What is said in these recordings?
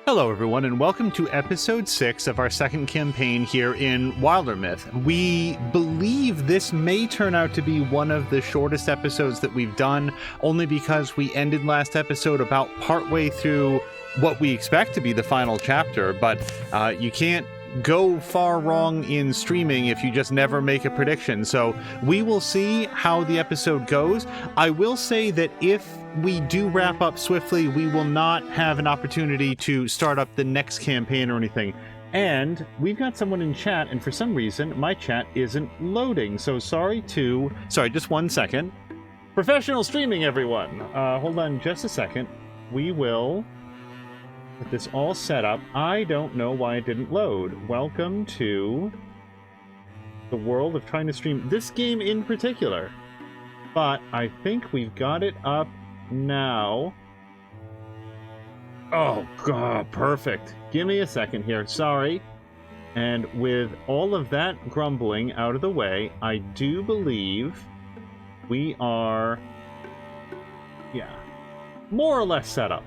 Hello everyone, and welcome to episode 6 of our second campaign here in Wildermyth. We believe this may turn out to be one of the shortest episodes that we've done, only because we ended last episode about partway through what we expect to be the final chapter, but you can't go far wrong in streaming if you just never make a prediction. So we will see how the episode goes. I will say that if we do wrap up swiftly, we will not have an opportunity to start up the next campaign or anything. And we've got someone in chat, and for some reason my chat isn't loading. So sorry, just 1 second. Professional streaming, everyone. Hold on just a second. We will get this all set up. I don't know why it didn't load. Welcome to the world of trying to stream this game in particular. But I think we've got it up now. Oh, God, perfect. Give me a second here. Sorry. And with all of that grumbling out of the way, I do believe we are, more or less set up.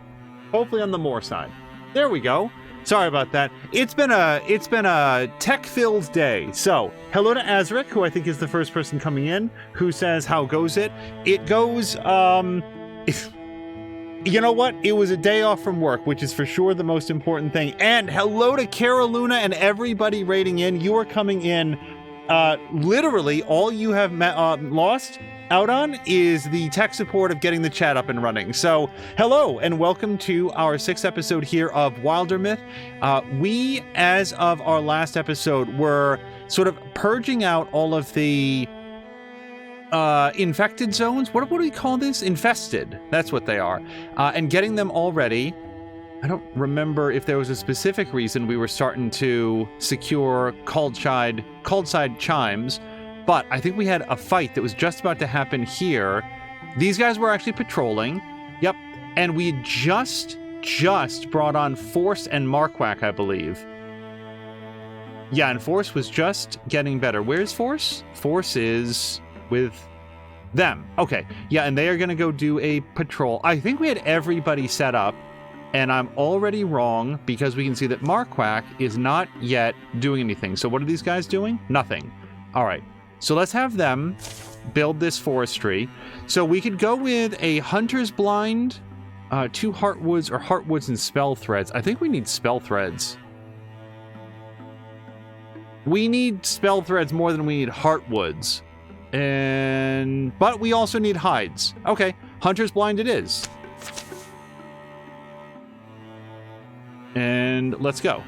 Hopefully on the more side. There we go. Sorry about that. It's been a tech-filled day. So, hello to Azric, who I think is the first person coming in, who says, how goes it? It goes, you know what? It was a day off from work, which is for sure the most important thing. And hello to Caroluna and everybody rating in. You are coming in. Literally, all you have lost out on is the tech support of getting the chat up and running. So, hello and welcome to our 6th episode here of Wildermyth. We, as of our last episode, were sort of purging out all of the infected zones. What do we call this? Infested. That's what they are. And getting them all ready. I don't remember if there was a specific reason we were starting to secure called side chimes, but I think we had a fight that was just about to happen here. These guys were actually patrolling. Yep. And we had just brought on Force and Marquardt, I believe. Yeah, and Force was just getting better. Where's Force? Force is with them. Okay. Yeah, and they are going to go do a patrol. I think we had everybody set up. And I'm already wrong because we can see that Marquardt is not yet doing anything. So what are these guys doing? Nothing. All right. So let's have them build this forestry. So we could go with a Hunter's Blind, 2 Heartwoods, or Heartwoods and Spell Threads. I think we need Spell Threads. We need Spell Threads more than we need Heartwoods. But we also need Hides. Okay. Hunter's Blind it is. And let's go.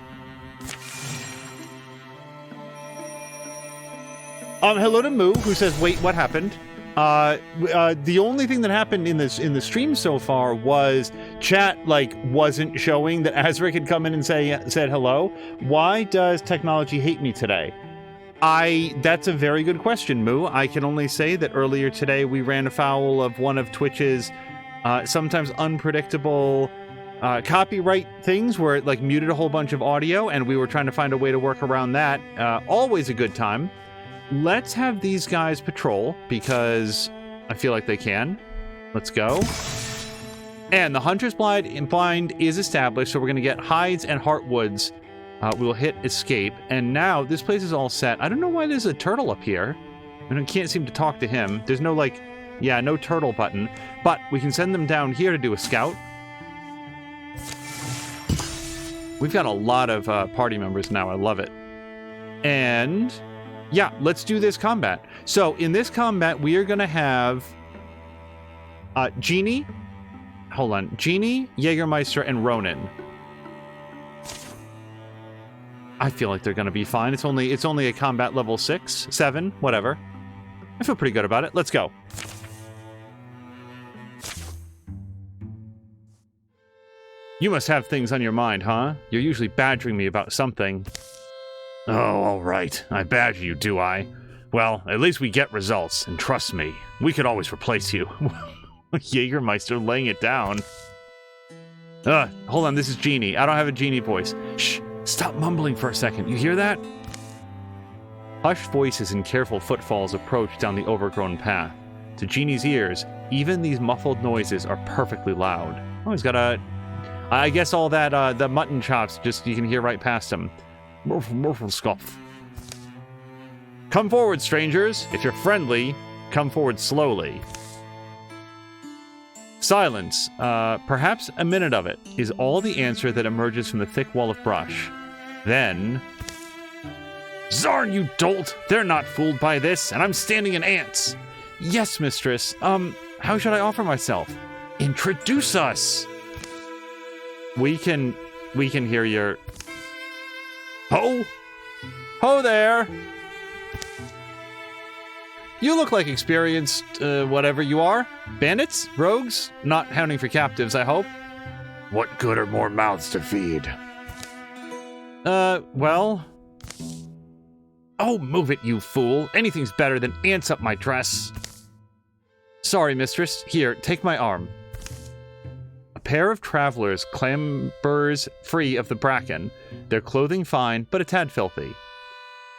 Hello to Moo, who says, wait, what happened? The only thing that happened in the stream so far was chat, wasn't showing that Azric had come in and said hello. Why does technology hate me today? That's a very good question, Moo. I can only say that earlier today we ran afoul of one of Twitch's sometimes unpredictable copyright things where it muted a whole bunch of audio, and we were trying to find a way to work around that. Always a good time. Let's have these guys patrol because I feel like they can. Let's go. And the Hunter's Blind is established, so we're going to get Hides and Heartwoods. We'll hit escape, and now this place is all set. I don't know why there's a turtle up here. I can't seem to talk to him. There's no no turtle button, but we can send them down here to do a scout. We've got a lot of party members now. I love it. And yeah, let's do this combat. So in this combat, we are going to have Genie, Jägermeister, and Ronin. I feel like they're going to be fine. It's only a combat level 6, 7, whatever. I feel pretty good about it. Let's go. You must have things on your mind, huh? You're usually badgering me about something. Oh, all right. I badger you, do I? Well, at least we get results, and trust me, we could always replace you. Jägermeister laying it down. Hold on, this is Genie. I don't have a Genie voice. Shh, stop mumbling for a second. You hear that? Hushed voices and careful footfalls approach down the overgrown path. To Genie's ears, even these muffled noises are perfectly loud. Oh, he's got a I guess all that, the mutton chops, just you can hear right past him. Morphle scoff. Come forward, strangers. If you're friendly, come forward slowly. Silence, perhaps a minute of it, is all the answer that emerges from the thick wall of brush. Then... Zarn, you dolt! They're not fooled by this, and I'm standing in ants! Yes, mistress. How should I offer myself? Introduce us! We can hear your... Ho! Ho there! You look like experienced, whatever you are. Bandits? Rogues? Not hounding for captives, I hope. What good are more mouths to feed? Well... Oh, move it, you fool. Anything's better than ants up my dress. Sorry, mistress. Here, take my arm. A pair of travelers clambers free of the bracken, their clothing fine, but a tad filthy.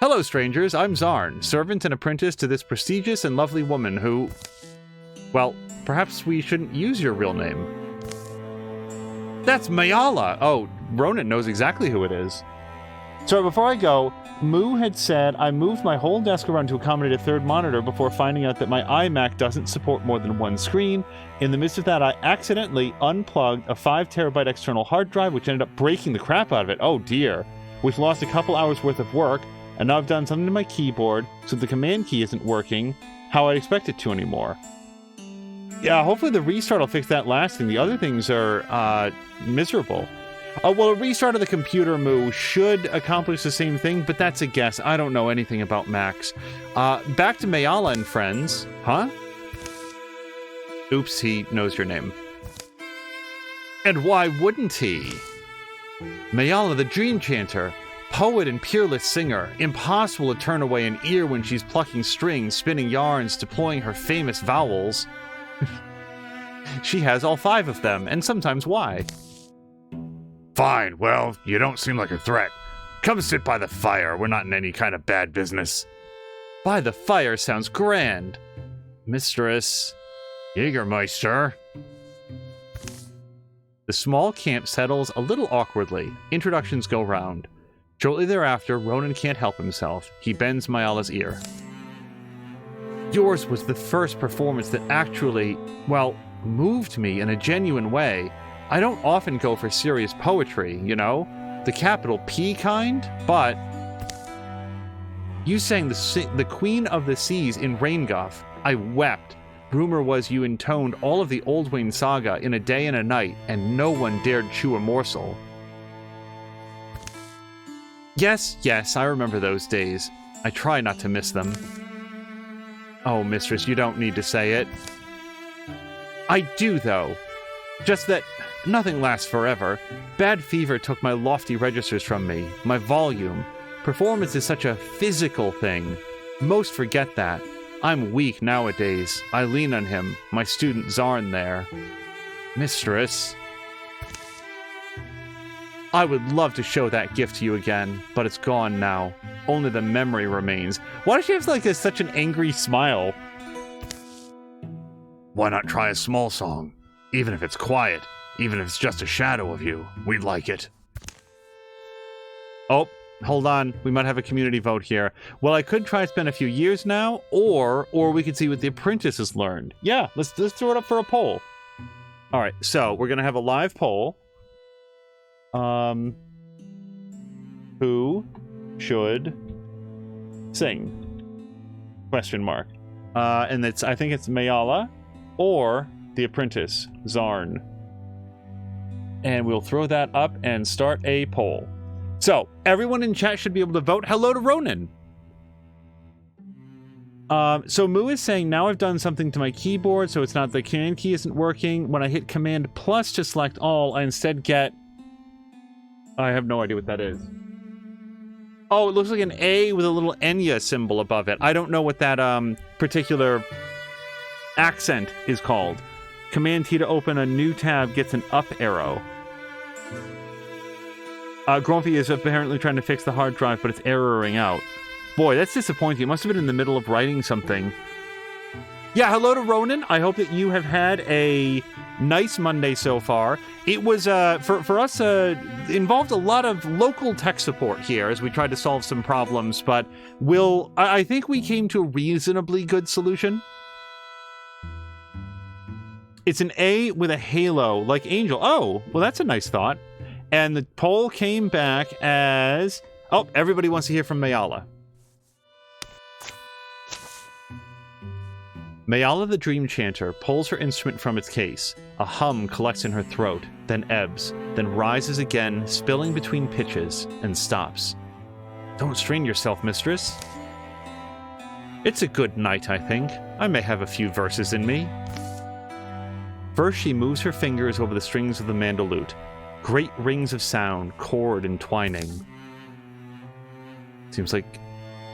Hello, strangers. I'm Zarn, servant and apprentice to this prestigious and lovely woman who... Well, perhaps we shouldn't use your real name. That's Mayala! Oh, Ronan knows exactly who it is. So before I go, Moo had said I moved my whole desk around to accommodate a third monitor before finding out that my iMac doesn't support more than one screen. In the midst of that, I accidentally unplugged a 5TB external hard drive, which ended up breaking the crap out of it. Oh dear. We've lost a couple hours worth of work, and now I've done something to my keyboard, so the command key isn't working how I expect it to anymore. Yeah, hopefully the restart will fix that last thing. The other things are miserable. Well, a restart of the computer, Moo, should accomplish the same thing, but that's a guess. I don't know anything about Macs. Back to Mayala and friends. Huh? Oops, he knows your name. And why wouldn't he? Mayala the Dream Chanter, poet and peerless singer, impossible to turn away an ear when she's plucking strings, spinning yarns, deploying her famous vowels. She has all 5 of them, and sometimes why? Fine, well, you don't seem like a threat. Come sit by the fire, we're not in any kind of bad business. By the fire sounds grand. Mistress... Jägermeister. The small camp settles a little awkwardly. Introductions go round. Shortly thereafter, Ronan can't help himself. He bends Mayala's ear. Yours was the first performance that actually, well, moved me in a genuine way. I don't often go for serious poetry, you know? The capital P kind, but... You sang the Queen of the Seas in Rainguff. I wept. Rumor was you intoned all of the Oldwain saga in a day and a night, and no one dared chew a morsel. Yes, I remember those days. I try not to miss them. Oh, mistress, you don't need to say it. I do, though. Just that nothing lasts forever. Bad fever took my lofty registers from me, my volume. Performance is such a physical thing. Most forget that. I'm weak nowadays. I lean on him, my student Zarn there. Mistress. I would love to show that gift to you again, but it's gone now. Only the memory remains. Why does she have like such an angry smile? Why not try a small song? Even if it's quiet, even if it's just a shadow of you, we'd like it. Oh, hold on. We might have a community vote here. Well, I could try to spend a few years now, or we could see what the apprentice has learned. Yeah, let's throw it up for a poll. All right, so we're gonna have a live poll. Who should sing? Question mark. And I think it's Mayala or the apprentice, Zarn. And we'll throw that up and start a poll. So, everyone in chat should be able to vote. Hello to Ronan. So Moo is saying, now I've done something to my keyboard, so it's not the command key isn't working. When I hit Command plus to select all, I instead get... I have no idea what that is. Oh, it looks like an A with a little Enya symbol above it. I don't know what that particular accent is called. Command T to open a new tab gets an up arrow. Grumpy is apparently trying to fix the hard drive, but it's erroring out. Boy, that's disappointing. It must have been in the middle of writing something. Yeah, hello to Ronan. I hope that you have had a nice Monday so far. It was, for us, involved a lot of local tech support here as we tried to solve some problems, but I think we came to a reasonably good solution. It's an A with a halo, like Angel. Oh, well, that's a nice thought. And the poll came back as... Oh, everybody wants to hear from Mayala. Mayala the Dream Chanter pulls her instrument from its case. A hum collects in her throat, then ebbs, then rises again, spilling between pitches, and stops. Don't strain yourself, mistress. It's a good night, I think. I may have a few verses in me. First, she moves her fingers over the strings of the mandolute. Great rings of sound, chord entwining. Seems like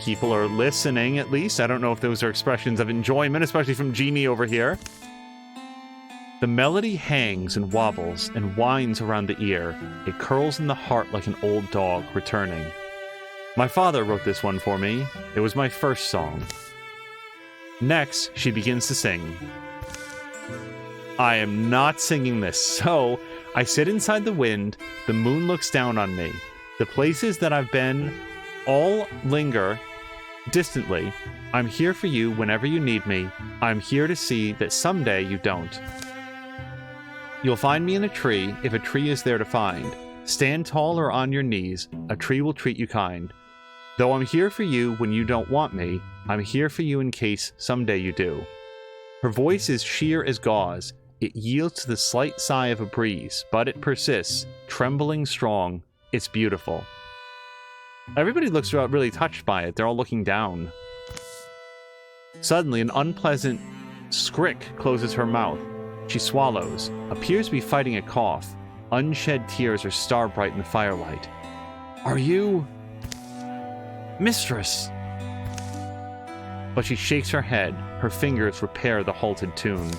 people are listening, at least. I don't know if those are expressions of enjoyment, especially from Jeannie over here. The melody hangs and wobbles and winds around the ear. It curls in the heart like an old dog returning. My father wrote this one for me. It was my first song. Next, she begins to sing. I am not singing this, so I sit inside the wind. The moon looks down on me. The places that I've been all linger distantly. I'm here for you whenever you need me. I'm here to see that someday you don't. You'll find me in a tree if a tree is there to find. Stand tall or on your knees. A tree will treat you kind. Though I'm here for you when you don't want me, I'm here for you in case someday you do. Her voice is sheer as gauze. It yields to the slight sigh of a breeze, but it persists, trembling strong. It's beautiful. Everybody looks really touched by it. They're all looking down. Suddenly, an unpleasant scrick closes her mouth. She swallows, appears to be fighting a cough. Unshed tears are star-bright in the firelight. Are you... Mistress? But she shakes her head. Her fingers repair the halted tune.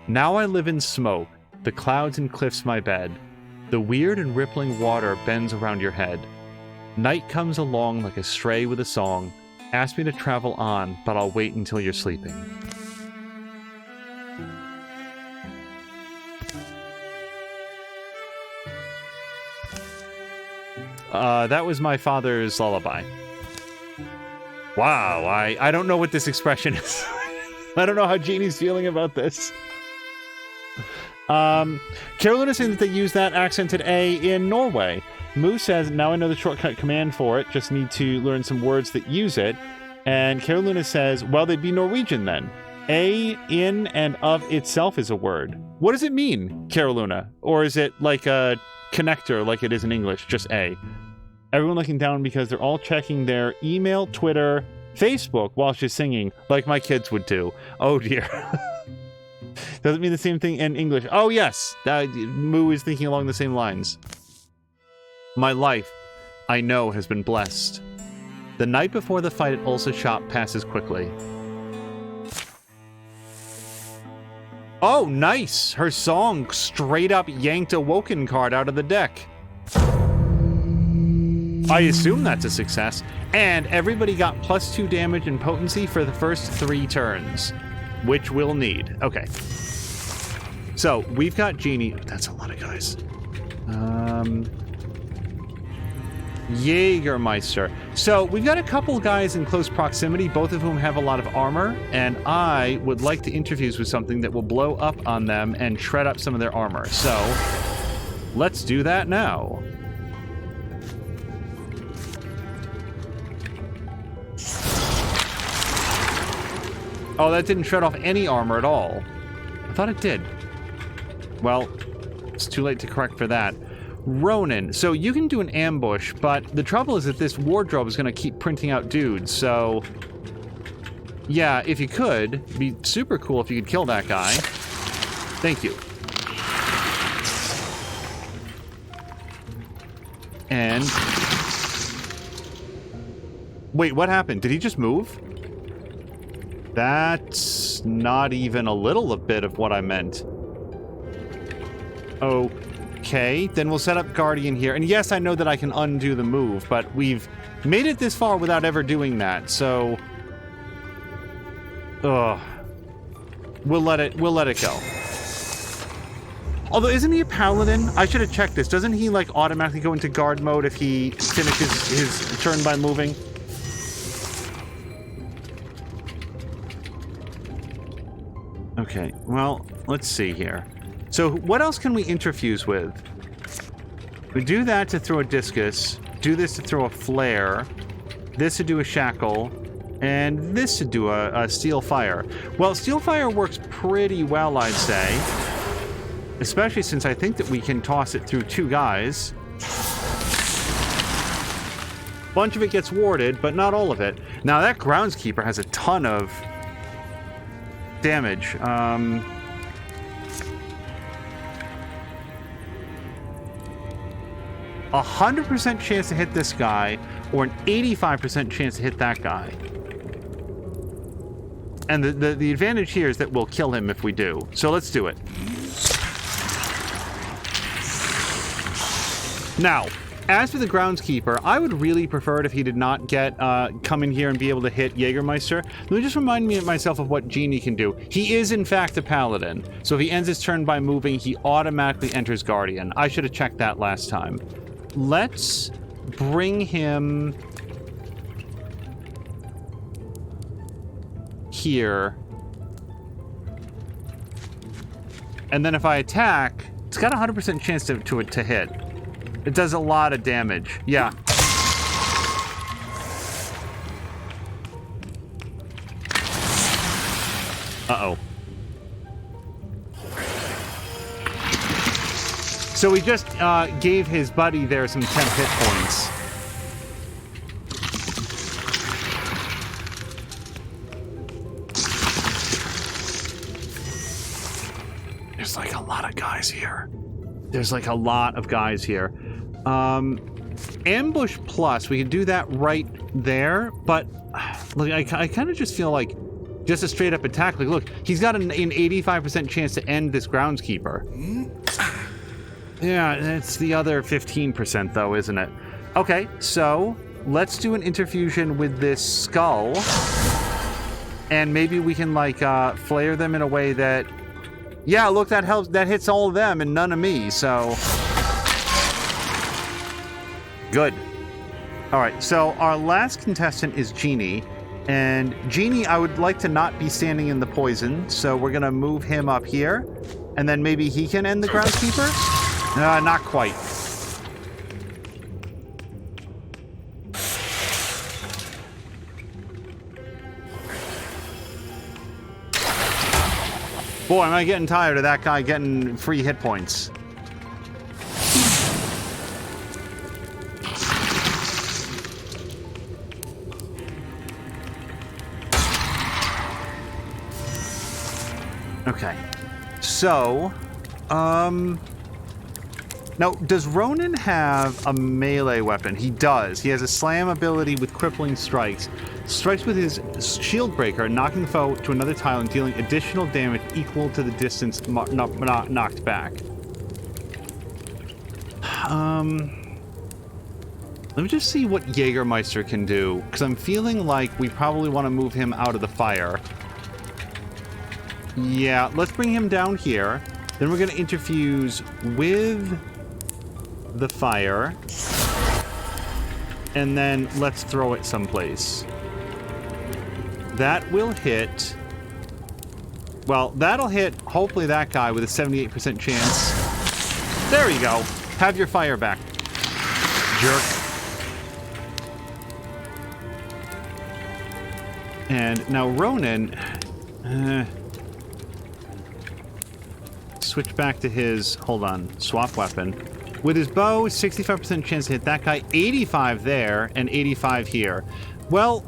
Now I live in smoke. The clouds and cliffs my bed. The weird and rippling water bends around your head. Night comes along like a stray with a song. Ask me to travel on, but I'll wait until you're sleeping. That was my father's lullaby. Wow, I don't know what this expression is. I don't know how Jeannie's feeling about this. Carolyn is saying that they use that accented A in Norway. Moo says, now I know the shortcut command for it, just need to learn some words that use it. And Carolina says, well, they'd be Norwegian then. A, in, and of itself is a word. What does it mean, Carolina? Or is it like a connector like it is in English, just A? Everyone looking down because they're all checking their email, Twitter, Facebook while she's singing, like my kids would do. Oh dear. Does it mean the same thing in English? Oh yes, Moo is thinking along the same lines. My life, I know, has been blessed. The night before the fight at Ulsa's shop passes quickly. Oh, nice! Her song straight up yanked a Woken card out of the deck. I assume that's a success. And everybody got +2 damage and potency for the first 3 turns, which we'll need. Okay. So, we've got Jeannie. That's a lot of guys. Jägermeister. So, we've got a couple guys in close proximity, both of whom have a lot of armor, and I would like to interfuse with something that will blow up on them and shred up some of their armor. So, let's do that now. Oh, that didn't shred off any armor at all. I thought it did. Well, it's too late to correct for that. Ronan. So you can do an ambush, but the trouble is that this wardrobe is going to keep printing out dudes, so... yeah, if you could, it'd be super cool if you could kill that guy. Thank you. And... wait, what happened? Did he just move? That's not even a little bit of what I meant. Okay, then we'll set up Guardian here. And yes, I know that I can undo the move, but we've made it this far without ever doing that, so... Ugh. We'll let it go. Although, isn't he a paladin? I should have checked this. Doesn't he, like, automatically go into guard mode if he finishes his turn by moving? Okay, well, let's see here. So, what else can we interfuse with? We do that to throw a discus, do this to throw a flare, this to do a shackle, and this to do a steel fire. Well, steel fire works pretty well, I'd say. Especially since I think that we can toss it through 2 guys. Bunch of it gets warded, but not all of it. Now, that groundskeeper has a ton of damage. 100% chance to hit this guy, or an 85% chance to hit that guy. And the advantage here is that we'll kill him if we do. So let's do it. Now, as for the groundskeeper, I would really prefer it if he did not get come in here and be able to hit Jägermeister. Let me just remind myself of what Genie can do. He is, in fact, a paladin. So if he ends his turn by moving, he automatically enters Guardian. I should have checked that last time. Let's bring him here. And then if I attack, it's got a 100% chance to hit. It does a lot of damage. Yeah. Uh-oh. So we just gave his buddy there some temp hit points. There's like a lot of guys here. There's like a lot of guys here. Ambush plus, we can do that right there, but look, I kind of just feel like just a straight up attack. Like, look, he's got an 85% chance to end this groundskeeper. Yeah, it's the other 15% though, isn't it? Okay, so let's do an interfusion with this skull, and maybe we can like flare them in a way that, yeah, look, that helps. That hits all of them and none of me. So. Good. All right, so our last contestant is Genie. And Genie, I would like to not be standing in the poison, so we're going to move him up here. And then maybe he can end the groundskeeper? Not quite. Boy, am I getting tired of that guy getting free hit points. Okay, so, now, does Ronan have a melee weapon? He does. He has a slam ability with crippling strikes. Strikes with his shield breaker, knocking the foe to another tile and dealing additional damage equal to the distance knocked back. Let me just see what Jägermeister can do, because I'm feeling like we probably want to move him out of the fire. Yeah, let's bring him down here. Then we're going to interfuse with the fire. And then let's throw it someplace. That will hit. Well, that'll hit, hopefully, that guy with a 78% chance. There you go. Have your fire back, jerk. And now Ronan... switch back to his, hold on, swap weapon. With his bow, 65% chance to hit that guy, 85 there, and 85 here. Well,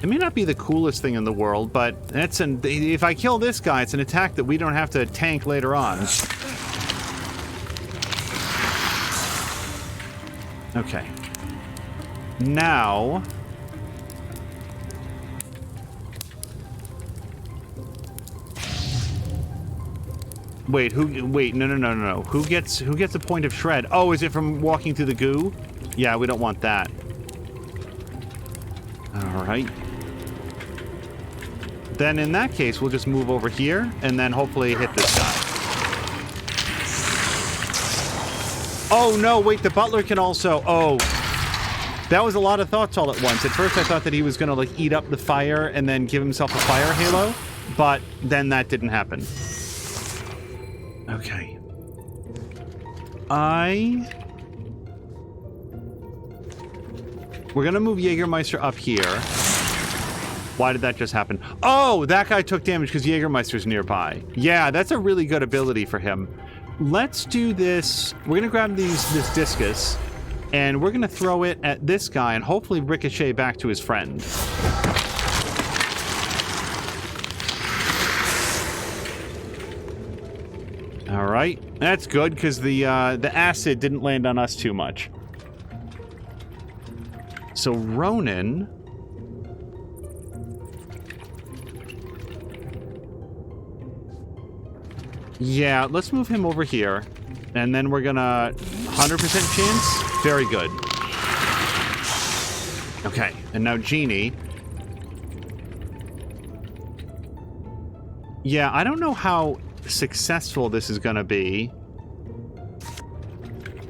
it may not be the coolest thing in the world, but if I kill this guy, it's an attack that we don't have to tank later on. Okay. Now... Wait, no. Who gets a point of shred? Oh, is it from walking through the goo? Yeah, we don't want that. All right. Then in that case, we'll just move over here and then hopefully hit this guy. Oh, no, wait, the butler can also... Oh, that was a lot of thoughts all at once. At first, I thought that he was going to, like, eat up the fire and then give himself a fire halo, but then that didn't happen. Okay. We're going to move Jägermeister up here. Why did that just happen? Oh, that guy took damage because Jägermeister's nearby. Yeah, that's a really good ability for him. Let's do this. We're going to grab this discus, and we're going to throw it at this guy and hopefully ricochet back to his friend. All right. That's good because the acid didn't land on us too much. So Ronan... Yeah, let's move him over here. And then we're gonna... 100% chance? Very good. Okay, and now Genie. Yeah, I don't know how successful this is gonna be.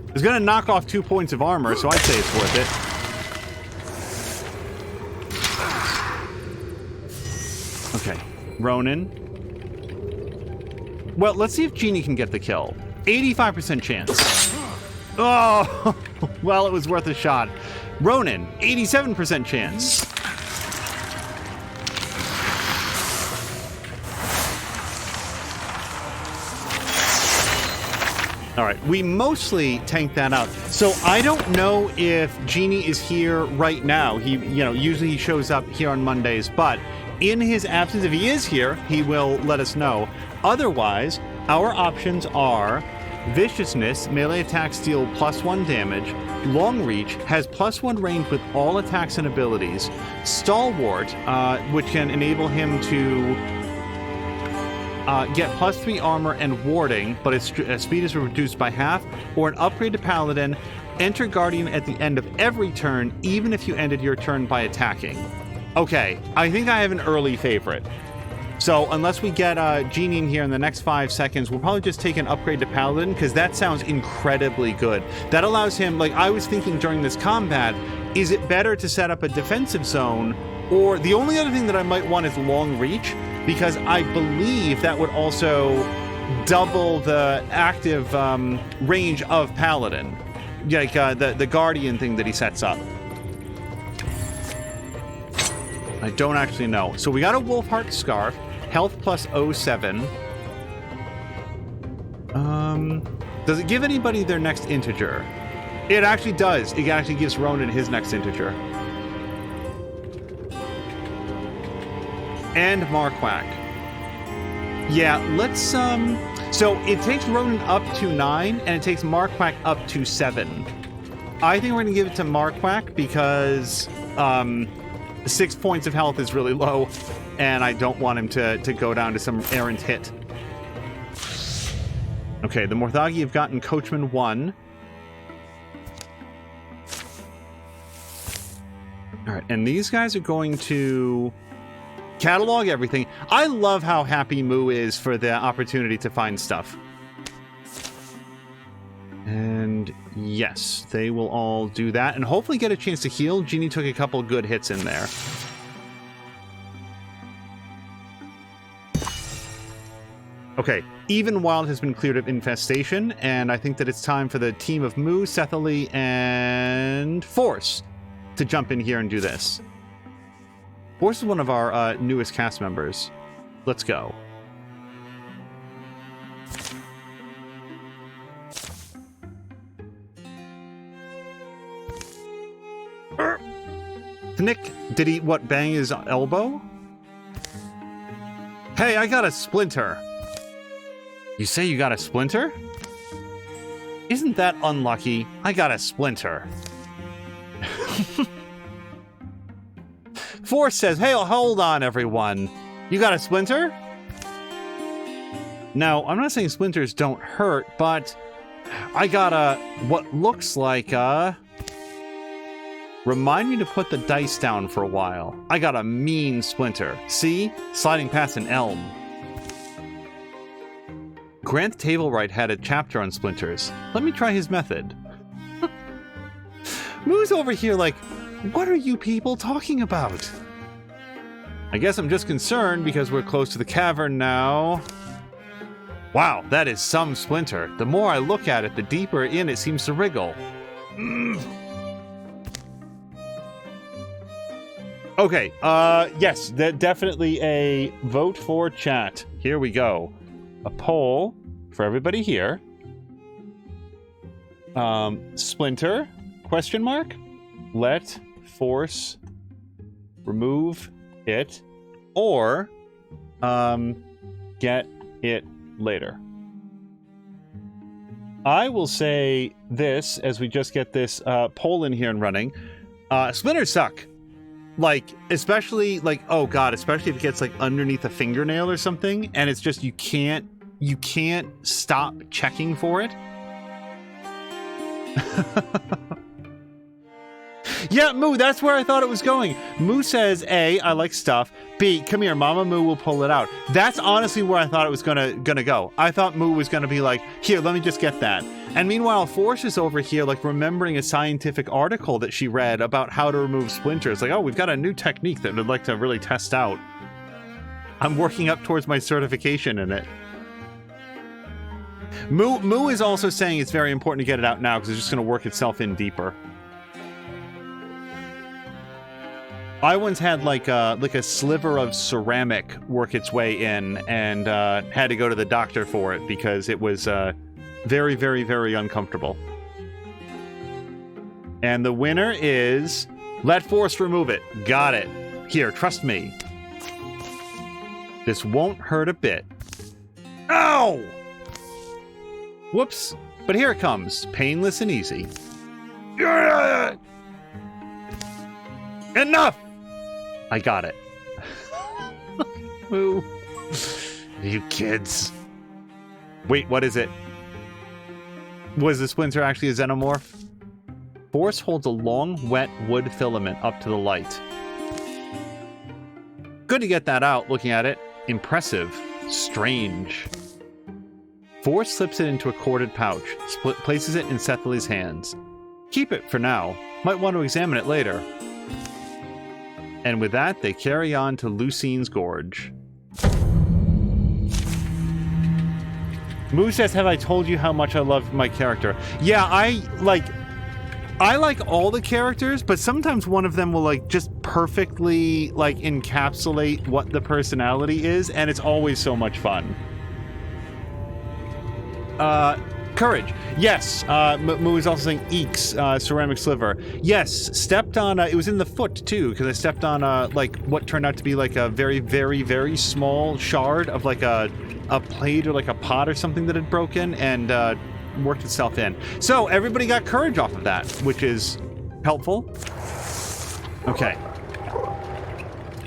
It's gonna knock off 2 points of armor, so I'd say it's worth it. Okay, Ronan. Well, let's see if Genie can get the kill. 85% chance. Oh, well, it was worth a shot. Ronan, 87% chance. All right, we mostly tanked that out. So I don't know if Genie is here right now. He, usually he shows up here on Mondays, but in his absence, if he is here, he will let us know. Otherwise, our options are Viciousness, melee attacks deal +1 damage. Long Reach has +1 range with all attacks and abilities. Stalwart, which can enable him to get +3 armor and warding, but its speed is reduced by half. Or an upgrade to Paladin. Enter Guardian at the end of every turn, even if you ended your turn by attacking. Okay, I think I have an early favorite. So unless we get Genie in here in the next 5 seconds, we'll probably just take an upgrade to Paladin, because that sounds incredibly good. That allows him, like I was thinking during this combat, is it better to set up a defensive zone? Or the only other thing that I might want is Long Reach, because I believe that would also double the active range of Paladin. Like the Guardian thing that he sets up. I don't actually know. So we got a Wolfheart Scarf. Health +07. Does it give anybody their next integer? It actually does. It actually gives Ronan his next integer. And Marquak. Yeah, let's so it takes Ronan up to 9 and it takes Marquak up to 7. I think we're gonna give it to Marquak because 6 points of health is really low, and I don't want him to go down to some errant hit. Okay, the Morthagi have gotten Coachman 1. Alright, and these guys are going to catalog everything. I love how happy Moo is for the opportunity to find stuff. And yes, they will all do that and hopefully get a chance to heal. Genie took a couple good hits in there. Okay, Even Wild has been cleared of infestation, and I think that it's time for the team of Moo, Sethaly, and Force to jump in here and do this. Force is one of our newest cast members. Let's go. Nick, did he, bang his elbow? Hey, I got a splinter. You say you got a splinter? Isn't that unlucky? I got a splinter. Force says, hey, hold on, everyone. You got a splinter? Now, I'm not saying splinters don't hurt, but I got what looks like a Remind me to put the dice down for a while. I got a mean splinter. See? Sliding past an elm. Granth Tablewright had a chapter on splinters. Let me try his method. Moo's over here like, what are you people talking about? I guess I'm just concerned because we're close to the cavern now. Wow, that is some splinter. The more I look at it, the deeper in it seems to wriggle. Okay, yes, definitely a vote for chat. Here we go. A poll for everybody here. Splinter, question mark? Let force remove it, or get it later. I will say this as we just get this poll in here and running. Splinters suck. Like, especially, like, oh god, especially if it gets, like, underneath a fingernail or something, and it's just, you can't stop checking for it. Yeah, Moo, that's where I thought it was going. Moo says, A, I like stuff. B, come here, Mama Moo will pull it out. That's honestly where I thought it was gonna go. I thought Moo was gonna be like, here, let me just get that. And meanwhile, Force is over here, like, remembering a scientific article that she read about how to remove splinters. Like, oh, we've got a new technique that I'd like to really test out. I'm working up towards my certification in it. Moo is also saying it's very important to get it out now because it's just going to work itself in deeper. I once had like a sliver of ceramic work its way in and had to go to the doctor for it because it was very, very, very uncomfortable. And the winner is let force remove it. Got it. Here, trust me. This won't hurt a bit. Ow! Whoops. But here it comes. Painless and easy. Enough! I got it. Moo. You kids. Wait, what is it? Was the splinter actually a xenomorph? Force holds a long, wet wood filament up to the light. Good to get that out, looking at it. Impressive. Strange. Force slips it into a corded pouch, places it in Cethely's hands. Keep it for now. Might want to examine it later. And with that, they carry on to Lucine's Gorge. Moo says, have I told you how much I love my character? Yeah, I like all the characters, but sometimes one of them will like just perfectly like encapsulate what the personality is, and it's always so much fun. Courage. Yes. Moo is also saying eeks, ceramic sliver. Yes, stepped on, it was in the foot too, because I stepped on, like, what turned out to be like a very, very, very small shard of like a plate or like a pot or something that had broken and, worked itself in. So everybody got courage off of that, which is helpful. Okay.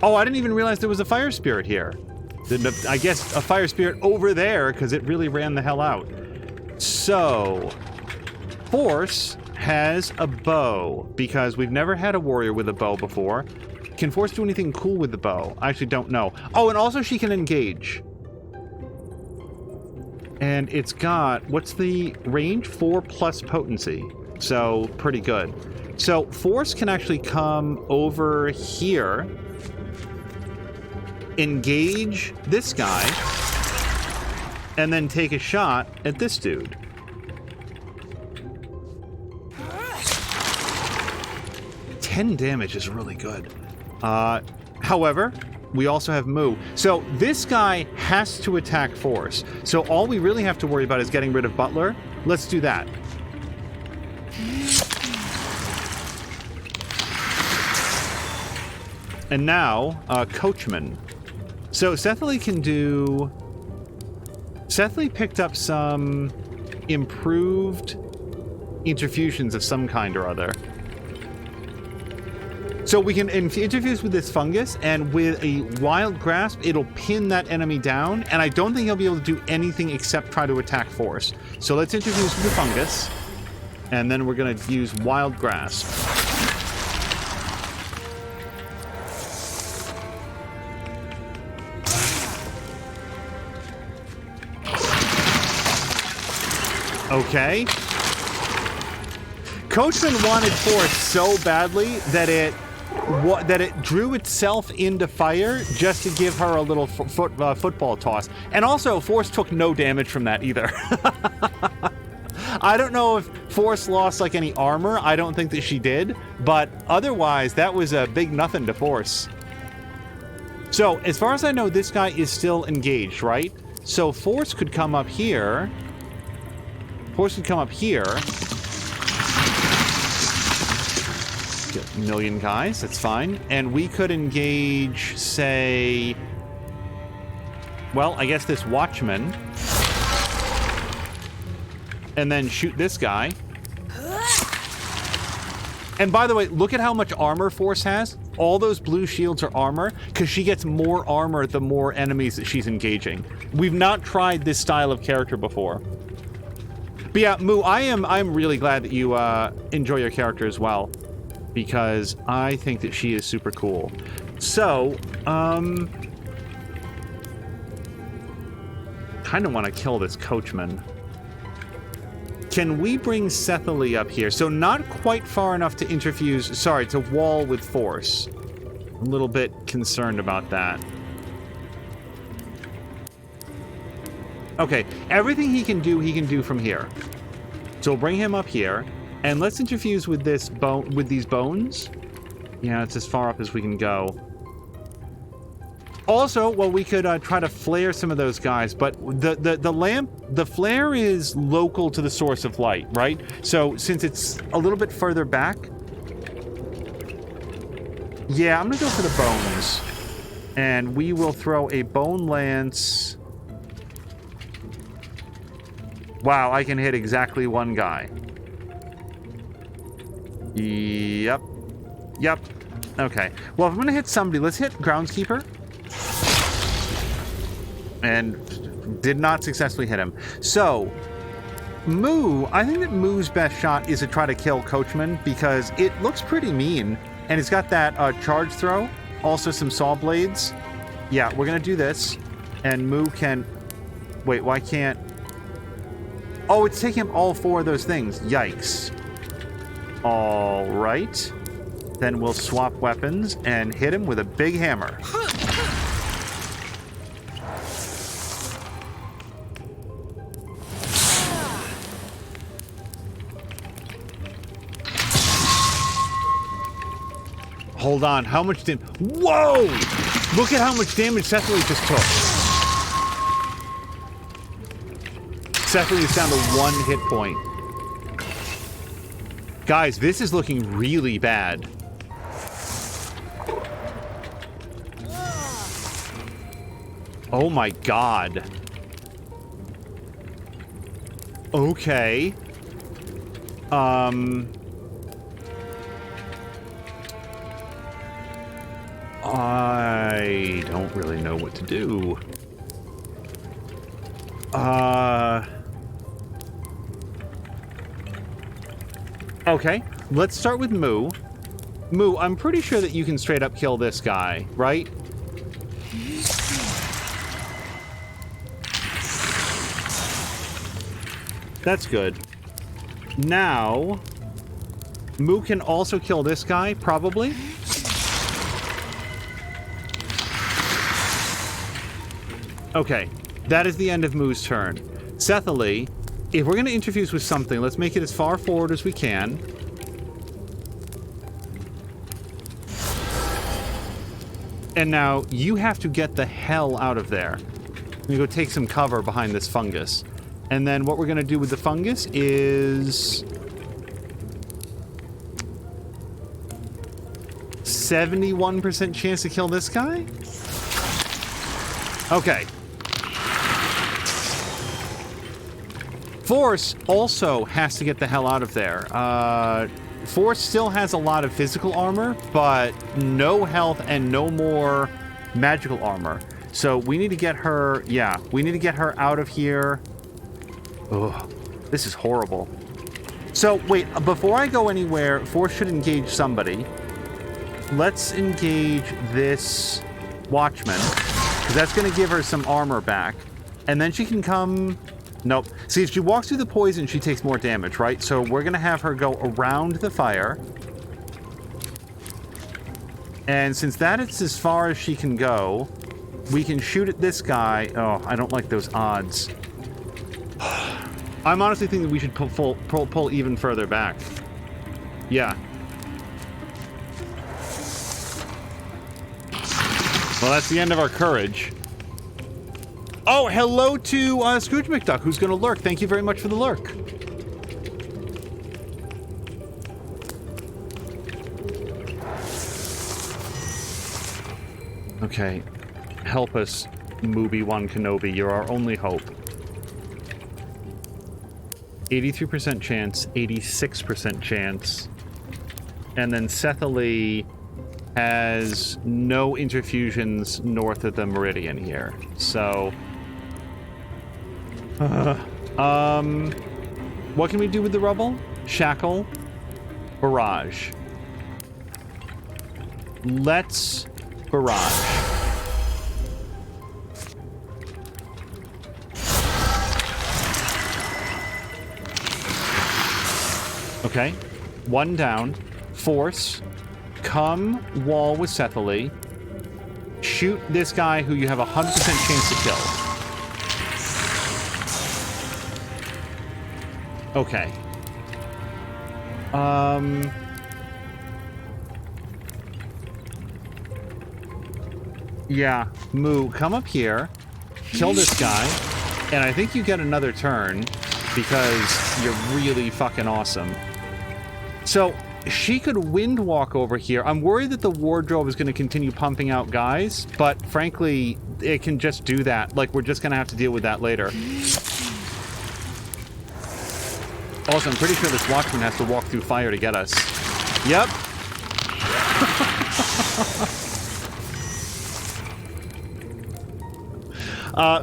Oh, I didn't even realize there was a fire spirit here. I guess a fire spirit over there, because it really ran the hell out. So, Force has a bow, because we've never had a warrior with a bow before. Can Force do anything cool with the bow? I actually don't know. Oh, and also she can engage. And it's got, what's the range? 4+ potency. So, pretty good. So, Force can actually come over here, engage this guy, and then take a shot at this dude. $10 damage is really good. However, we also have Moo. So this guy has to attack Force. So all we really have to worry about is getting rid of Butler. Let's do that. And now, Coachman. So Cethely can do... Cethely picked up some improved interfusions of some kind or other. So we can interfuse with this fungus, and with a wild grasp, it'll pin that enemy down, and I don't think he'll be able to do anything except try to attack Force. So let's interfuse with the fungus, and then we're going to use wild grasp. Okay. Coachman wanted Force so badly that it drew itself into fire just to give her a little football toss. And also, Force took no damage from that either. I don't know if Force lost like any armor. I don't think that she did. But otherwise, that was a big nothing to Force. So, as far as I know, this guy is still engaged, right? So, Force could come up here. Force could come up here. Get a million guys, that's fine. And we could engage, say... Well, I guess this Watchman. And then shoot this guy. And by the way, look at how much armor Force has. All those blue shields are armor, because she gets more armor the more enemies that she's engaging. We've not tried this style of character before. But yeah, Moo, I'm really glad that you enjoy your character as well, because I think that she is super cool. So, kind of want to kill this Coachman. Can we bring Cecily up here? So not quite far enough to interfuse, sorry, to wall with Force. A little bit concerned about that. Okay, everything he can do from here. So we'll bring him up here, and let's interfuse with this bone, with these bones. Yeah, it's as far up as we can go. Also, well, we could try to flare some of those guys, but the flare is local to the source of light, right? So since it's a little bit further back, yeah, I'm gonna go for the bones, and we will throw a bone lance. Wow, I can hit exactly one guy. Yep. Yep. Okay. Well, if I'm gonna hit somebody, let's hit Groundskeeper. And did not successfully hit him. So, Moo, I think that Moo's best shot is to try to kill Coachman, because it looks pretty mean. And it's got that charge throw, also some saw blades. Yeah, we're going to do this. And Moo can... Wait, why can't... Oh, it's taking him all four of those things. Yikes. All right. Then we'll swap weapons and hit him with a big hammer. Hold on, how much damage? Whoa! Look at how much damage Cecily just took. Cecily is down to 1 hit point. Guys, this is looking really bad. Oh my god. Okay. I don't really know what to do. Okay, let's start with Moo. Moo, I'm pretty sure that you can straight up kill this guy, right? That's good. Now, Moo can also kill this guy, probably. Okay, that is the end of Moo's turn. Cecily, if we're going to interfuse with something, let's make it as far forward as we can. And now, you have to get the hell out of there. I'm going to go take some cover behind this fungus. And then what we're going to do with the fungus is... 71% chance to kill this guy? Okay. Force also has to get the hell out of there. Force still has a lot of physical armor, but no health and no more magical armor. So we need to get her, yeah, we need to get her out of here. Ugh, this is horrible. So wait, before I go anywhere, Force should engage somebody. Let's engage this Watchman, because that's going to give her some armor back. And then she can come Nope. See, if she walks through the poison, she takes more damage, right? So we're going to have her go around the fire. And since that is as far as she can go, we can shoot at this guy. Oh, I don't like those odds. I'm honestly thinking we should pull even further back. Yeah. Well, that's the end of our courage. Oh, hello to Scrooge McDuck, who's going to lurk. Thank you very much for the lurk. Okay. Help us, Mubi-Wan Kenobi. You're our only hope. 83% chance, 86% chance. And then Sethalee has no interfusions north of the meridian here. So... what can we do with the rubble? Shackle. Barrage. Let's barrage. Okay. One down. Force. Come wall with Sethalee. Shoot this guy who you have 100% chance to kill. Okay. Yeah. Moo, come up here. Kill this guy. And I think you get another turn because you're really fucking awesome. So, she could wind walk over here. I'm worried that the wardrobe is going to continue pumping out guys, but frankly, it can just do that. Like, we're just going to have to deal with that later. Also, I'm pretty sure this Watchman has to walk through fire to get us. Yep.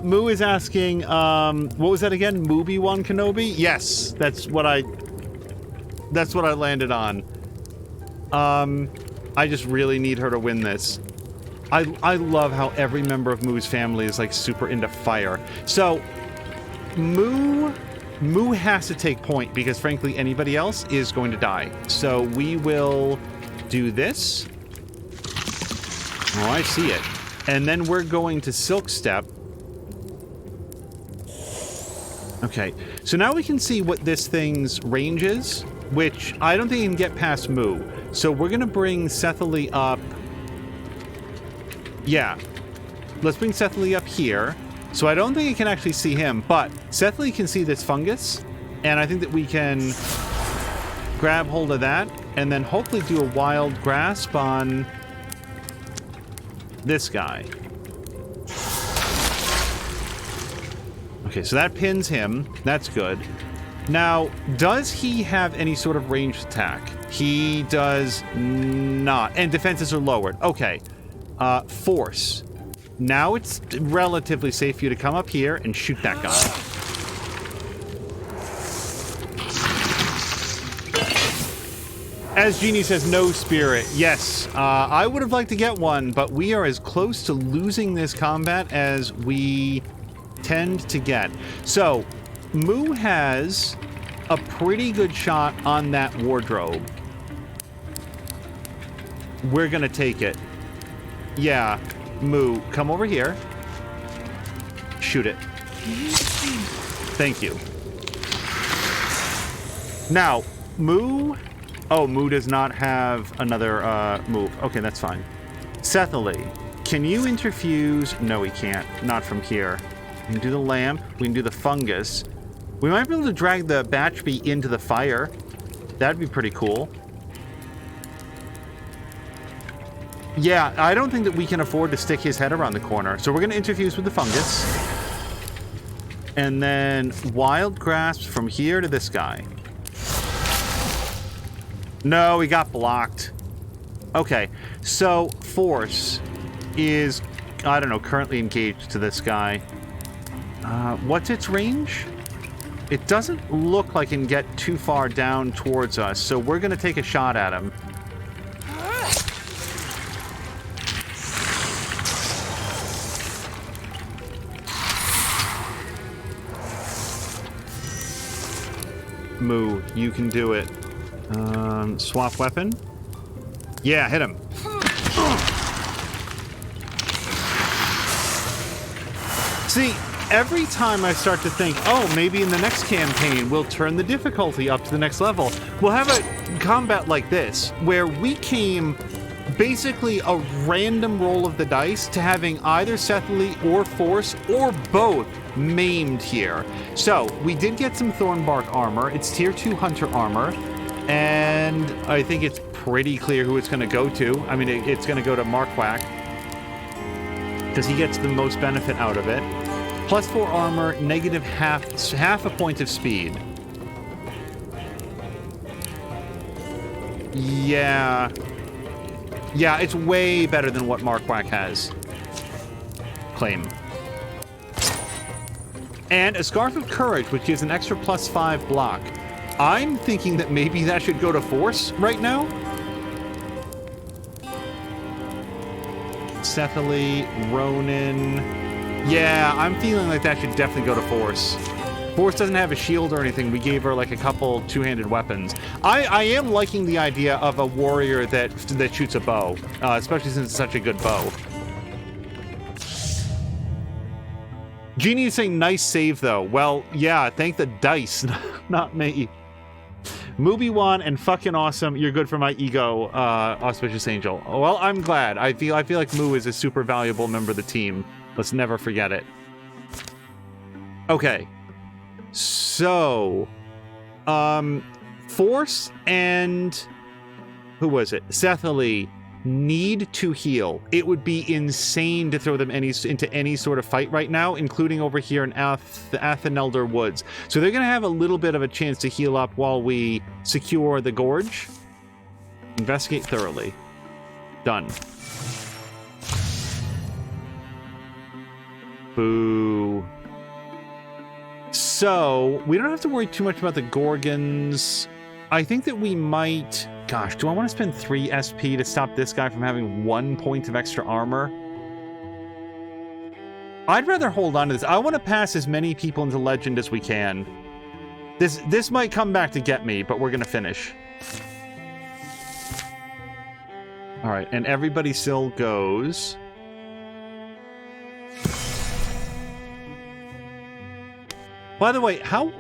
Moo is asking, what was that again? Mubi-Wan Kenobi? Yes, that's what I landed on. I just really need her to win this. I love how every member of Moo's family is like super into fire. So, Moo has to take point because frankly anybody else is going to die. So we will do this. Oh, I see it. And then we're going to Silk Step. Okay, so now we can see what this thing's range is, which I don't think it can get past Moo. So we're going to bring Sethalee up. Yeah. Let's bring Sethalee up here. So I don't think it can actually see him, but Sethalee can see this fungus, and I think that we can grab hold of that, and then hopefully do a wild grasp on this guy. Okay, so that pins him. That's good. Now, does he have any sort of ranged attack? He does not. And defenses are lowered. Okay. Force. Now it's relatively safe for you to come up here and shoot that guy. As Jeannie says, no spirit. Yes, I would have liked to get one, but we are as close to losing this combat as we tend to get. So, Moo has a pretty good shot on that wardrobe. We're gonna take it. Yeah, Moo, come over here. Shoot it. Thank you. Now, Moo... Oh, Moo does not have another move. Okay, that's fine. Sethalee, can you interfuse? No, he can't. Not from here. We can do the lamp. We can do the fungus. We might be able to drag the Batchbee into the fire. That'd be pretty cool. Yeah, I don't think that we can afford to stick his head around the corner. So we're going to interfuse with the fungus. And then wild grasps from here to this guy. No, he got blocked. Okay, so force is, I don't know, currently engaged to this guy. What's its range? It doesn't look like it can get too far down towards us, so we're going to take a shot at him. Moo, you can do it. Swap weapon. Yeah, hit him. See, every time I start to think, oh, maybe in the next campaign we'll turn the difficulty up to the next level, we'll have a combat like this, where we came basically a random roll of the dice to having either Cethily or Force or both maimed here. So, we did get some Thornbark armor. It's tier 2 Hunter armor, and I think it's pretty clear who it's going to go to. I mean, it's going to go to Marquak, because he gets the most benefit out of it. Plus 4 armor, negative half a point of speed. Yeah. Yeah, it's way better than what Marquak has. Claim. And a Scarf of Courage, which gives an extra plus 5 block. I'm thinking that maybe that should go to Force right now. Cethily, Ronin. Yeah, I'm feeling like that should definitely go to Force. Force doesn't have a shield or anything. We gave her like a couple two-handed weapons. I am liking the idea of a warrior that shoots a bow, especially since it's such a good bow. Genie is saying nice save though. Well, yeah, thank the dice, not me. Mubi-wan and fucking awesome. You're good for my ego, Auspicious Angel. Well, I'm glad. I feel like Moo is a super valuable member of the team. Let's never forget it. Okay. So, Force and who was it? Cethily need to heal. It would be insane to throw them into any sort of fight right now, including over here in the Athenelder Woods. So they're going to have a little bit of a chance to heal up while we secure the gorge. Investigate thoroughly. Done. Boo. So, we don't have to worry too much about the Gorgons. I think that we might... Gosh, do I want to spend 3 SP to stop this guy from having 1 point of extra armor? I'd rather hold on to this. I want to pass as many people into Legend as we can. This might come back to get me, but we're going to finish. Alright, and everybody still goes... By the way,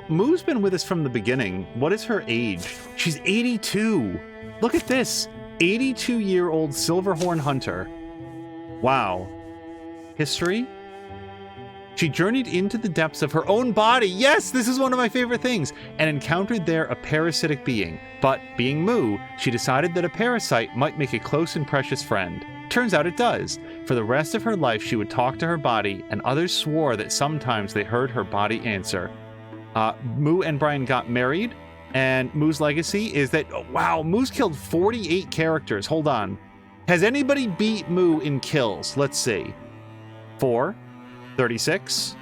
Moo's been with us from the beginning. What is her age? She's 82. Look at this. 82-year-old Silverhorn Hunter. Wow. History? She journeyed into the depths of her own body. Yes, this is one of my favorite things. And encountered there a parasitic being. But, being Moo, she decided that a parasite might make a close and precious friend. Turns out it does. For the rest of her life, she would talk to her body, and others swore that sometimes they heard her body answer. Moo and Brian got married, and Moo's legacy is that, oh, wow, Moo's killed 48 characters. Hold on. Has anybody beat Moo in kills? Let's see. 4, 36,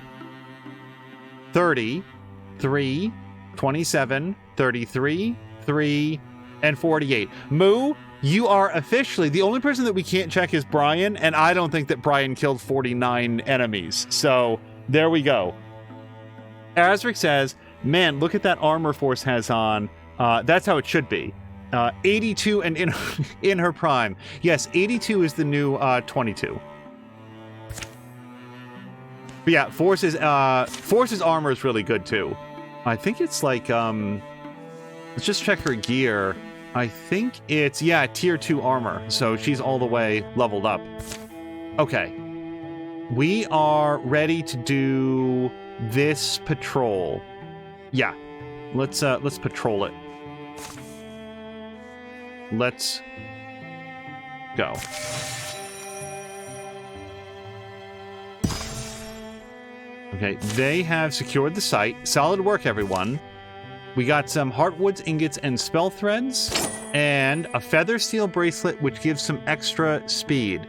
30, 3, 27, 33, 3, and 48. Moo, you are officially... The only person that we can't check is Brian, and I don't think that Brian killed 49 enemies. So, there we go. Azric says, man, look at that armor Force has on. That's how it should be. 82 and in her prime. Yes, 82 is the new 22. But yeah, Force's armor is really good, too. I think it's like... let's just check her gear. I think it's, yeah, tier 2 armor. So she's all the way leveled up. Okay. We are ready to do this patrol. Yeah. Let's patrol it. Let's go. Okay, they have secured the site. Solid work, everyone. We got some heartwoods, ingots, and spell threads, and a feather steel bracelet, which gives some extra speed.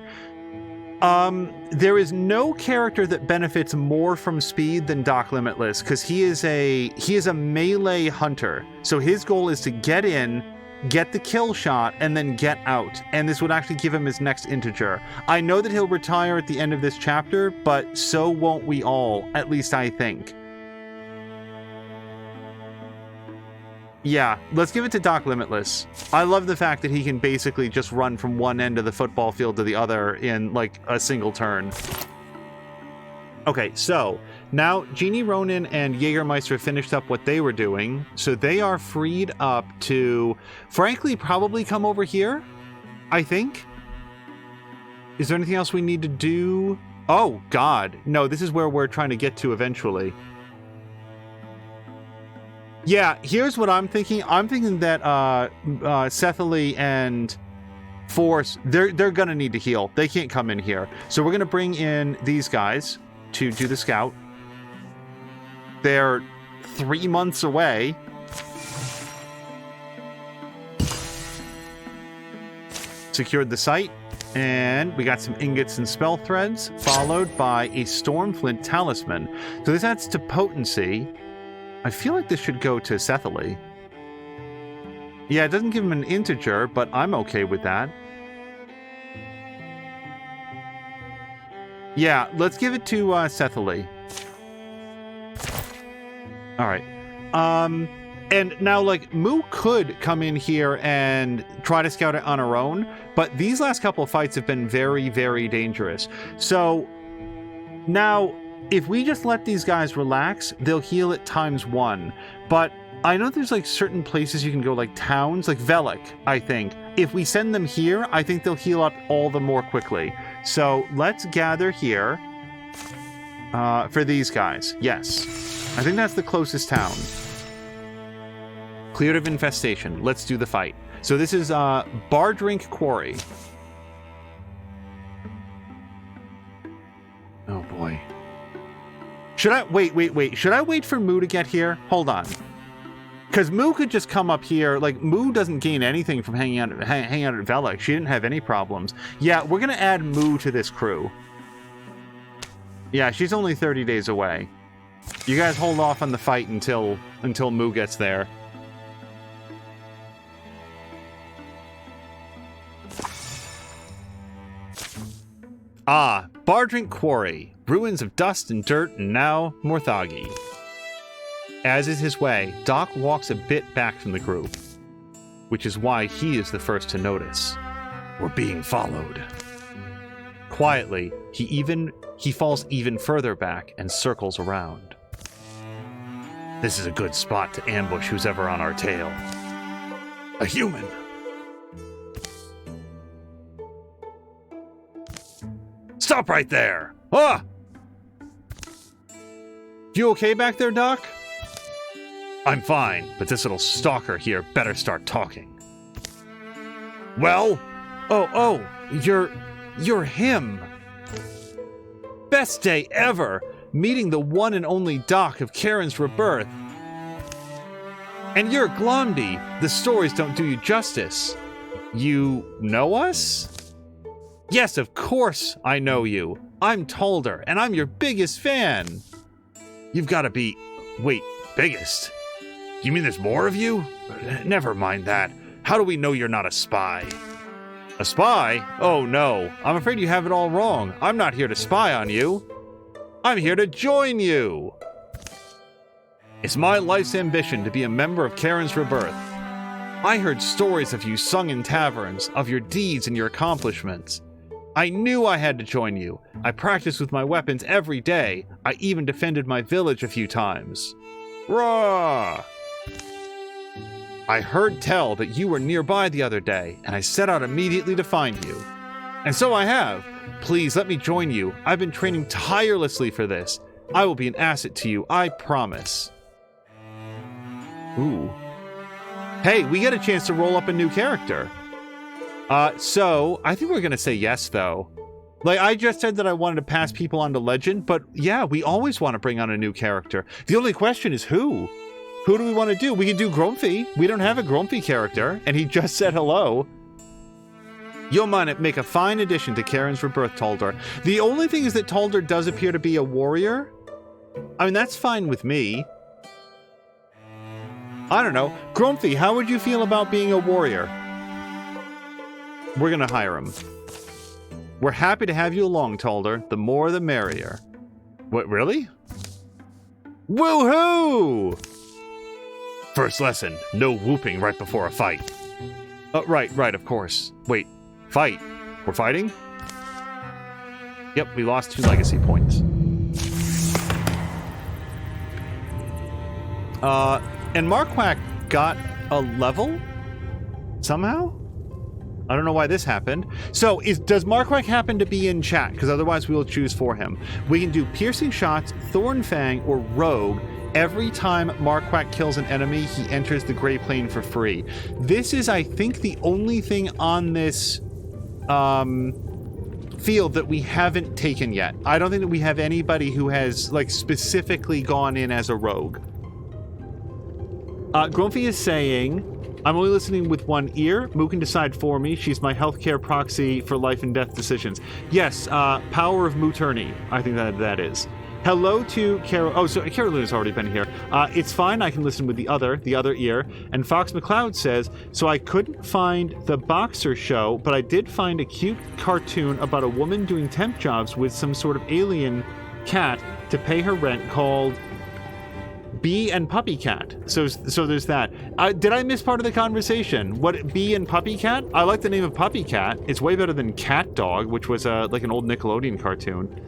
There is no character that benefits more from speed than Doc Limitless, because he is a melee hunter. So his goal is to get in, get the kill shot, and then get out. And this would actually give him his next integer. I know that he'll retire at the end of this chapter, but so won't we all, at least I think. Yeah, let's give it to Doc Limitless. I love the fact that he can basically just run from one end of the football field to the other in, like, a single turn. Okay, so now Genie Ronin and Jägermeister finished up what they were doing, so they are freed up to, frankly, probably come over here, I think. Is there anything else we need to do? Oh, God. No, this is where we're trying to get to eventually. Yeah, here's what I'm thinking. I'm thinking that Cethily and Force, they're gonna need to heal. They can't come in here. So we're gonna bring in these guys to do the scout. They're 3 months away. Secured the site, and we got some ingots and spell threads, followed by a Stormflint talisman. So this adds to potency. I feel like this should go to Cethily. Yeah, it doesn't give him an integer, but I'm okay with that. Yeah, let's give it to Cethily. All right. And now, like, Moo could come in here and try to scout it on her own, but these last couple of fights have been very, very dangerous. So now, if we just let these guys relax, they'll heal it ×1. But I know there's, like, certain places you can go, like towns, like Velik, I think. If we send them here, I think they'll heal up all the more quickly. So let's gather here for these guys. Yes. I think that's the closest town. Cleared of infestation. Let's do the fight. So this is Bardrink Quarry. Oh boy. Should I wait? Should I wait for Moo to get here? Hold on. Because Moo could just come up here. Like, Moo doesn't gain anything from hanging out at Velik. She didn't have any problems. Yeah, we're gonna add Moo to this crew. Yeah, she's only 30 days away. You guys hold off on the fight until Moo gets there. Ah, Bardrink Quarry. Ruins of dust and dirt, and now Morthagi. As is his way, Doc walks a bit back from the group, which is why he is the first to notice. We're being followed. Quietly, he falls even further back and circles around. This is a good spot to ambush who's ever on our tail. A human. Stop right there! Ah! You okay back there, Doc? I'm fine, but this little stalker here better start talking. Well? Oh, you're him. Best day ever, meeting the one and only Doc of Carynne's Rebirth. And you're Glomdy. The stories don't do you justice. You know us? Yes, of course I know you. I'm Tolder, and I'm your biggest fan. You've got to be... Wait, biggest? You mean there's more of you? Never mind that. How do we know you're not a spy? A spy? Oh no, I'm afraid you have it all wrong. I'm not here to spy on you. I'm here to join you. It's my life's ambition to be a member of Carynne's Rebirth. I heard stories of you sung in taverns, of your deeds and your accomplishments. I knew I had to join you. I practiced with my weapons every day. I even defended my village a few times. Rah! I heard tell that you were nearby the other day, and I set out immediately to find you. And so I have. Please let me join you. I've been training tirelessly for this. I will be an asset to you, I promise. Ooh. Hey, we get a chance to roll up a new character. So, I think we're gonna say yes, though. Like, I just said that I wanted to pass people on to Legend, but yeah, we always want to bring on a new character. The only question is who? Who do we want to do? We can do Grumpy. We don't have a Grumpy character, and he just said hello. You'll make a fine addition to Carynne's Rebirth, Tolder. The only thing is that Tolder does appear to be a warrior. I mean, that's fine with me. I don't know. Grumpy, how would you feel about being a warrior? We're gonna hire him. We're happy to have you along, Tolder. The more the merrier. What, really? Woohoo! First lesson, no whooping right before a fight. Right, of course. Wait, fight? We're fighting? Yep, we lost 2 legacy points. And Marquardt got a level? Somehow? I don't know why this happened. So, does Marquardt happen to be in chat? Because otherwise we will choose for him. We can do piercing shots, Thornfang, or Rogue. Every time Marquardt kills an enemy, he enters the Gray Plane for free. This is, I think, the only thing on this field that we haven't taken yet. I don't think that we have anybody who has, like, specifically gone in as a rogue. Grumpy is saying, I'm only listening with one ear. Moo can decide for me. She's my healthcare proxy for life and death decisions. Yes, Power of Mooturny, I think that is. Hello to Carol. Oh, so Carolyn has already been here. It's fine. I can listen with the other ear. And Fox McCloud says, so I couldn't find the Boxer show, but I did find a cute cartoon about a woman doing temp jobs with some sort of alien cat to pay her rent called Bee and Puppy Cat. So there's that. Did I miss part of the conversation? What, Bee and Puppy Cat? I like the name of Puppy Cat. It's way better than Cat Dog, which was like an old Nickelodeon cartoon.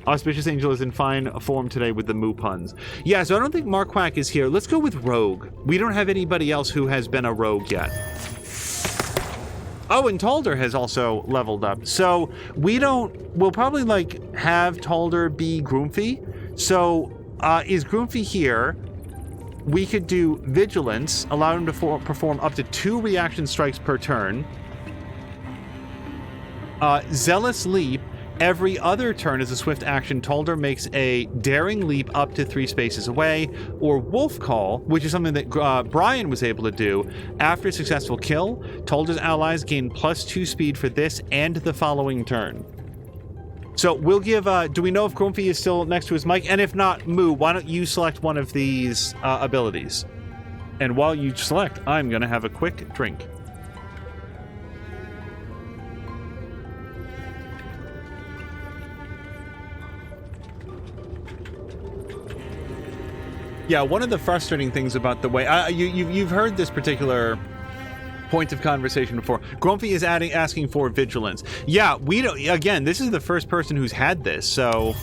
Auspicious Angel is in fine form today with the moo puns. Yeah, so I don't think Marquardt is here. Let's go with Rogue. We don't have anybody else who has been a rogue yet. Oh, and Talder has also leveled up. So we'll probably like have Talder be Groomfy. So is Groomfy here? We could do Vigilance, allow him to perform up to 2 reaction strikes per turn. Zealous Leap. Every other turn as a swift action, Talder makes a daring leap up to 3 spaces away, or Wolf Call, which is something that Brian was able to do. After a successful kill, Talder's allies gain +2 speed for this and the following turn. So we'll give, do we know if Grumpy is still next to his mic? And if not, Moo, why don't you select one of these abilities? And while you select, I'm going to have a quick drink. Yeah, one of the frustrating things about the way you've heard this particular point of conversation before. Grumpy is asking for Vigilance. Yeah, we don't. Again, this is the first person who's had this, so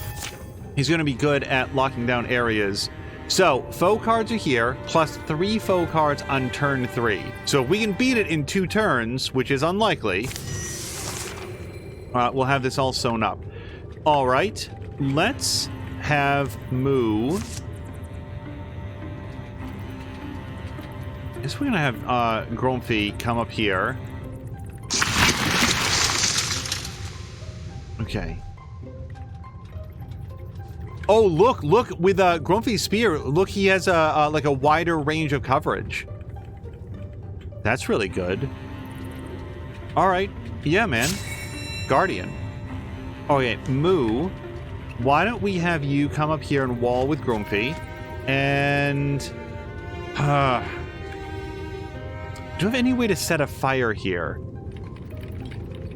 he's going to be good at locking down areas. So foe cards are here, +3 foe cards on turn 3. So if we can beat it in 2 turns, which is unlikely, we'll have this all sewn up. All right, let's have Moo. I guess we're gonna have Grumpy come up here. Okay. Oh, look! With Grumpy's spear, look, he has like a wider range of coverage. That's really good. All right, yeah, man. Guardian. Okay, Moo. Why don't we have you come up here and wall with Grumpy, and do you have any way to set a fire here?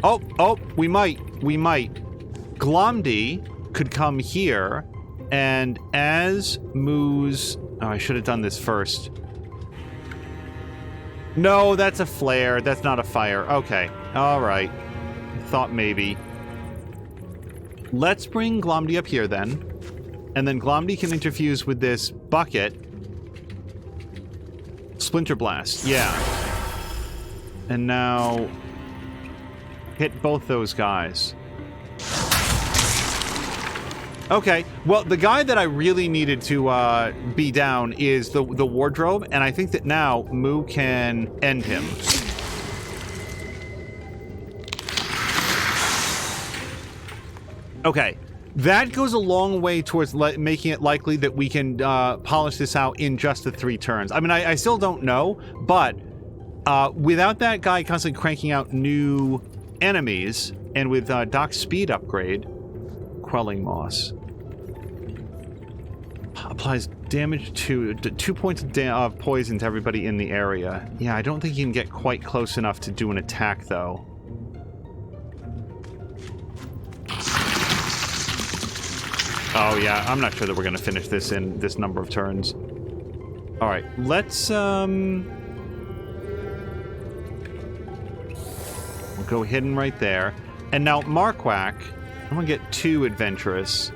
Oh, we might. Glomdy could come here, and as Moo's... Oh, I should have done this first. No, that's a flare. That's not a fire. Okay. All right. Thought maybe. Let's bring Glomdy up here, then. And then Glomdy can interfuse with this bucket. Splinter Blast. Yeah. And now hit both those guys. Okay, well, the guy that I really needed to be down is the wardrobe, and I think that now Moo can end him. Okay, that goes a long way towards making it likely that we can polish this out in just the 3 turns. I mean, I still don't know, but without that guy constantly cranking out new enemies, and with Doc's speed upgrade, Quelling Moss applies damage to 2 points of poison to everybody in the area. Yeah, I don't think he can get quite close enough to do an attack, though. Oh, yeah. I'm not sure that we're going to finish this in this number of turns. All right. Let's, we'll go hidden right there. And now Marquak, I'm going to get too adventurous.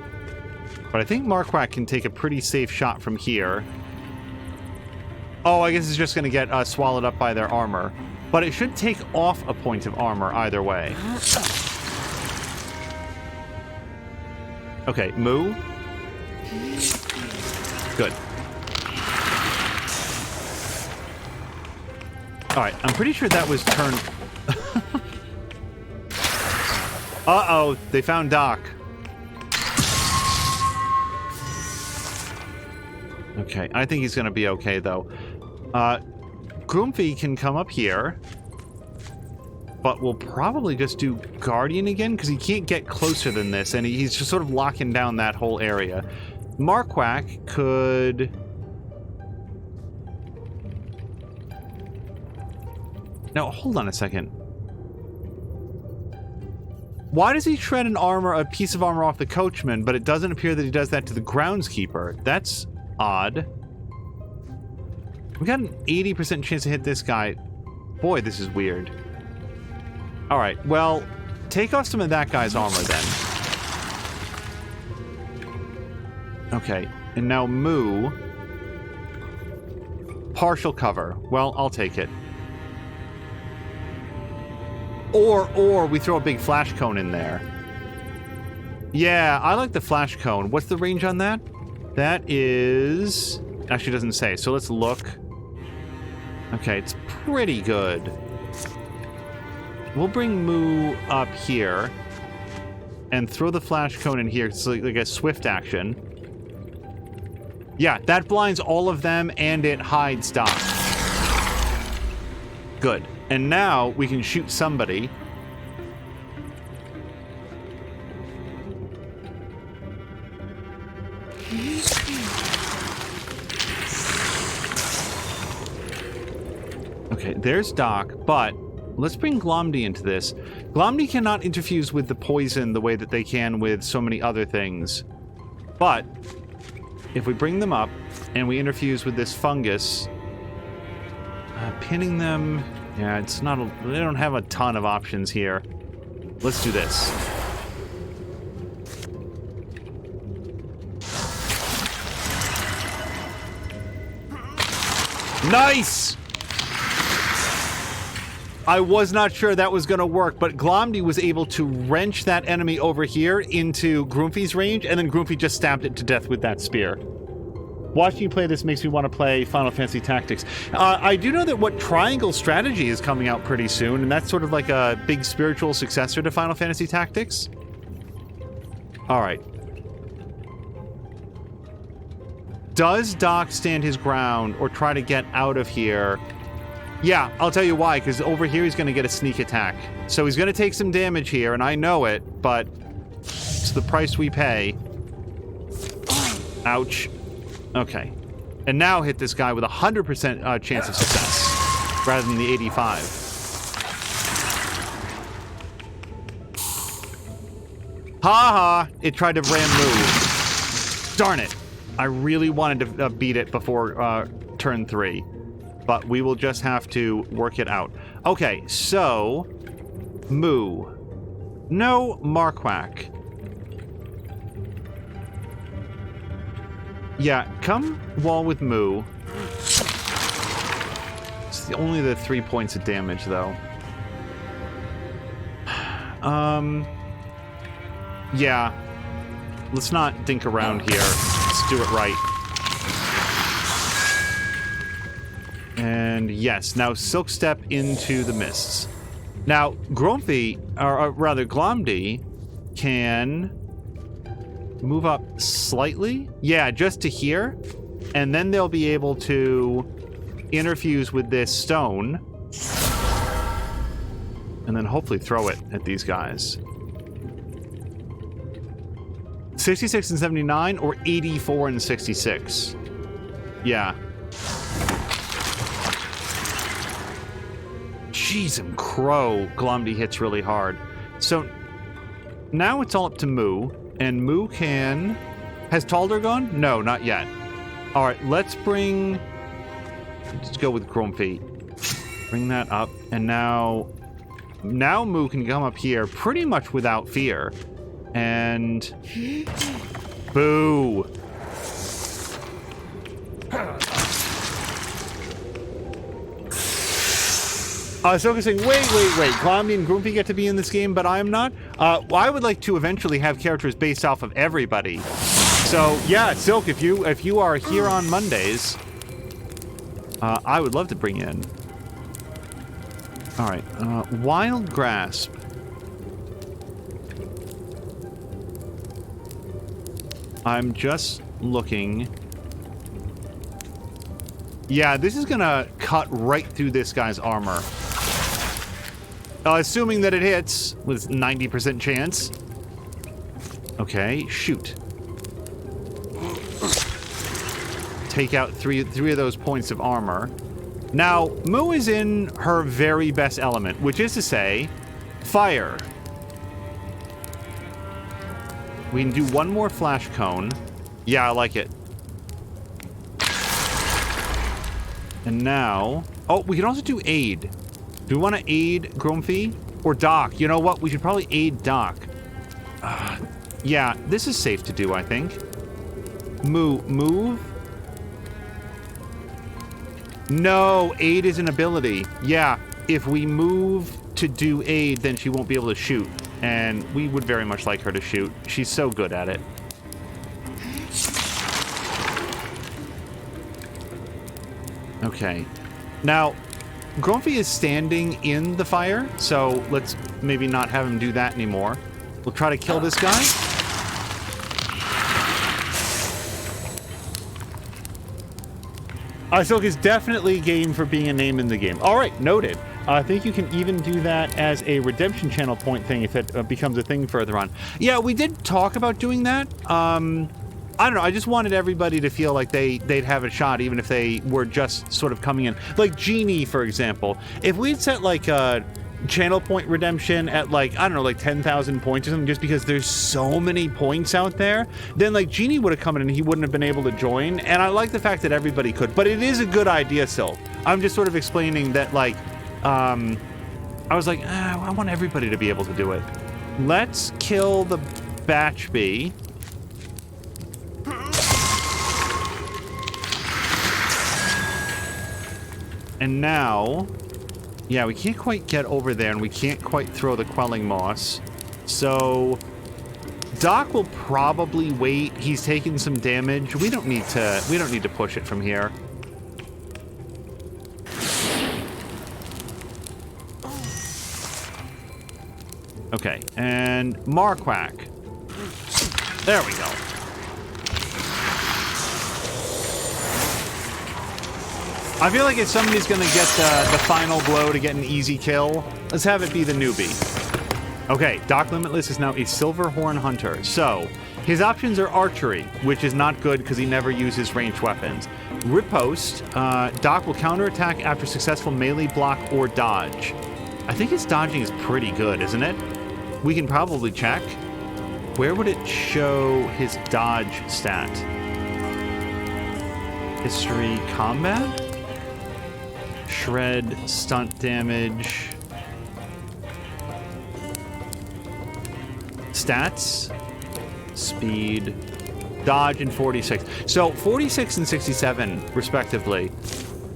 But I think Marquak can take a pretty safe shot from here. Oh, I guess it's just going to get swallowed up by their armor. But it should take off a point of armor either way. Okay, Moo. Good. Alright, I'm pretty sure that was turn... Uh-oh, they found Doc. Okay, I think he's gonna be okay, though. Grumpy can come up here. But we'll probably just do Guardian again, because he can't get closer than this, and he's just sort of locking down that whole area. Marquak could... Now, hold on a second. Why does he shred a piece of armor off the coachman, but it doesn't appear that he does that to the groundskeeper? That's odd. We got an 80% chance to hit this guy. Boy, this is weird. Alright, well, take off some of that guy's armor then. Okay, and now Moo. Partial cover. Well, I'll take it. Or we throw a big flash cone in there. Yeah, I like the flash cone. What's the range on that? That is... Actually, doesn't say, so let's look. Okay, it's pretty good. We'll bring Moo up here and throw the flash cone in here. It's like a swift action. Yeah, that blinds all of them and it hides Doc. Good. And now we can shoot somebody. Okay, there's Doc, but let's bring Glomdy into this. Glomdy cannot interfuse with the poison the way that they can with so many other things. But if we bring them up and we interfuse with this fungus, pinning them... Yeah, it's not... They don't have a ton of options here. Let's do this. Nice! I was not sure that was going to work, but Glomdy was able to wrench that enemy over here into Grumpy's range, and then Grumpy just stabbed it to death with that spear. Watching you play this makes me want to play Final Fantasy Tactics. I do know that Triangle Strategy is coming out pretty soon, and that's sort of like a big spiritual successor to Final Fantasy Tactics. Alright. Does Doc stand his ground or try to get out of here? Yeah, I'll tell you why, because over here he's going to get a sneak attack. So he's going to take some damage here, and I know it, but it's the price we pay. Ouch. Okay. And now hit this guy with a 100% chance of success, rather than the 85. Ha ha! It tried to ram move. Darn it. I really wanted to beat it before turn 3. But we will just have to work it out. Okay, so... Moo. No Marquak. Yeah, come wall with Moo. It's only the 3 points of damage, though. Yeah. Let's not dink around here. Let's do it right. And yes, now Silk Step into the mists. Now, Grumpy, or rather Glomdy, can move up slightly. Yeah, just to here. And then they'll be able to interfuse with this stone. And then hopefully throw it at these guys. 66 and 79 or 84 and 66? Yeah. Jeez and crow, Glomdy hits really hard. So now it's all up to Moo, and Moo can Has Talder gone? No, not yet. All right, let's go with Grumpy. Bring that up, and now Moo can come up here pretty much without fear. And boo. Ahsoka's saying, wait. Glomdy and Grumpy get to be in this game, but I am not. Well, I would like to eventually have characters based off of everybody. So yeah, Silk, if you are here on Mondays, I would love to bring you in. All right, Wild Grasp. I'm just looking. Yeah, this is gonna cut right through this guy's armor. Assuming that it hits with 90% chance. Okay, shoot. Take out three of those points of armor. Now, Moo is in her very best element, which is to say, fire. We can do one more flash cone. Yeah, I like it. And now... Oh, we can also do aid. Do we want to aid Grumpy? Or Doc? You know what? We should probably aid Doc. Yeah, this is safe to do, I think. Move. No, aid is an ability. Yeah, if we move to do aid, then she won't be able to shoot. And we would very much like her to shoot. She's so good at it. Okay. Now, Grumpy is standing in the fire, so let's maybe not have him do that anymore. We'll try to kill this guy. Silk is definitely game for being a name in the game. All right, noted. I think you can even do that as a redemption channel point thing if it becomes a thing further on. Yeah, we did talk about doing that. I don't know. I just wanted everybody to feel like they'd have a shot, even if they were just sort of coming in. Like Genie, for example. If we'd set like a channel point redemption at like, I don't know, like 10,000 points or something, just because there's so many points out there, then like Genie would have come in and he wouldn't have been able to join. And I like the fact that everybody could, but it is a good idea still. I'm just sort of explaining that like, I was like, I want everybody to be able to do it. Let's kill the Batch Bee. And now, yeah, we can't quite get over there, and we can't quite throw the Quelling Moss. So, Doc will probably wait. He's taking some damage. We don't need to push it from here. Okay, and Marquak. There we go. I feel like if somebody's gonna get the final blow to get an easy kill, let's have it be the newbie. Okay, Doc Limitless is now a Silverhorn Hunter. So, his options are archery, which is not good because he never uses ranged weapons. Riposte, Doc will counterattack after successful melee block or dodge. I think his dodging is pretty good, isn't it? We can probably check. Where would it show his dodge stat? History combat? Shred, stunt damage. Stats, speed, dodge, and 46. So 46 and 67, respectively.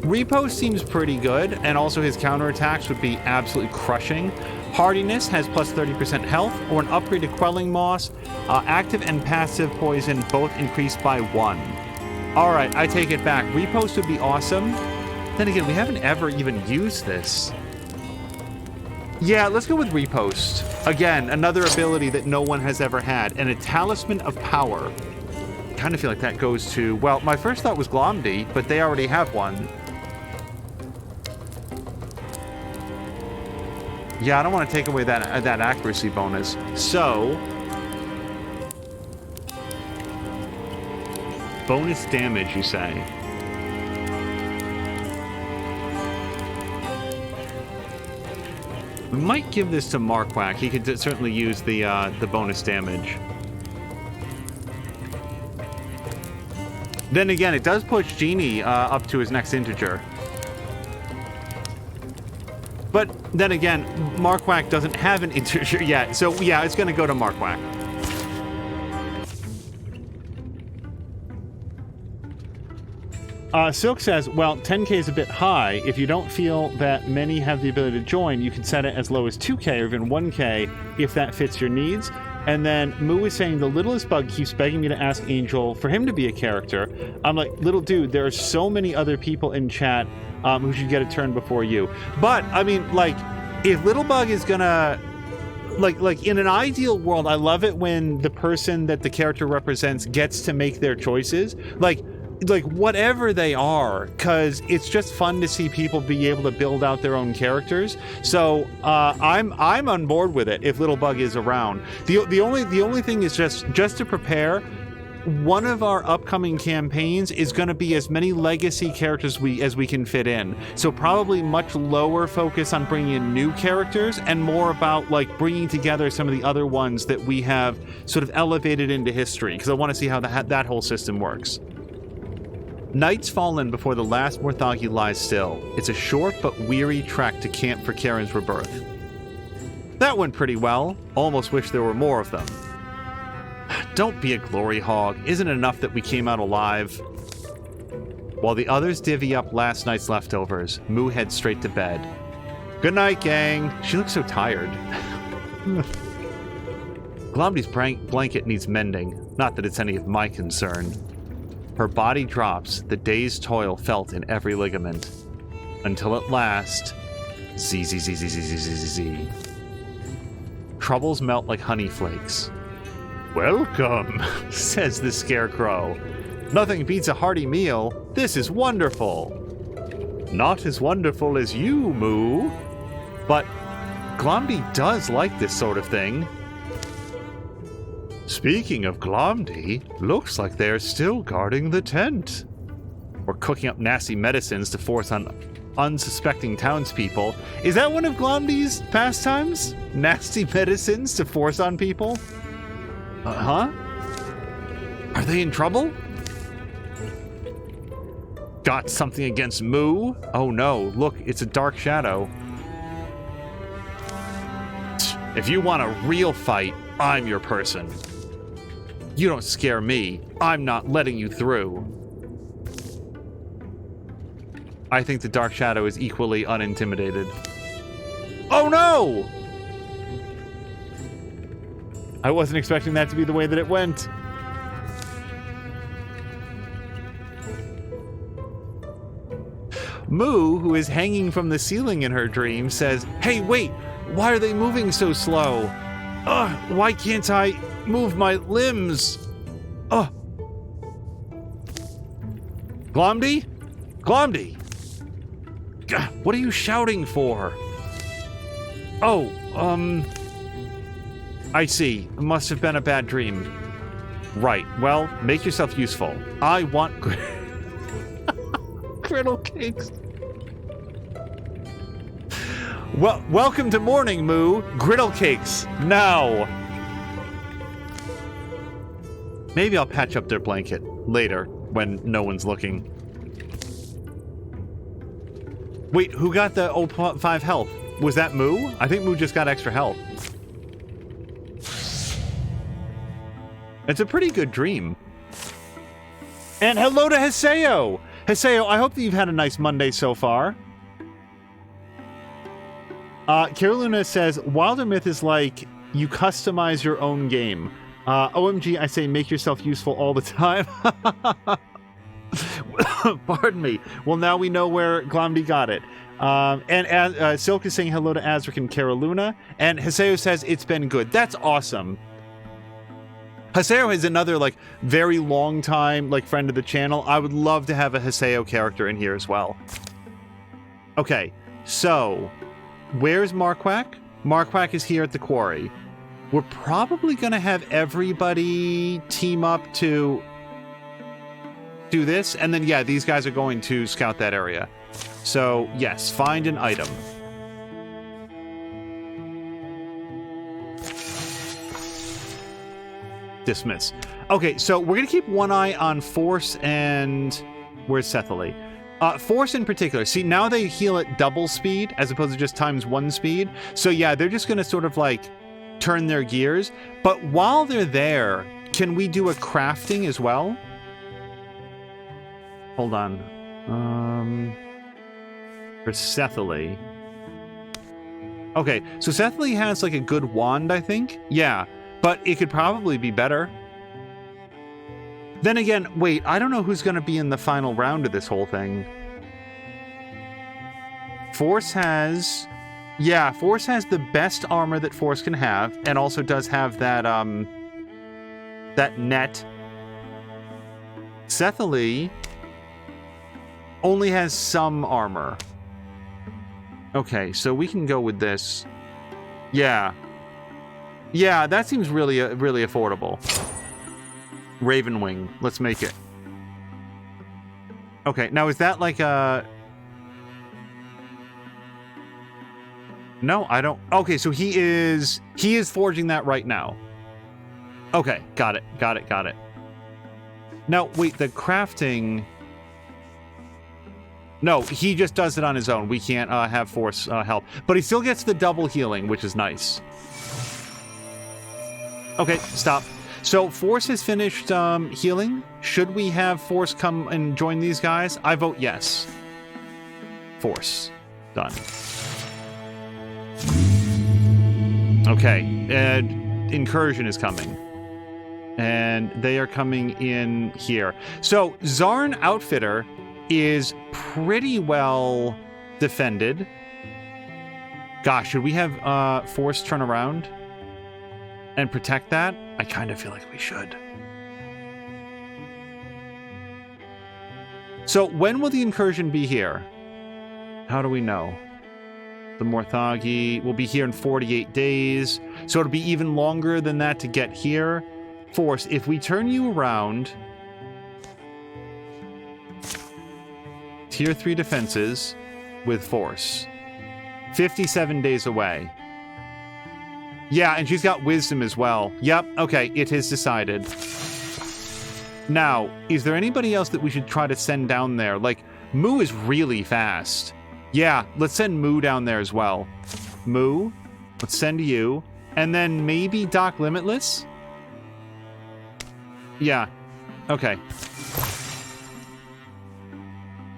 Riposte seems pretty good, and also his counterattacks would be absolutely crushing. Hardiness has plus 30% health, or an upgraded Quelling Moss. Active and passive poison both increased by 1. Alright, I take it back. Riposte would be awesome. Then again, we haven't ever even used this. Yeah, let's go with Riposte. Again, another ability that no one has ever had, and a Talisman of Power. Kind of feel like that goes to, well, my first thought was Glomdy, but they already have one. Yeah, I don't want to take away that accuracy bonus. So, bonus damage, you say? We might give this to Marquak. He could certainly use the bonus damage. Then again, it does push Genie up to his next integer. But then again, Marquack doesn't have an integer yet, so yeah, it's going to go to Marquack. Silk says, well, 10k is a bit high. If you don't feel that many have the ability to join, you can set it as low as 2k or even 1k if that fits your needs. And then Moo is saying the littlest bug keeps begging me to ask Angel for him to be a character. I'm like, little dude, there are so many other people in chat who should get a turn before you. But, I mean, like, if Little Bug is gonna... Like in an ideal world, I love it when the person that the character represents gets to make their choices. Like whatever they are, because it's just fun to see people be able to build out their own characters. So I'm on board with it if Little Bug is around. The only thing is just to prepare. One of our upcoming campaigns is going to be as many legacy characters as we can fit in. So probably much lower focus on bringing in new characters and more about like bringing together some of the other ones that we have sort of elevated into history, because I want to see how that whole system works. Night's fallen before the last Morthagi lies still. It's a short but weary trek to camp for Carynne's rebirth. That went pretty well. Almost wish there were more of them. Don't be a glory hog. Isn't it enough that we came out alive? While the others divvy up last night's leftovers, Moo heads straight to bed. Good night, gang. She looks so tired. Glomdy's blanket needs mending. Not that it's any of my concern. Her body drops, the day's toil felt in every ligament. Until at last... Z. Troubles melt like honey flakes. Welcome, says the Scarecrow. Nothing beats a hearty meal. This is wonderful. Not as wonderful as you, Moo. But Glomdy does like this sort of thing. Speaking of Glomdy, looks like they're still guarding the tent. Or cooking up nasty medicines to force on unsuspecting townspeople. Is that one of Glomdy's pastimes? Nasty medicines to force on people? Huh? Are they in trouble? Got something against Moo? Oh no, look, it's a dark shadow. If you want a real fight, I'm your person. You don't scare me. I'm not letting you through. I think the dark shadow is equally unintimidated. Oh no! I wasn't expecting that to be the way that it went. Moo, who is hanging from the ceiling in her dream, says, "Hey, wait! Why are they moving so slow? Ugh, why can't I move my limbs? Ugh." Glomdy? Glomdy! Gah, what are you shouting for? Oh, I see. It must have been a bad dream. Right. Well, make yourself useful. I want griddle cakes. Well, welcome to morning, Moo. Griddle cakes. Now. Maybe I'll patch up their blanket later when no one's looking. Wait, who got the 0.5 health? Was that Moo? I think Moo just got extra health. It's a pretty good dream. And hello to Haseo! Haseo, I hope that you've had a nice Monday so far. Carolina says, Wildermyth is like you customize your own game. OMG, I say make yourself useful all the time. Pardon me. Well, now we know where Glomdy got it. And Silk is saying hello to Azric and Carolina. And Haseo says, it's been good. That's awesome. Haseo is another, like, very long time, like, friend of the channel. I would love to have a Haseo character in here as well. Okay, so, where's Marquack? Marquack is here at the quarry. We're probably going to have everybody team up to do this, and then, yeah, these guys are going to scout that area. So, yes, find an item. Dismiss. Okay, so we're going to keep one eye on Force and... Where's Cecily? Force in particular. See, now they heal at double speed as opposed to just ×1 speed. So yeah, they're just going to sort of like turn their gears. But while they're there, can we do a crafting as well? Hold on. For Cecily. Okay, so Cecily has like a good wand, I think. Yeah, but it could probably be better. Then again, wait, I don't know who's going to be in the final round of this whole thing. Force has... Yeah, Force has the best armor that Force can have, and also does have that, that net. Cecily only has some armor. Okay, so we can go with this. Yeah. Yeah, that seems really, really affordable. Ravenwing. Let's make it. Okay, now is that like a... No, I don't... Okay, so he is forging that right now. Okay, got it. Now, wait, the crafting... No, he just does it on his own. We can't have Force help. But he still gets the double healing, which is nice. Okay, stop. So Force has finished healing. Should we have Force come and join these guys? I vote yes. Force. Done. Okay, Incursion is coming. And they are coming in here. So Zarn Outfitter is pretty well defended. Gosh, should we have Force turn around and protect that? I kind of feel like we should. So when will the incursion be here? How do we know? The Morthagi will be here in 48 days. So it'll be even longer than that to get here. Force, if we turn you around... Tier 3 defenses with Force. 57 days away. Yeah, and she's got wisdom as well. Yep, okay, it is decided. Now, is there anybody else that we should try to send down there? Like, Moo is really fast. Yeah, let's send Moo down there as well. Moo, let's send you. And then maybe Doc Limitless? Yeah, okay.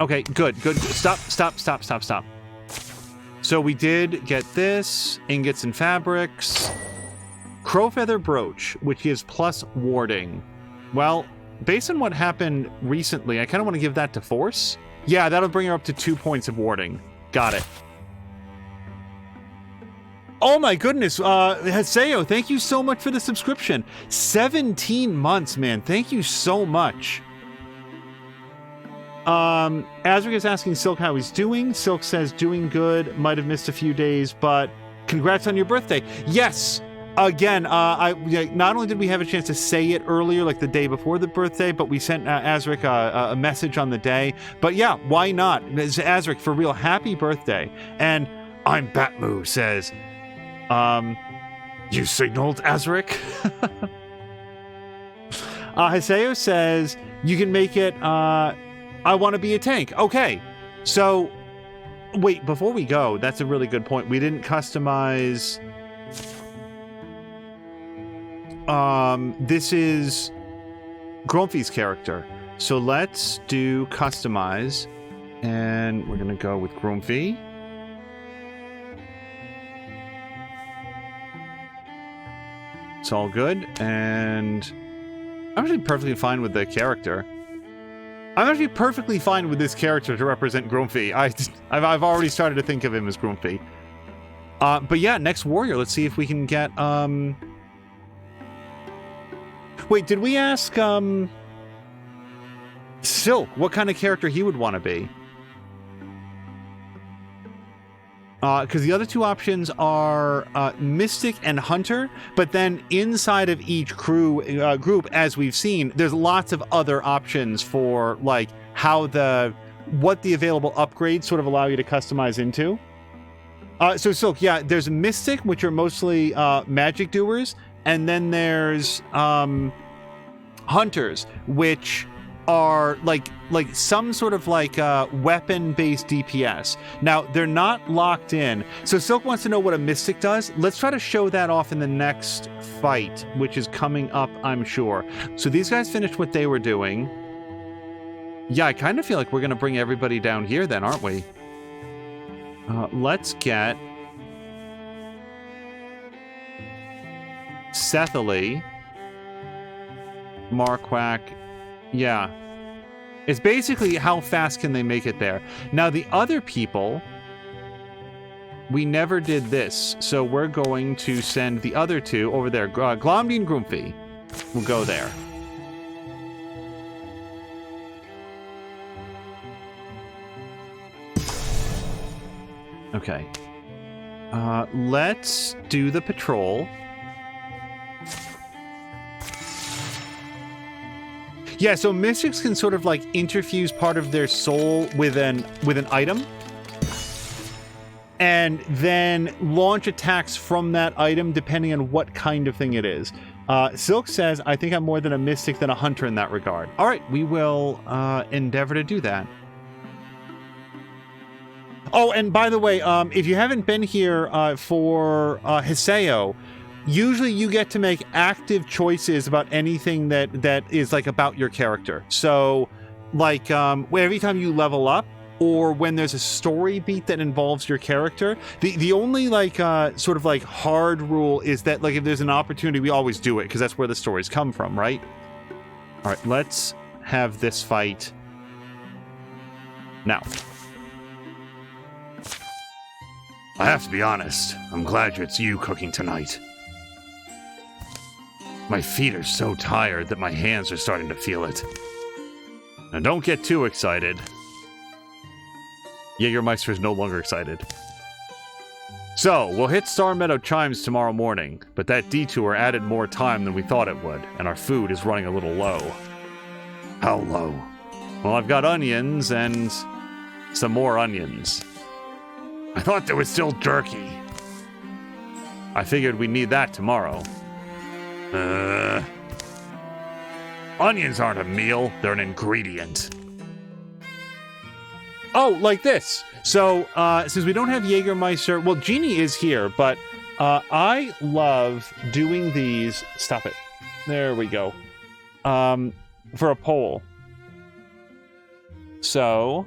Okay, good. Stop. So we did get this, ingots and fabrics. Crowfeather Brooch, which gives plus warding. Well, based on what happened recently, I kind of want to give that to Force. Yeah, that'll bring her up to 2 points of warding. Got it. Oh my goodness, Haseo, thank you so much for the subscription. 17 months, man. Thank you so much. Azric is asking Silk how he's doing. Silk says doing good, might have missed a few days, but congrats on your birthday. Yes, again, not only did we have a chance to say it earlier, like the day before the birthday, but we sent Azric a message on the day. But yeah, why not? Azric, for real, happy birthday. And I'm Batmoo says, you signaled, Azric? Haseo says, you can make it, I want to be a tank. Okay, so wait, before we go, that's a really good point. We didn't customize. This is Grumpy's character. So let's do customize, and we're going to go with Grumpy. It's all good, and I'm actually perfectly fine with the character. I'm actually perfectly fine with this character to represent Grumpy. I've already started to think of him as Grumpy. But yeah, next warrior. Let's see if we can get... Wait, did we ask Silk what kind of character he would want to be? Because the other two options are Mystic and Hunter, but then inside of each group, as we've seen, there's lots of other options for like what the available upgrades sort of allow you to customize into. So Silk, yeah, there's Mystic, which are mostly magic doers. and then there's hunters, which are like some sort of like weapon-based DPS. Now, they're not locked in. So Silk wants to know what a Mystic does. Let's try to show that off in the next fight, which is coming up, I'm sure. So these guys finished what they were doing. Yeah, I kind of feel like we're going to bring everybody down here then, aren't we? Let's get Cethaly, Marquardt. Yeah. It's basically how fast can they make it there. Now, the other people, we never did this, so we're going to send the other two over there. Glomdy and Groomfy will go there. Okay. Let's do the patrol. Yeah, so mystics can sort of like interfuse part of their soul with an item, and then launch attacks from that item depending on what kind of thing it is. Silk says, I think I'm more than a mystic than a hunter in that regard. All right, we will endeavor to do that. Oh, and by the way, if you haven't been here for Hiseo, usually you get to make active choices about anything that is like about your character. So like every time you level up, or when there's a story beat that involves your character, the only like sort of like hard rule is that like if there's an opportunity, we always do it because that's where the stories come from, right? All right, let's have this fight now. I have to be honest, I'm glad it's you cooking tonight. My feet are so tired that my hands are starting to feel it. Now don't get too excited. Jägermeister is no longer excited. So, we'll hit Star Meadow Chimes tomorrow morning, but that detour added more time than we thought it would, and our food is running a little low. How low? Well, I've got onions and some more onions. I thought there was still jerky. I figured we'd need that tomorrow. Onions aren't a meal, they're an ingredient. Oh, like this. So, since we don't have Jägermeister, well, Jeannie is here, but I love doing these. Stop it. There we go. For a poll. So,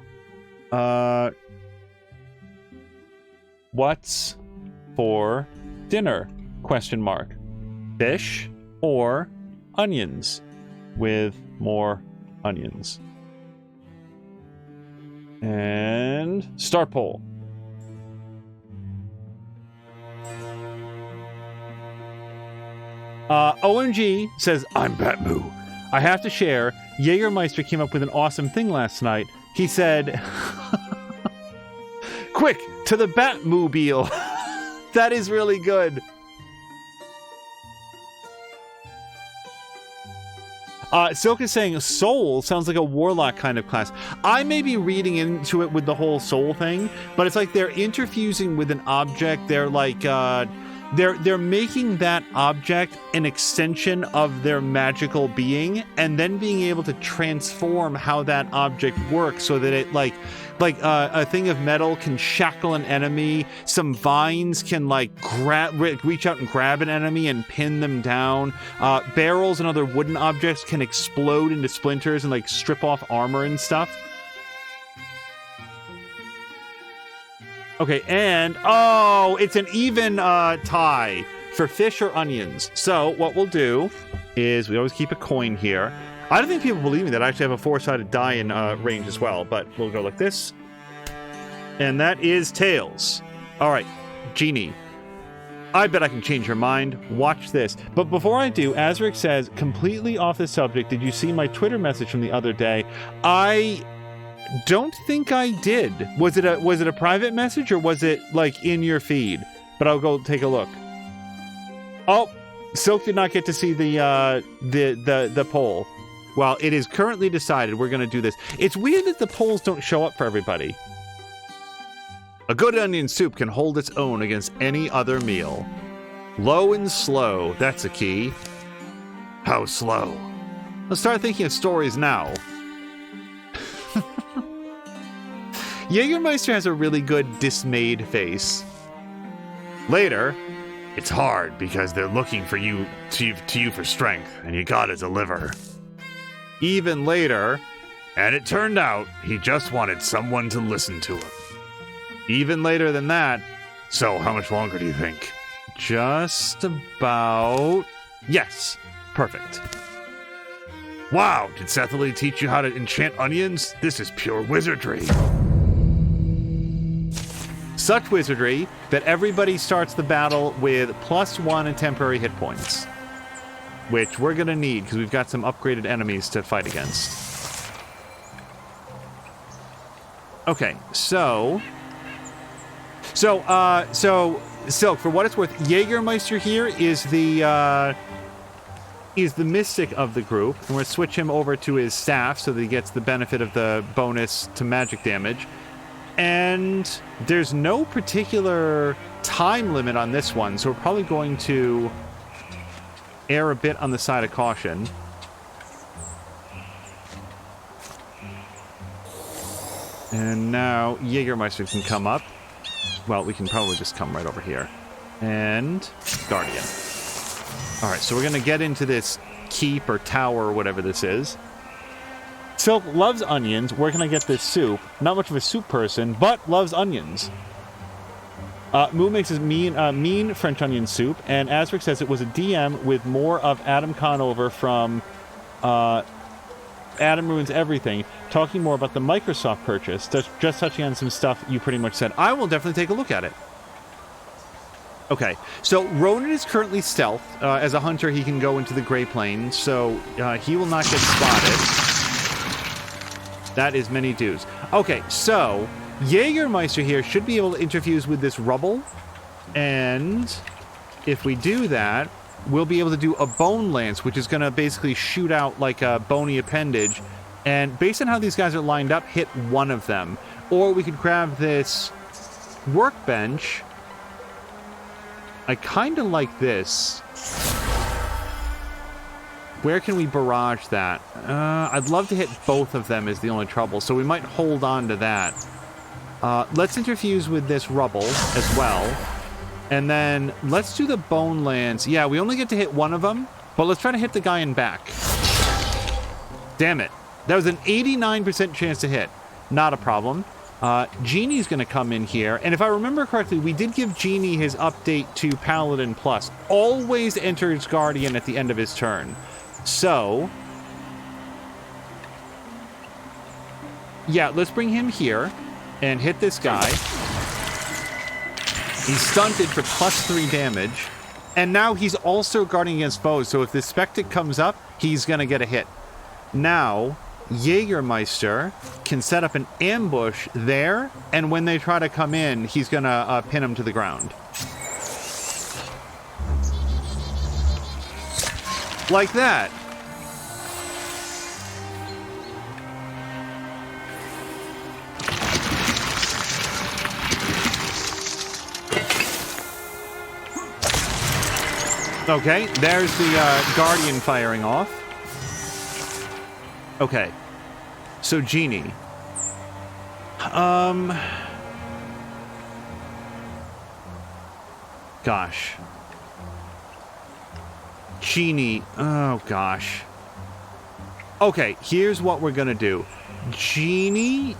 what's for dinner? Question mark. Fish or onions with more onions? And start poll. OMG says, I'm Batmoo. I have to share, Jägermeister came up with an awesome thing last night. He said, quick, to the Batmobile. That is really good. Silk is saying soul sounds like a warlock kind of class. I may be reading into it with the whole soul thing, but it's like they're interfusing with an object. They're like, they're making that object an extension of their magical being, and then being able to transform how that object works so that it like a thing of metal can shackle an enemy. Some vines can like reach out and grab an enemy and pin them down. Barrels and other wooden objects can explode into splinters and like strip off armor and stuff. Okay, and oh, it's an even tie for fish or onions. So what we'll do is we always keep a coin here. I don't think people believe me that I actually have a four-sided die in range as well, but we'll go like this. And that is tails. All right, Jeannie. I bet I can change your mind. Watch this. But before I do, Azric says, completely off the subject, did you see my Twitter message from the other day? I don't think I did. Was it a private message or was it like in your feed? But I'll go take a look. Oh, Silk did not get to see the poll. Well, it is currently decided we're going to do this. It's weird that the polls don't show up for everybody. A good onion soup can hold its own against any other meal. Low and slow, that's a key. How slow? Let's start thinking of stories now. Jägermeister has a really good dismayed face. Later, it's hard because they're looking for you for strength, and you gotta deliver. Even later, and it turned out he just wanted someone to listen to him. Even later than that, so how much longer do you think? Just about... Yes, perfect. Wow, did Sethley teach you how to enchant onions? This is pure wizardry. Such wizardry that everybody starts the battle with +1 in temporary hit points. Which we're gonna need, because we've got some upgraded enemies to fight against. Okay, so, Silk, for what it's worth, Jägermeister here is the mystic of the group. And we're going to switch him over to his staff so that he gets the benefit of the bonus to magic damage. And there's no particular time limit on this one, so we're probably going to err a bit on the side of caution. And now Jägermeister can come up. Well, we can probably just come right over here. And Guardian. Alright, so we're going to get into this keep or tower or whatever this is. Silk loves onions. Where can I get this soup? Not much of a soup person, but loves onions. Moo makes his mean French onion soup, and Asric says it was a DM with more of Adam Conover from Adam Ruins Everything, talking more about the Microsoft purchase, just touching on some stuff you pretty much said. I will definitely take a look at it. Okay, so Ronan is currently stealth. As a hunter, he can go into the Grey Plains, so he will not get spotted. That is many dues. Okay, so Jägermeister here should be able to interfuse with this rubble, and if we do that, we'll be able to do a bone lance, which is going to basically shoot out like a bony appendage, and based on how these guys are lined up, hit one of them. Or we could grab this workbench. I kind of like this. Where can we barrage that? I'd love to hit both of them is the only trouble, so we might hold on to that. Let's interfuse with this rubble as well. And then let's do the bone lance. Yeah, we only get to hit one of them, but let's try to hit the guy in back. Damn it. That was an 89% chance to hit. Not a problem. Genie's going to come in here. And if I remember correctly, we did give Genie his update to Paladin Plus. Always enters Guardian at the end of his turn. So, yeah, let's bring him here and hit this guy. He's stunted for +3 damage. And now he's also guarding against foes, so if the Spectic comes up, he's going to get a hit. Now, Jägermeister can set up an ambush there, and when they try to come in, he's going to pin him to the ground. Like that. Okay, there's the Guardian firing off. Okay. So, Genie. Gosh. Genie. Oh, gosh. Okay, here's what we're gonna do. Genie...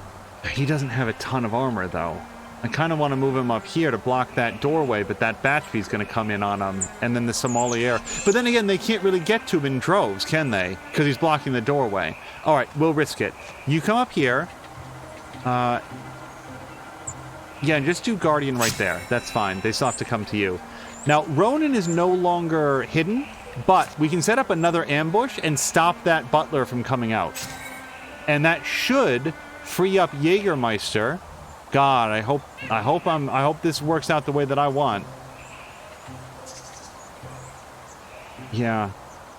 He doesn't have a ton of armor, though. I kind of want to move him up here to block that doorway, but that Batchbee's going to come in on him, and then the Sommelier. But then again, they can't really get to him in droves, can they? Because he's blocking the doorway. All right, we'll risk it. You come up here. Yeah, and just do Guardian right there. That's fine. They still have to come to you. Now, Ronan is no longer hidden, but we can set up another ambush and stop that Butler from coming out. And that should free up Jägermeister. God, I hope this works out the way that I want. Yeah.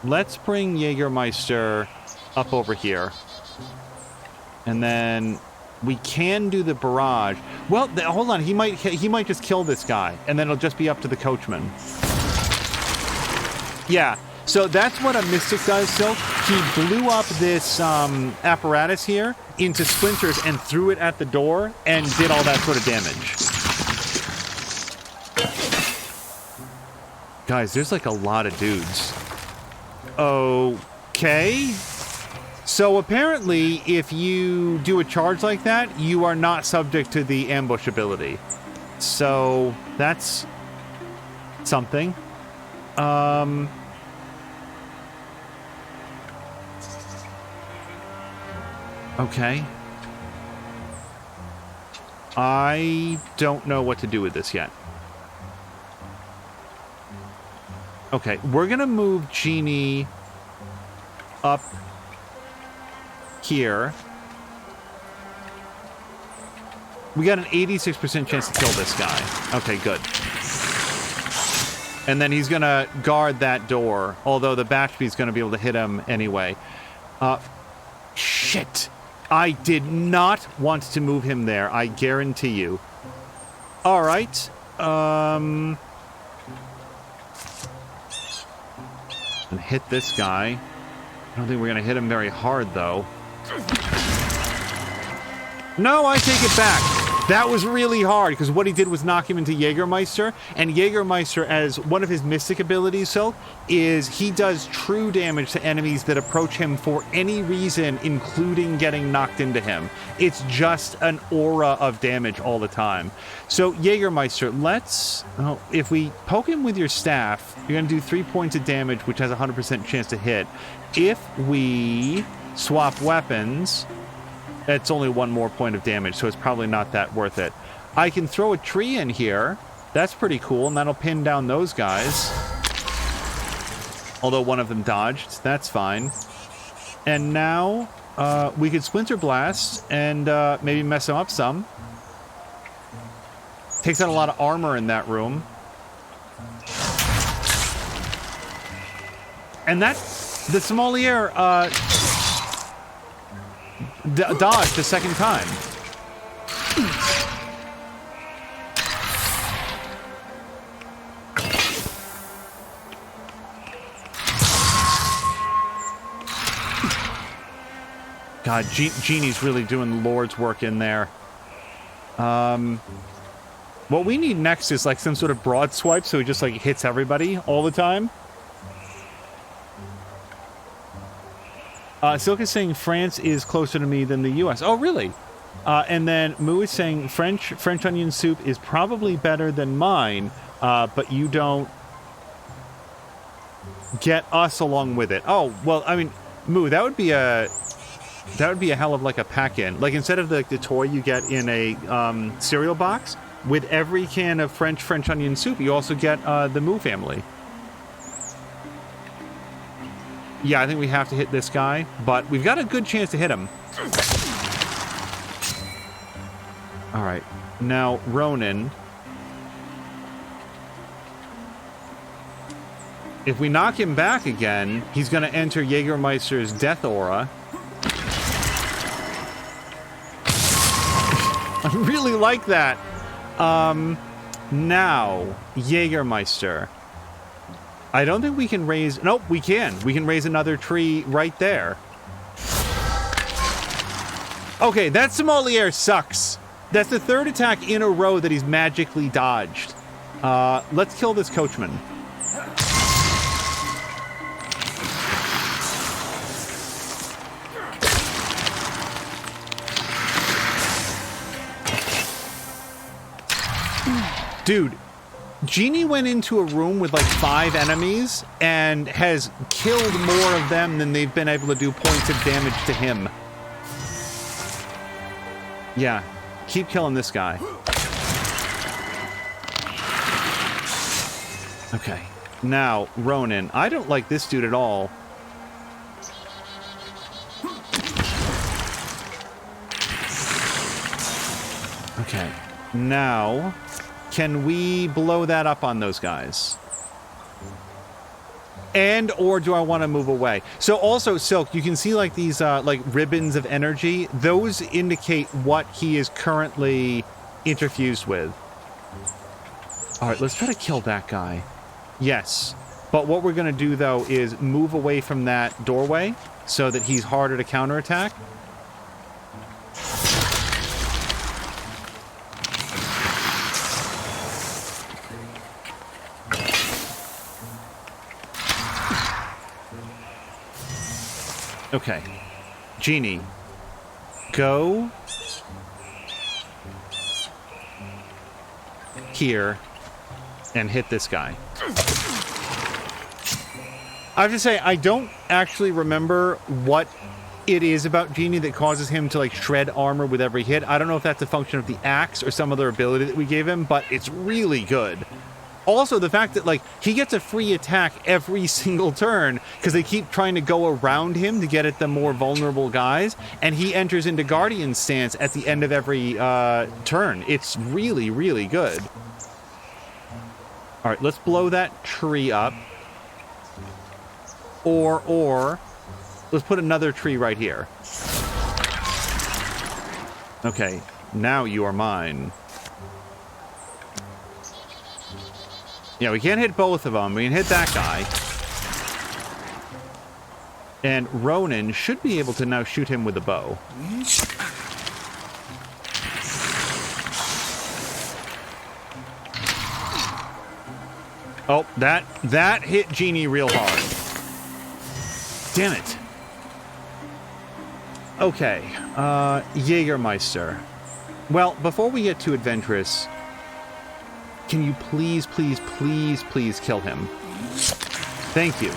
Let's bring Jägermeister up over here. And then we can do the barrage. Well, hold on. He might just kill this guy, and then it'll just be up to the coachman. Yeah, so that's what a Mystic does, Silk. He blew up this apparatus here into splinters and threw it at the door and did all that sort of damage. Guys, there's like a lot of dudes. Okay. So apparently, if you do a charge like that, you are not subject to the ambush ability. So that's something. Okay. I don't know what to do with this yet. Okay, we're gonna move Genie up here. We got an 86% chance to kill this guy. Okay, good. And then he's gonna guard that door, although the Batchbee's gonna be able to hit him anyway. Shit. I did not want to move him there, I guarantee you. Alright. And hit this guy. I don't think we're going to hit him very hard, though. No, I take it back. That was really hard, because what he did was knock him into Jägermeister, and Jägermeister, as one of his mystic abilities, so, is he does true damage to enemies that approach him for any reason, including getting knocked into him. It's just an aura of damage all the time. So, Jägermeister, let's... Oh, if we poke him with your staff, you're going to do 3 points of damage, which has a 100% chance to hit. If we swap weapons... It's only 1 more point of damage, so it's probably not that worth it. I can throw a tree in here. That's pretty cool, and that'll pin down those guys. Although one of them dodged. That's fine. And now, we could Splinter Blast and maybe mess him up some. Takes out a lot of armor in that room. And that... The Sommelier, dodged the second time. God, Genie's really doing Lord's work in there. What we need next is like some sort of broad swipe so he just like hits everybody all the time. Silk is saying France is closer to me than the U.S. Oh, really? And then Moo is saying French onion soup is probably better than mine, but you don't get us along with it. Oh, well, I mean, Moo, that would be a hell of like a pack-in. Like instead of the toy you get in a cereal box, with every can of French onion soup, you also get the Moo family. Yeah, I think we have to hit this guy, but we've got a good chance to hit him. All right, now Ronan. If we knock him back again, he's going to enter Jägermeister's death aura. I really like that. Now, Jägermeister. I don't think we can raise... Nope, we can. We can raise another tree right there. Okay, that Sommelier sucks. That's the 3rd attack in a row that he's magically dodged. Let's kill this coachman. Dude, Genie went into a room with like 5 enemies and has killed more of them than they've been able to do points of damage to him. Yeah, keep killing this guy. Okay, now Ronan. I don't like this dude at all. Okay, now... Can we blow that up on those guys? And, or do I want to move away? So also, Silk, you can see like these like ribbons of energy. Those indicate what he is currently interfused with. All right, let's try to kill that guy. Yes. But what we're going to do, though, is move away from that doorway so that he's harder to counterattack. Okay. Genie, go here and hit this guy. I have to say, I don't actually remember what it is about Genie that causes him to, like, shred armor with every hit. I don't know if that's a function of the axe or some other ability that we gave him, but it's really good. Also, the fact that, like, he gets a free attack every single turn because they keep trying to go around him to get at the more vulnerable guys, and he enters into Guardian stance at the end of every turn. It's really, really good. All right, let's blow that tree up. Or, let's put another tree right here. Okay, now you are mine. Yeah, we can't hit both of them. We can hit that guy. And Ronan should be able to now shoot him with a bow. Oh, that hit Genie real hard. Damn it. Okay, Jägermeister. Well, before we get too adventurous, can you please, please, please, please kill him? Thank you.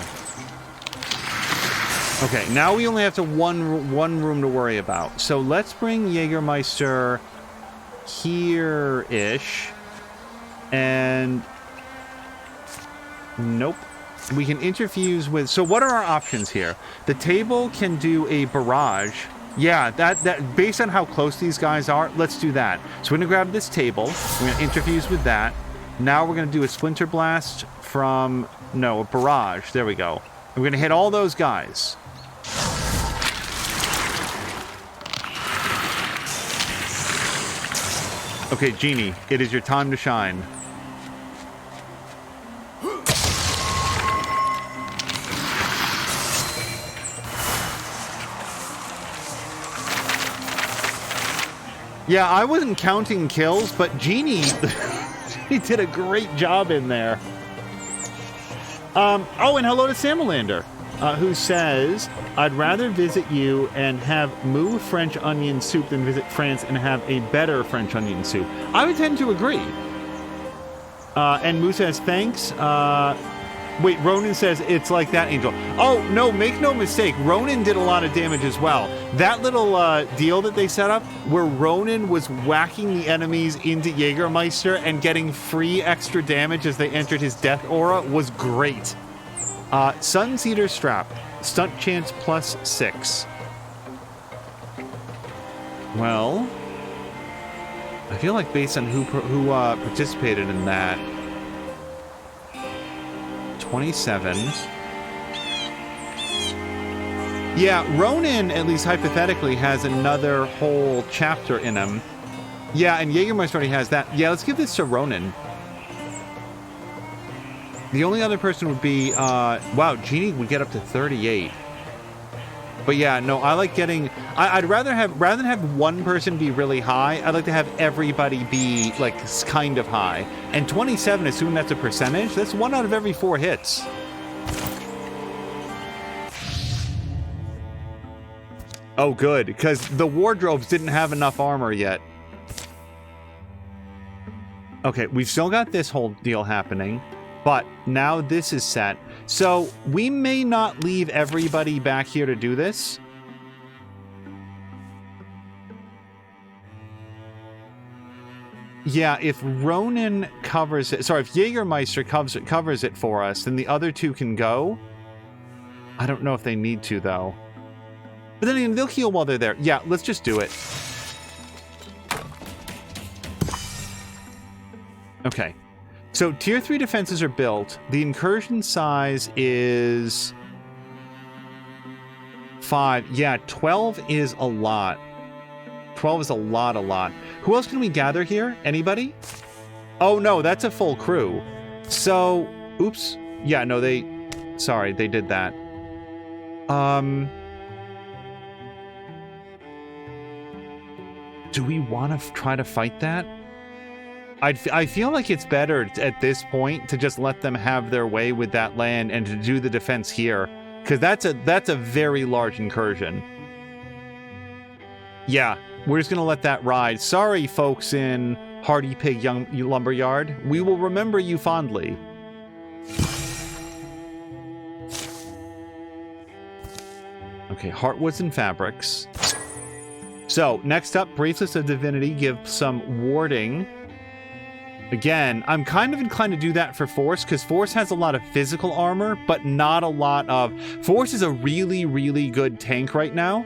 Okay, now we only have to one room to worry about. So let's bring Jägermeister here-ish. And... nope. We can interfuse with... so what are our options here? The table can do a barrage. Yeah, that based on how close these guys are, let's do that. So we're going to grab this table. We're going to interfuse with that. Now we're going to do a Splinter Blast from... no, a barrage. There we go. And we're going to hit all those guys. Okay, Genie, it is your time to shine. Yeah, I wasn't counting kills, but Genie, he did a great job in there. Oh, and hello to Samalander, who says, I'd rather visit you and have Moo French onion soup than visit France and have a better French onion soup. I would tend to agree. And Moo says, thanks. Wait, Ronan says it's like that, Angel. Oh, no, make no mistake. Ronan did a lot of damage as well. That little deal that they set up where Ronan was whacking the enemies into Jägermeister and getting free extra damage as they entered his death aura was great. Sun's Eater Strap. Stunt chance +6. Well, I feel like based on who participated in that, 27. Yeah, Ronan, at least hypothetically, has another whole chapter in him. Yeah, and Jägermeister already has that. Yeah, let's give this to Ronan. The only other person would be, wow, Genie would get up to 38. But yeah, no, I like getting... I'd rather than have one person be really high, I'd like to have everybody be, like, kind of high. And 27, assuming that's a percentage, that's 1 out of every 4 hits. Oh, good, because the wardrobes didn't have enough armor yet. Okay, we've still got this whole deal happening, but now this is set. So we may not leave everybody back here to do this. Yeah, if Ronan covers it... sorry, if Jägermeister covers it for us, then the other two can go. I don't know if they need to, though. But then again, they'll heal while they're there. Yeah, let's just do it. Okay. So, Tier 3 defenses are built. The incursion size is 5. Yeah, 12 is a lot. 12 is a lot. Who else can we gather here? Anybody? Oh, no, that's a full crew. So, oops. Yeah, no, sorry, they did that. Do we want to try to fight that? I feel like it's better at this point to just let them have their way with that land and to do the defense here, because that's a very large incursion. Yeah, we're just gonna let that ride. Sorry, folks in Hardy Pig Lumberyard. We will remember you fondly. Okay, Heartwoods and Fabrics. So, next up, Bracelets of Divinity give some warding. Again, I'm kind of inclined to do that for Force, because Force has a lot of physical armor, but not a lot of... Force is a really, really good tank right now,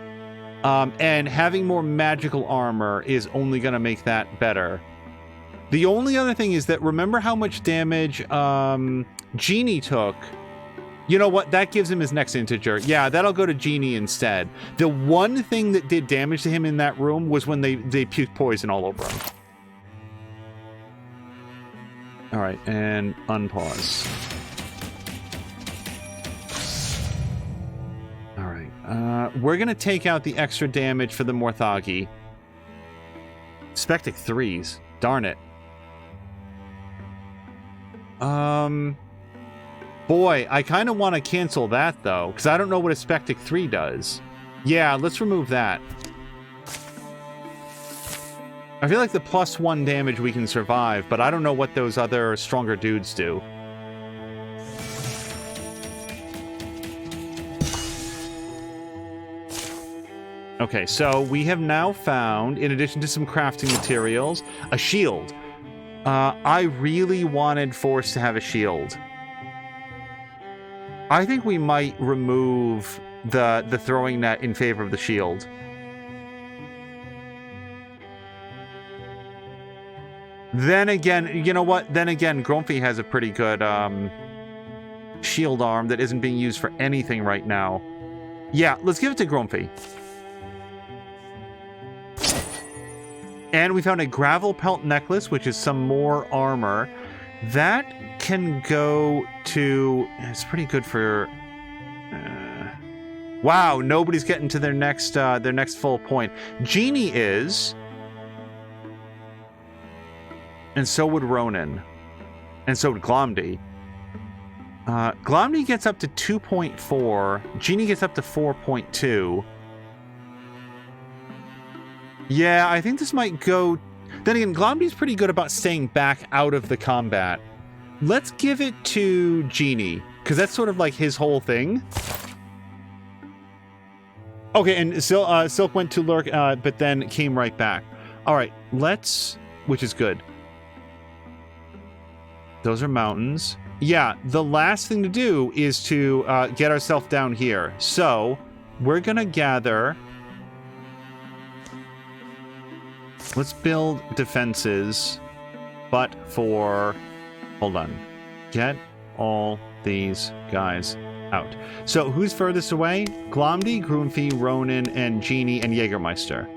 and having more magical armor is only going to make that better. The only other thing is that, remember how much damage Genie took? You know what? That gives him his next integer. Yeah, that'll go to Genie instead. The one thing that did damage to him in that room was when they puked poison all over him. All right, and unpause. All right, we're going to take out the extra damage for the Morthagi. Spectic 3s. Darn it. Boy, I kind of want to cancel that, though, because I don't know what a Spectic 3 does. Yeah, let's remove that. I feel like the +1 damage we can survive, but I don't know what those other stronger dudes do. Okay, so we have now found, in addition to some crafting materials, a shield. I really wanted Force to have a shield. I think we might remove the throwing net in favor of the shield. Then again, you know what? Then again, Grumpy has a pretty good shield arm that isn't being used for anything right now. Yeah, let's give it to Grumpy. And we found a gravel pelt necklace, which is some more armor. That can go to... It's pretty good for... wow, nobody's getting to their next full point. Genie is... And so would Ronan. And so would Glomdy. Glomdy gets up to 2.4. Genie gets up to 4.2. Yeah, I think this might go... Then again, Glomdy's pretty good about staying back out of the combat. Let's give it to Genie, because that's sort of like his whole thing. Okay, and Silk went to lurk, but then came right back. All right, let's... Which is good. Those are mountains. Yeah, the last thing to do is to get ourselves down here. So, we're going to gather... Let's build defenses, but for... Hold on. Get all these guys out. So, who's furthest away? Glomdy, Groomfy, Ronan, and Genie, and Jägermeister.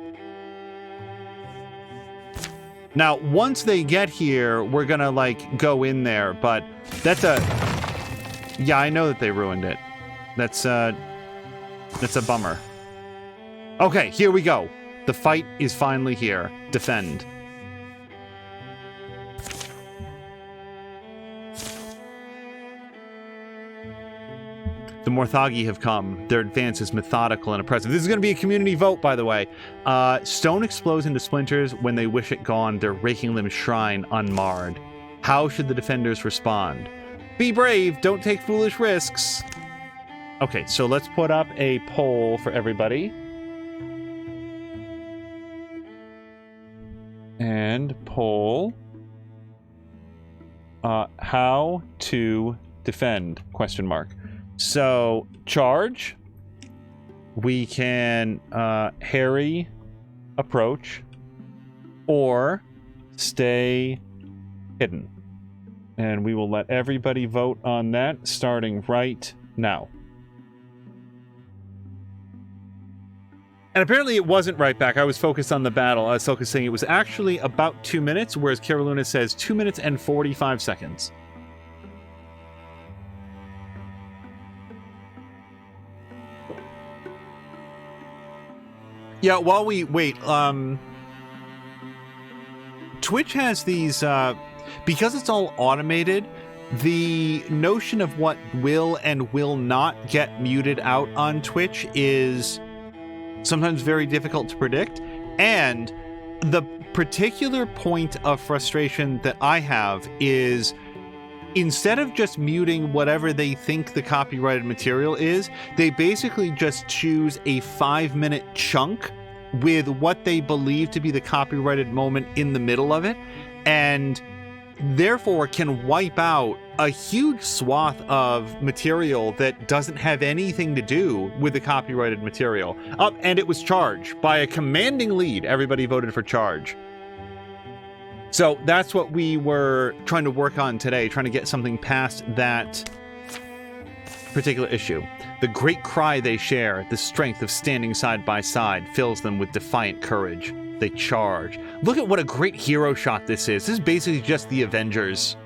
Now, once they get here, we're gonna, like, go in there, but that's a... Yeah, I know that they ruined it. That's a bummer. Okay, here we go. The fight is finally here. Defend. The Morthagi have come. Their advance is methodical and oppressive. This is going to be a community vote, by the way. Stone explodes into splinters. When they wish it gone, their raking limbs shrine unmarred. How should the defenders respond? Be brave. Don't take foolish risks. Okay, so let's put up a poll for everybody. And poll. How to defend? Question mark. So, charge. We can harry approach. Or stay hidden. And we will let everybody vote on that starting right now. And apparently it wasn't right back. I was focused on the battle. Silka saying it was actually about 2 minutes, whereas Carolina says 2 minutes and 45 seconds. Yeah, while we wait, Twitch has these, because it's all automated, the notion of what will and will not get muted out on Twitch is sometimes very difficult to predict. And the particular point of frustration that I have is instead of just muting whatever they think the copyrighted material is, they basically just choose a 5-minute chunk with what they believe to be the copyrighted moment in the middle of it, and therefore can wipe out a huge swath of material that doesn't have anything to do with the copyrighted material. And it was Charge. By a commanding lead, everybody voted for Charge. So that's what we were trying to work on today, trying to get something past that particular issue. The great cry they share, the strength of standing side by side, fills them with defiant courage. They charge. Look at what a great hero shot this is. This is basically just the Avengers.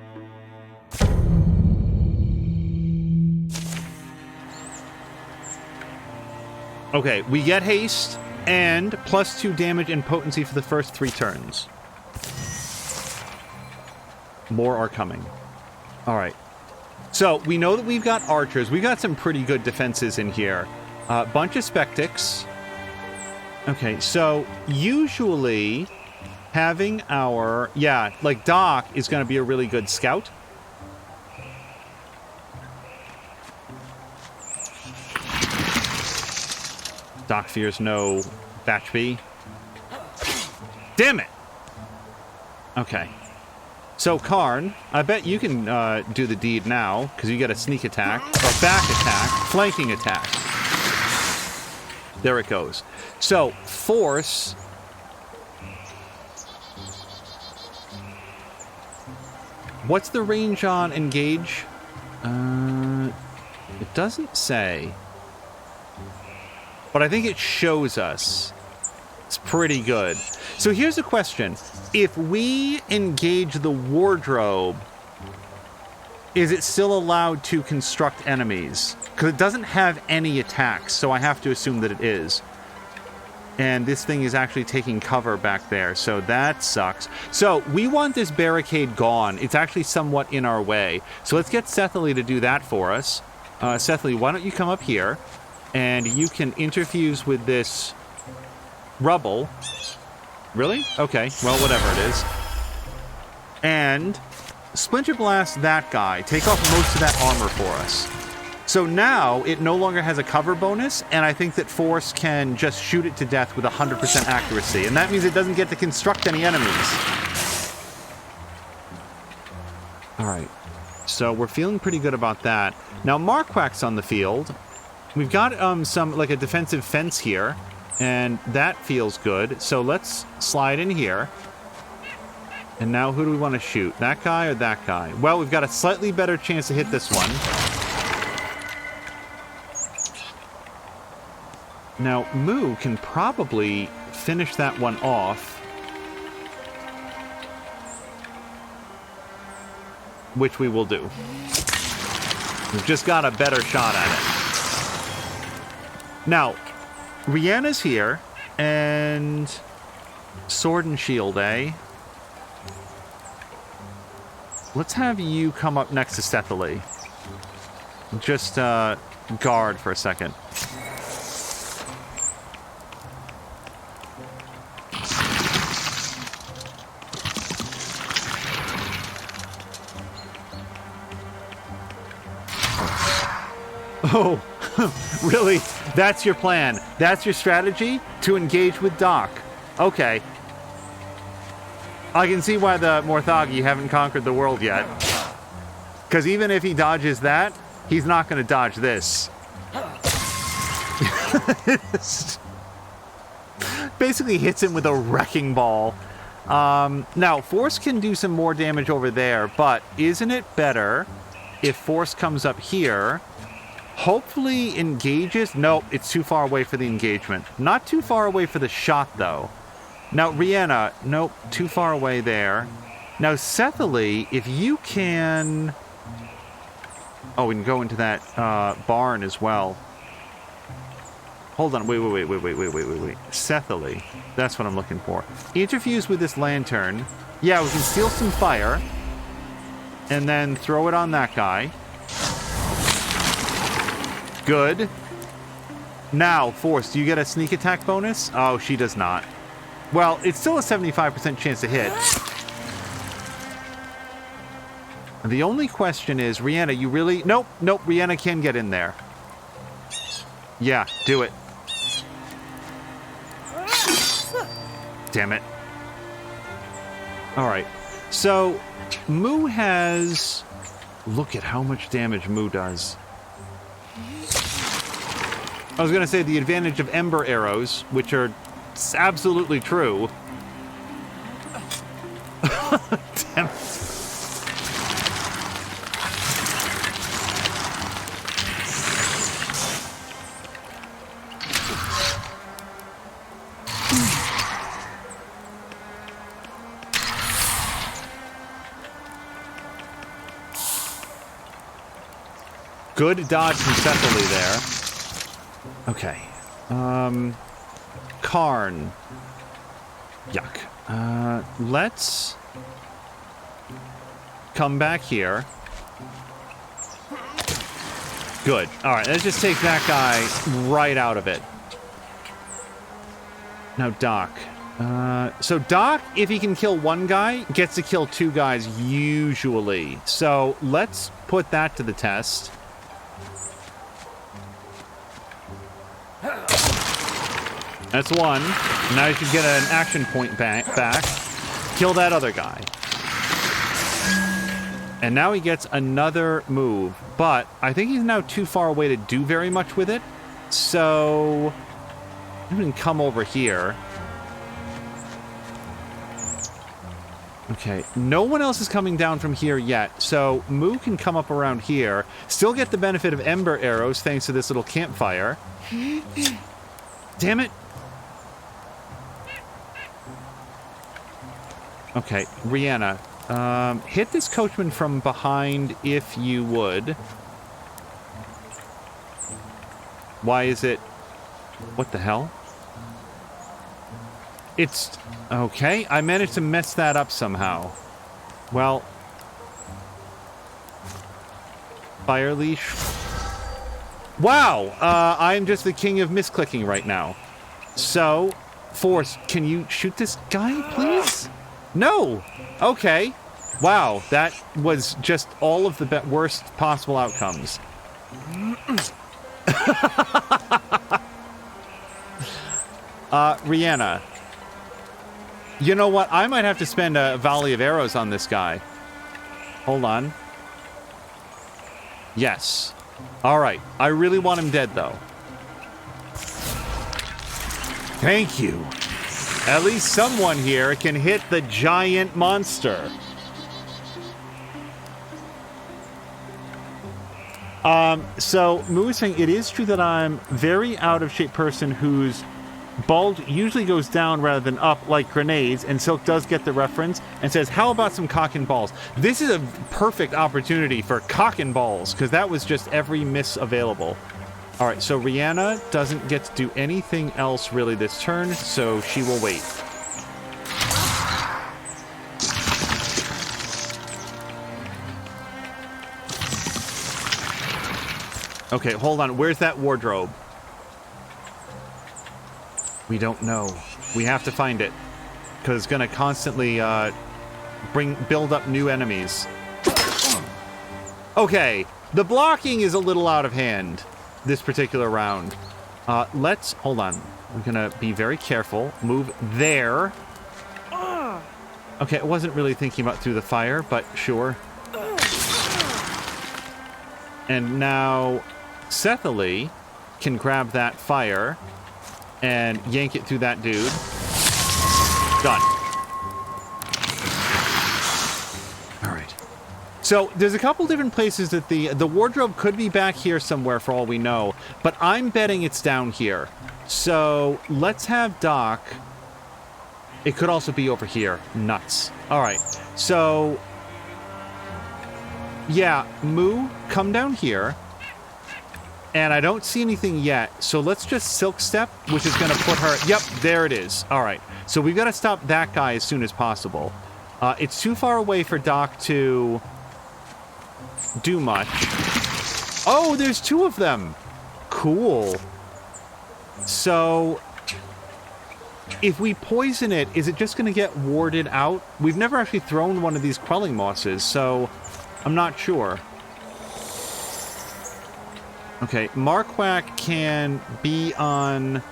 Okay, we get haste and +2 damage and potency for the first 3 turns. More are coming. All right. So we know that we've got archers. We've got some pretty good defenses in here. Bunch of Spectics. Okay, so usually having our... Yeah, like Doc is going to be a really good scout. Doc fears no batch B. Damn it! Okay. So, Carynne, I bet you can do the deed now, because you get a sneak attack, or back attack, flanking attack. There it goes. So, force... What's the range on engage? It doesn't say. But I think it shows us. It's pretty good. So here's a question. If we engage the wardrobe, is it still allowed to construct enemies? Because it doesn't have any attacks, so I have to assume that it is. And this thing is actually taking cover back there, so that sucks. So we want this barricade gone. It's actually somewhat in our way. So let's get Cecily to do that for us. Cecily, why don't you come up here, and you can interfuse with this rubble. Really? Okay, well, whatever it is. And Splinter Blast that guy. Take off most of that armor for us. So now it no longer has a cover bonus, and I think that Force can just shoot it to death with 100% accuracy. And that means it doesn't get to construct any enemies. Alright. So we're feeling pretty good about that. Now Marquak's on the field. We've got some, like, a defensive fence here. And that feels good. So let's slide in here. And now who do we want to shoot? That guy or that guy? Well, we've got a slightly better chance to hit this one. Now, Moo can probably finish that one off. Which we will do. We've just got a better shot at it. Now, Rihanna's here, and Sword and Shield, eh? Let's have you come up next to Cecily. Just guard for a second. Oh, really? That's your plan? That's your strategy? To engage with Doc? Okay. I can see why the Morthagi haven't conquered the world yet. Because even if he dodges that, he's not going to dodge this. Basically hits him with a wrecking ball. Now, Force can do some more damage over there, but isn't it better if Force comes up here... Hopefully engages. Nope, it's too far away for the engagement. Not too far away for the shot, though. Now, Rihanna, nope, too far away there. Now, Cecily, if you can... Oh, we can go into that barn as well. Hold on. Wait. Cethily. That's what I'm looking for. Interfuse with this lantern. Yeah, we can steal some fire. And then throw it on that guy. Good. Now, Force, do you get a sneak attack bonus? Oh, she does not. Well, it's still a 75% chance to hit. The only question is, Rihanna, you really... Nope, Rihanna can get in there. Yeah, do it. Damn it. Alright, so Moo has... Look at how much damage Moo does. I was going to say the advantage of Ember Arrows, which are absolutely true. Damn it. Good dodge from Cethily there. Okay. Carynne. Yuck. Let's come back here. Good. All right, let's just take that guy right out of it. Now, Doc. So Doc, if he can kill one guy, gets to kill two guys usually. So let's put that to the test. That's one. Now you should get an action point back. Kill that other guy. And now he gets another move. But I think he's now too far away to do very much with it. So you can come over here. Okay, no one else is coming down from here yet. So Moo can come up around here. Still get the benefit of Ember Arrows thanks to this little campfire. Damn it. Okay, Rihanna, hit this coachman from behind if you would. Why is it... What the hell? It's... Okay, I managed to mess that up somehow. Well... Fire leash. Wow! I'm just the king of misclicking right now. So, Force, can you shoot this guy, please? No! Okay. Wow, that was just all of the worst possible outcomes. Rihanna. You know what? I might have to spend a volley of arrows on this guy. Hold on. Yes. Alright. I really want him dead, though. Thank you. At least someone here can hit the giant monster. So Moo is saying it is true that I'm very out of shape person whose bulge usually goes down rather than up like grenades, and Silk does get the reference and says, how about some cock and balls? This is a perfect opportunity for cock and balls, because that was just every miss available. All right, so Rihanna doesn't get to do anything else really this turn, so she will wait. Okay, hold on. Where's that wardrobe? We don't know. We have to find it, because it's going to constantly build up new enemies. Okay, the blocking is a little out of hand this particular round. Let's... Hold on. We're going to be very careful. Move there. Okay, I wasn't really thinking about through the fire, but sure. And now Cethily can grab that fire and yank it through that dude. Done. All right. So there's a couple different places that the wardrobe could be back here somewhere for all we know, but I'm betting it's down here. So let's have Doc. It could also be over here. Nuts. All right. So yeah, Moo, come down here. And I don't see anything yet, so let's just Silk Step, which is going to put her... Yep, there it is. All right, so we've got to stop that guy as soon as possible. It's too far away for Doc to do much. Oh, there's 2 of them. Cool. So, if we poison it, is it just going to get warded out? We've never actually thrown one of these quelling mosses, so I'm not sure. Okay, Marquak can be on...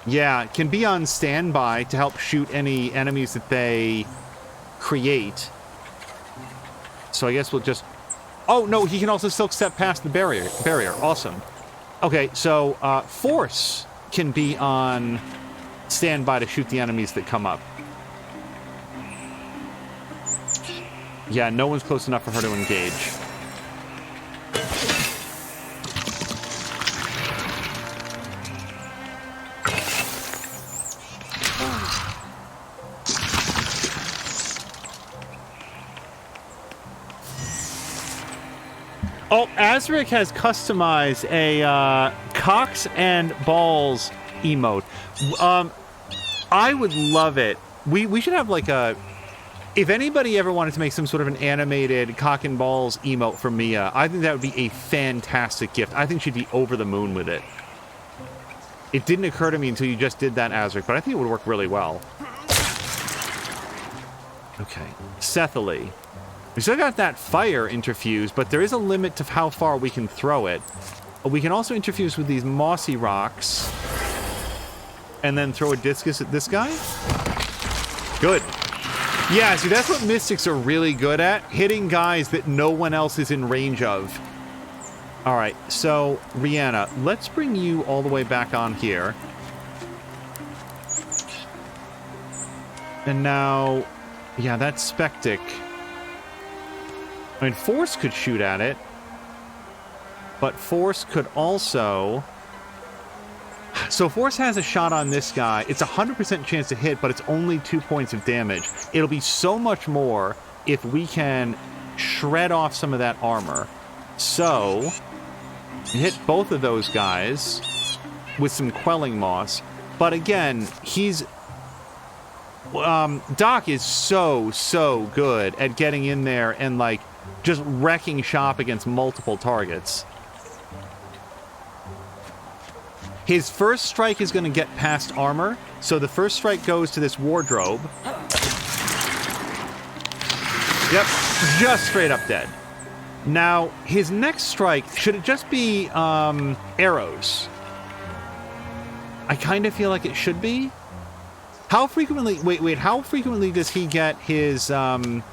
Yeah, can be on standby to help shoot any enemies that they create. So I guess we'll just... Oh, no, he can also Silk Step past the barrier. Awesome. Okay, so Force can be on standby to shoot the enemies that come up. Yeah, no one's close enough for her to engage. Oh, Azric has customized a cocks and balls emote. I would love it. We should have like a... If anybody ever wanted to make some sort of an animated cock and balls emote for Mia, I think that would be a fantastic gift. I think she'd be over the moon with it. It didn't occur to me until you just did that, Azric, but I think it would work really well. Okay. Cethally. We still got that fire interfuse, but there is a limit to how far we can throw it. We can also interfuse with these mossy rocks. And then throw a discus at this guy. Good. Yeah, see, that's what Mystics are really good at. Hitting guys that no one else is in range of. All right, so, Rihanna, let's bring you all the way back on here. And now... Yeah, that's Spectic. I mean, Force could shoot at it. But Force could also... So Force has a shot on this guy. It's a 100% chance to hit, but it's only 2 points of damage. It'll be so much more if we can shred off some of that armor. So, hit both of those guys with some quelling moss. But again, he's... Doc is so good at getting in there and, like, just wrecking shop against multiple targets. His first strike is going to get past armor, so the first strike goes to this wardrobe. Yep, just straight up dead. Now, his next strike, should it just be arrows? I kind of feel like it should be. How frequently... Wait, how frequently does he get his... Up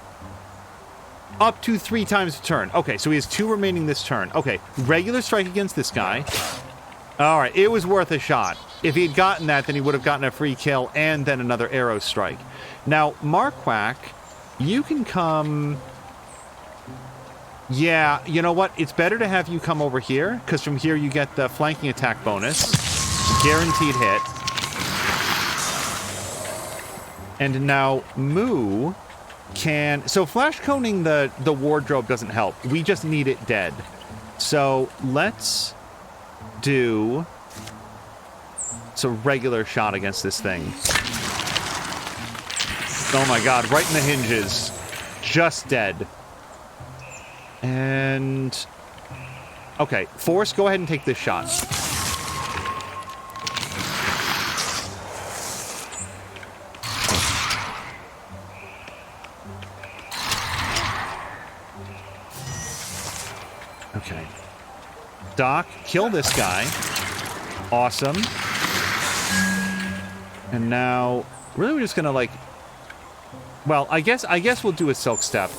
to 3 times a turn. Okay, so he has 2 remaining this turn. Okay, regular strike against this guy. All right, it was worth a shot. If he had gotten that, then he would have gotten a free kill and then another arrow strike. Now, Marquak, you can come... Yeah, you know what? It's better to have you come over here, because from here you get the flanking attack bonus. Guaranteed hit. And now, Moo can... So, flash coning the wardrobe doesn't help. We just need it dead. So, let's... do it's a regular shot against this thing. Oh my god, right in the hinges. Just dead. And... Okay, Force, go ahead and take this shot. Okay. Doc, kill this guy. Awesome. And now, really, we're just gonna like... Well, I guess we'll do a Silk Step.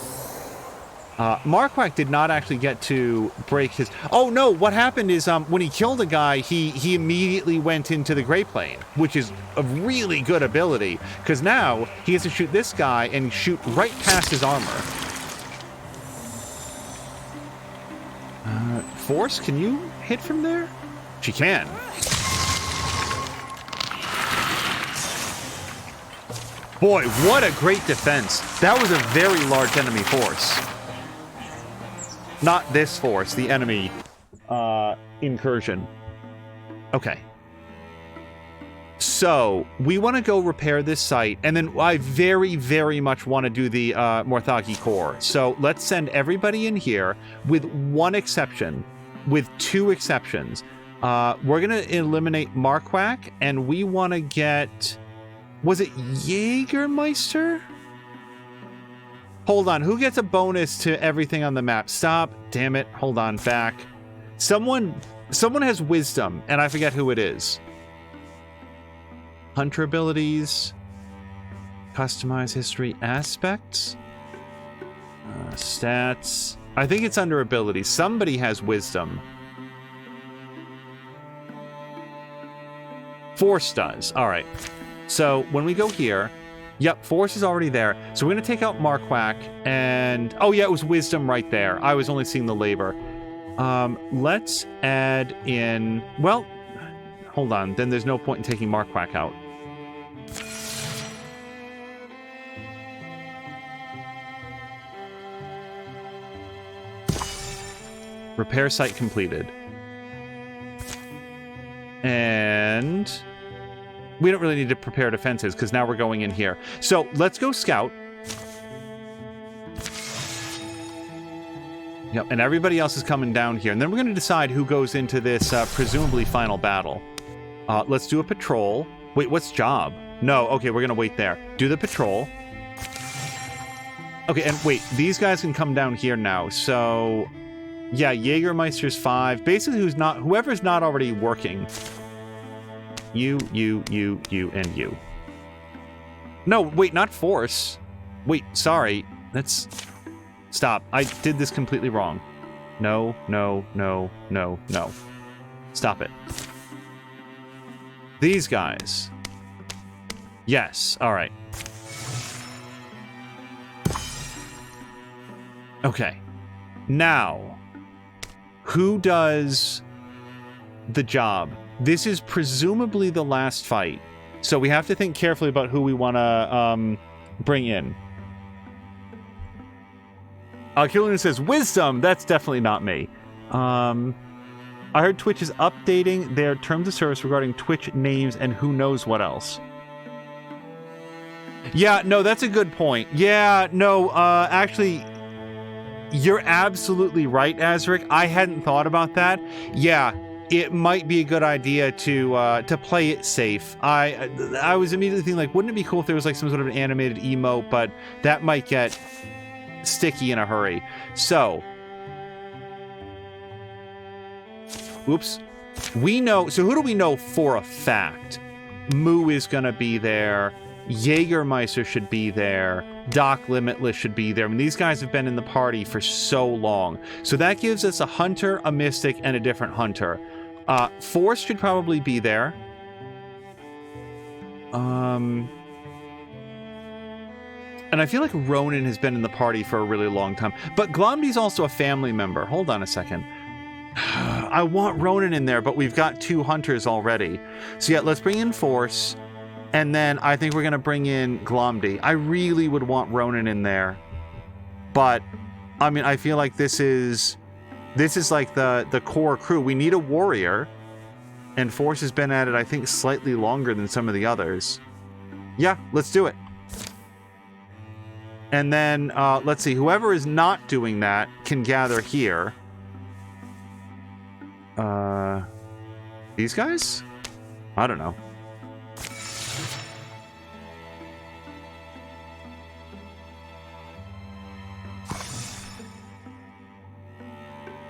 Marquak did not actually get to break his... Oh, no, what happened is when he killed a guy, he immediately went into the Great Plane, which is a really good ability, because now he has to shoot this guy and shoot right past his armor. Force, can you hit from there? She can. Boy, what a great defense. That was a very large enemy force. Not this force, the enemy incursion. Okay. So, we want to go repair this site, and then I very, very much want to do the Morthagi core. So, let's send everybody in here with one exception, with two exceptions. We're going to eliminate Marquak, and we want to get... Was it Jägermeister? Hold on, who gets a bonus to everything on the map? Stop. Damn it. Hold on, back. Someone has wisdom, and I forget who it is. Hunter abilities. Customize history aspects. Stats. I think it's under abilities. Somebody has wisdom. Force does. All right. So when we go here, yep, Force is already there. So we're going to take out Marquak and... Oh, yeah, it was Wisdom right there. I was only seeing the labor. Let's add in... Well, hold on. Then there's no point in taking Marquak out. Repair site completed. And... we don't really need to prepare defenses because now we're going in here. So let's go scout. Yep, and everybody else is coming down here. And then we're going to decide who goes into this presumably final battle. Let's do a patrol. Wait, what's job? No, okay, we're going to wait there. Do the patrol. Okay, and wait, these guys can come down here now. So, yeah, Jägermeister's 5. Basically, whoever's not already working. You, and you. No, wait, not Force. Wait, sorry. That's... Stop. I did this completely wrong. No. Stop it. These guys. Yes, alright. Okay. Now, who does the job? This is presumably the last fight, so we have to think carefully about who we want to bring in. Carynne says, Wisdom! That's definitely not me. I heard Twitch is updating their terms of service regarding Twitch names and who knows what else. Yeah, no, that's a good point. Yeah, no, actually, you're absolutely right, Azric. I hadn't thought about that. Yeah. It might be a good idea to play it safe. I was immediately thinking, like, wouldn't it be cool if there was like some sort of an animated emote, but that might get sticky in a hurry. So, oops. We know, so who do we know for a fact? Moo is gonna be there. Jägermeister should be there. Doc Limitless should be there. I mean, these guys have been in the party for so long. So that gives us a hunter, a mystic, and a different hunter. Force should probably be there. And I feel like Ronan has been in the party for a really long time. But Glomdy's also a family member. Hold on a second. I want Ronan in there, but we've got 2 hunters already. So yeah, let's bring in Force. And then I think we're going to bring in Glomdy. I really would want Ronan in there. But, I mean, I feel like this is like the core crew. We need a warrior. And Force has been at it, I think, slightly longer than some of the others. Yeah, let's do it. And then, let's see. Whoever is not doing that can gather here. These guys? I don't know.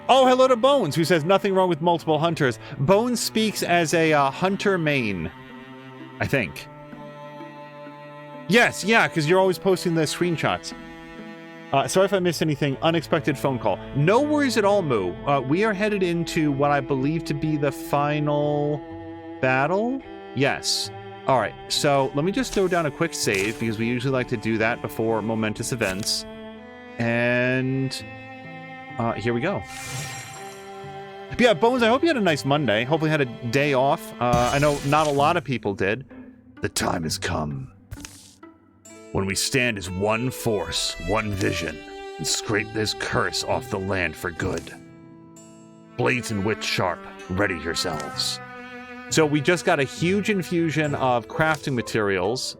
Oh, hello to Bones, who says nothing wrong with multiple hunters. Bones speaks as a hunter main, I think. Yes, yeah, because you're always posting the screenshots. Sorry if I missed anything. Unexpected phone call. No worries at all, Moo. We are headed into what I believe to be the final battle? Yes. All right, so let me just throw down a quick save, because we usually like to do that before momentous events. And here we go. But yeah, Bones, I hope you had a nice Monday. Hopefully had a day off. I know not a lot of people did. The time has come when we stand as one force, one vision, and scrape this curse off the land for good. Blades and wits sharp, ready yourselves. So we just got a huge infusion of crafting materials.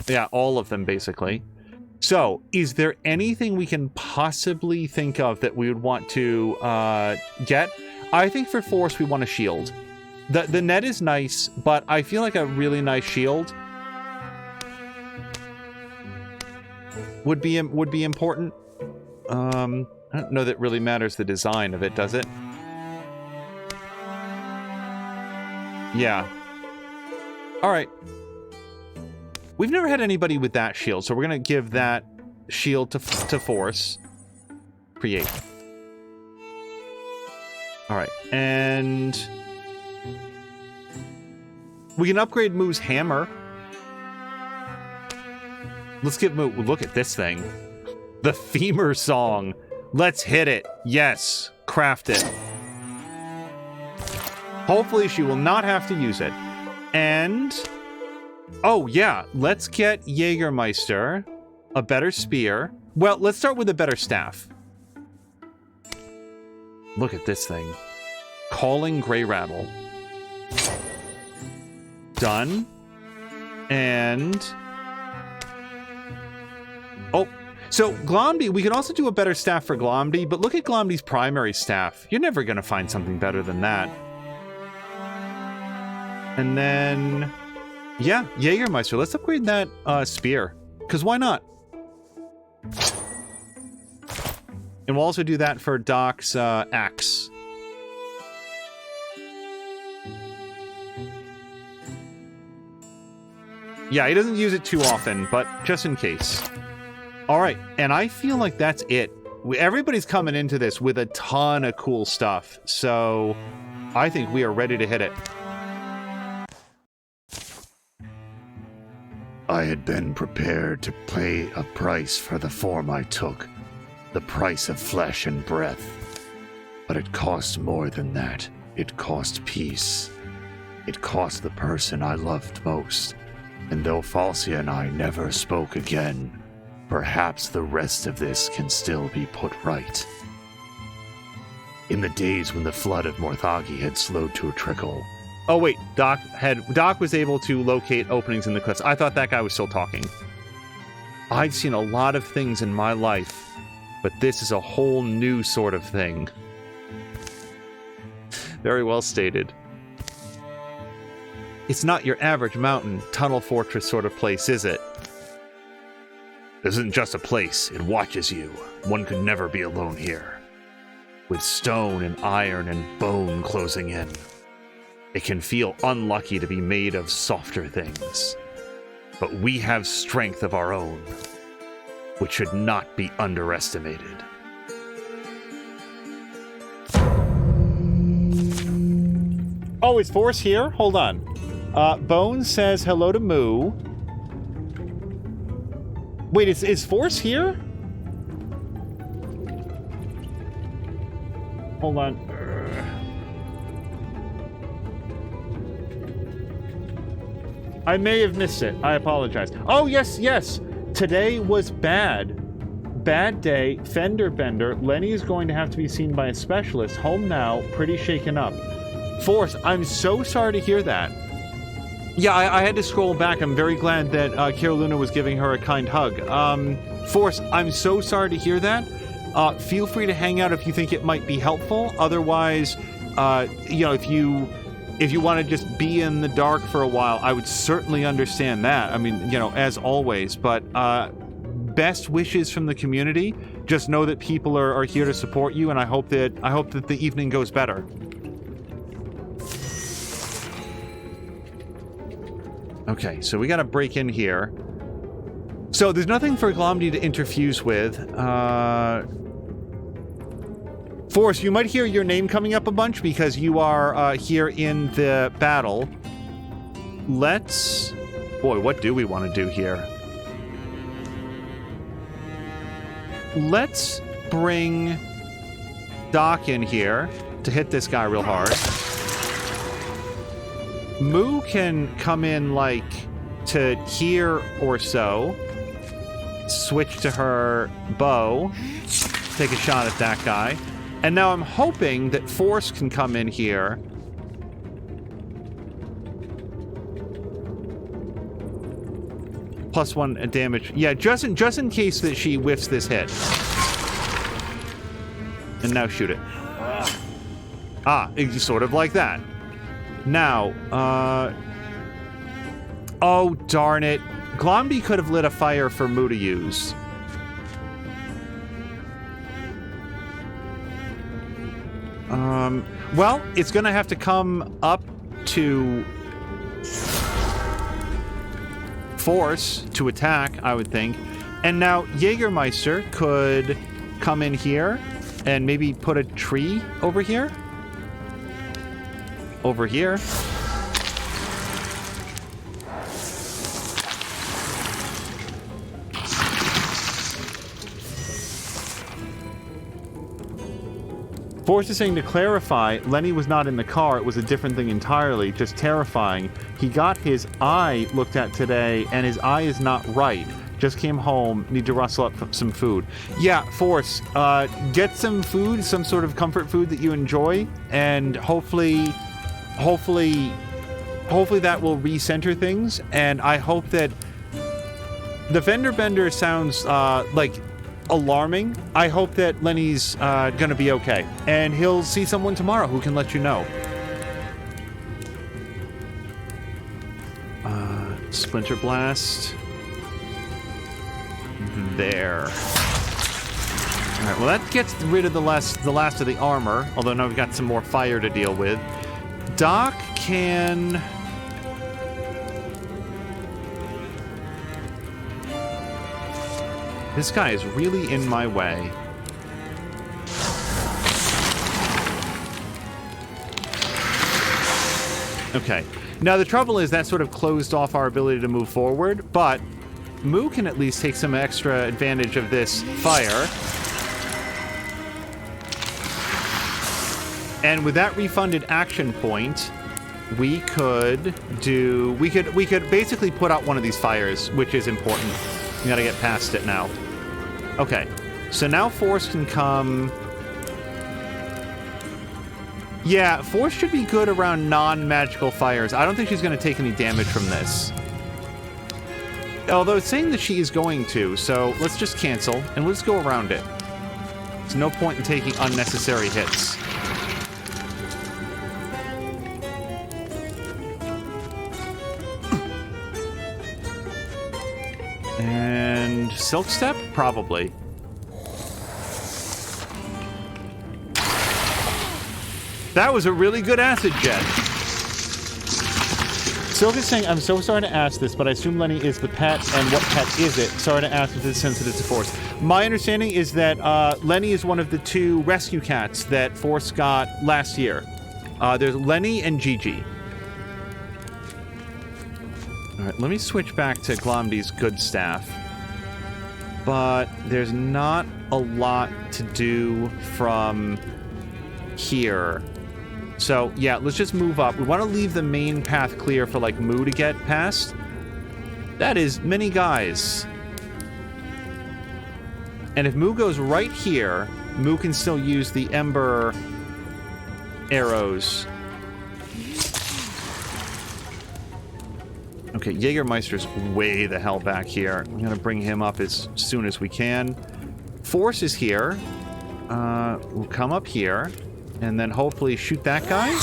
Yeah, all of them, basically. So, is there anything we can possibly think of that we would want to get? I think for force, we want a shield. The net is nice, but I feel like a really nice shield would be important. I don't know that really matters the design of it, does it? Yeah. All right. We've never had anybody with that shield, so we're going to give that shield to Force. Create. All right. And we can upgrade Moo's hammer. Let's give Moo... Look at this thing. The femur song. Let's hit it. Yes. Craft it. Hopefully she will not have to use it. And... oh, yeah. Let's get Jägermeister a better spear. Well, let's start with a better staff. Look at this thing. Calling Grey Rattle. Done. And... oh, so Glomdy, we can also do a better staff for Glomdy, but look at Glomdy's primary staff. You're never going to find something better than that. And then... yeah, Jägermeister. Let's upgrade that spear. Because why not? And we'll also do that for Doc's axe. Yeah, he doesn't use it too often, but just in case. All right, and I feel like that's it. Everybody's coming into this with a ton of cool stuff, so I think we are ready to hit it. I had been prepared to pay a price for the form I took, the price of flesh and breath. But it cost more than that. It cost peace. It cost the person I loved most. And though Falcia and I never spoke again, perhaps the rest of this can still be put right. In the days when the flood of Morthagi had slowed to a trickle. Oh wait, Doc was able to locate openings in the cliffs. I thought that guy was still talking. I've seen a lot of things in my life, but this is a whole new sort of thing. Very well stated. It's not your average mountain, tunnel fortress sort of place, is it? This isn't just a place, it watches you. One could never be alone here. With stone and iron and bone closing in. It can feel unlucky to be made of softer things. But we have strength of our own, which should not be underestimated. Oh, is Force here? Hold on. Bones says hello to Moo. Wait, is Force here? Hold on. I may have missed it. I apologize. Oh, yes. Today was bad. Bad day. Fender bender. Lenny is going to have to be seen by a specialist. Home now. Pretty shaken up. Force, I'm so sorry to hear that. Yeah, I had to scroll back. I'm very glad that Kira Luna was giving her a kind hug. Force, I'm so sorry to hear that. Feel free to hang out if you think it might be helpful. Otherwise, if you want to just be in the dark for a while, I would certainly understand that. I mean, as always. But best wishes from the community. Just know that people are here to support you, and I hope that the evening goes better. Okay, so we gotta break in here. So there's nothing for Glomdy to interfuse with. Force, you might hear your name coming up a bunch because you are here in the battle. Let's... boy, what do we want to do here? Let's bring Doc in here to hit this guy real hard. Moo can come in, like, to here or so. Switch to her bow. take a shot at that guy. And now I'm hoping that Force can come in here. +1 damage. Yeah, just in case that she whiffs this hit. And now shoot it. It's sort of like that. Now, oh, darn it. Glomdy could have lit a fire for Moo to use. Well, it's gonna have to come up to Force to attack, I would think. And now Jägermeister could come in here and maybe put a tree over here. Over here. Force is saying, to clarify, Lenny was not in the car. It was a different thing entirely, just terrifying. He got his eye looked at today, and his eye is not right. Just came home, need to rustle up some food. Yeah, Force, get some food, some sort of comfort food that you enjoy, and hopefully that will recenter things, and I hope that the vendor bender sounds like alarming. I hope that Lenny's gonna be okay, and he'll see someone tomorrow who can let you know. Splinter Blast. There. All right, well that gets rid of the last of the armor, although now we've got some more fire to deal with. Doc can... This guy is really in my way. Okay. Now the trouble is that sort of closed off our ability to move forward, but Moo can at least take some extra advantage of this fire. And with that refunded action point, we could basically put out one of these fires, which is important. We gotta get past it now. Okay, so now Force can come... Yeah, Force should be good around non-magical fires. I don't think she's gonna take any damage from this. Although it's saying that she is going to, so let's just cancel, and we'll just go around it. There's no point in taking unnecessary hits. And Silk Step? Probably. That was a really good acid jet. Silk is saying, I'm so sorry to ask this, but I assume Lenny is the pet, and what pet is it? Sorry to ask if it's sensitive to Force. My understanding is that Lenny is one of the 2 rescue cats that Force got last year. There's Lenny and Gigi. Alright, let me switch back to Glomdy's good staff. But there's not a lot to do from here. So, yeah, let's just move up. We want to leave the main path clear for, like, Moo to get past. That is many guys. And if Moo goes right here, Moo can still use the Ember arrows. Okay, Jägermeister's way the hell back here. I'm gonna bring him up as soon as we can. Force is here. We'll come up here. And then hopefully shoot that guy.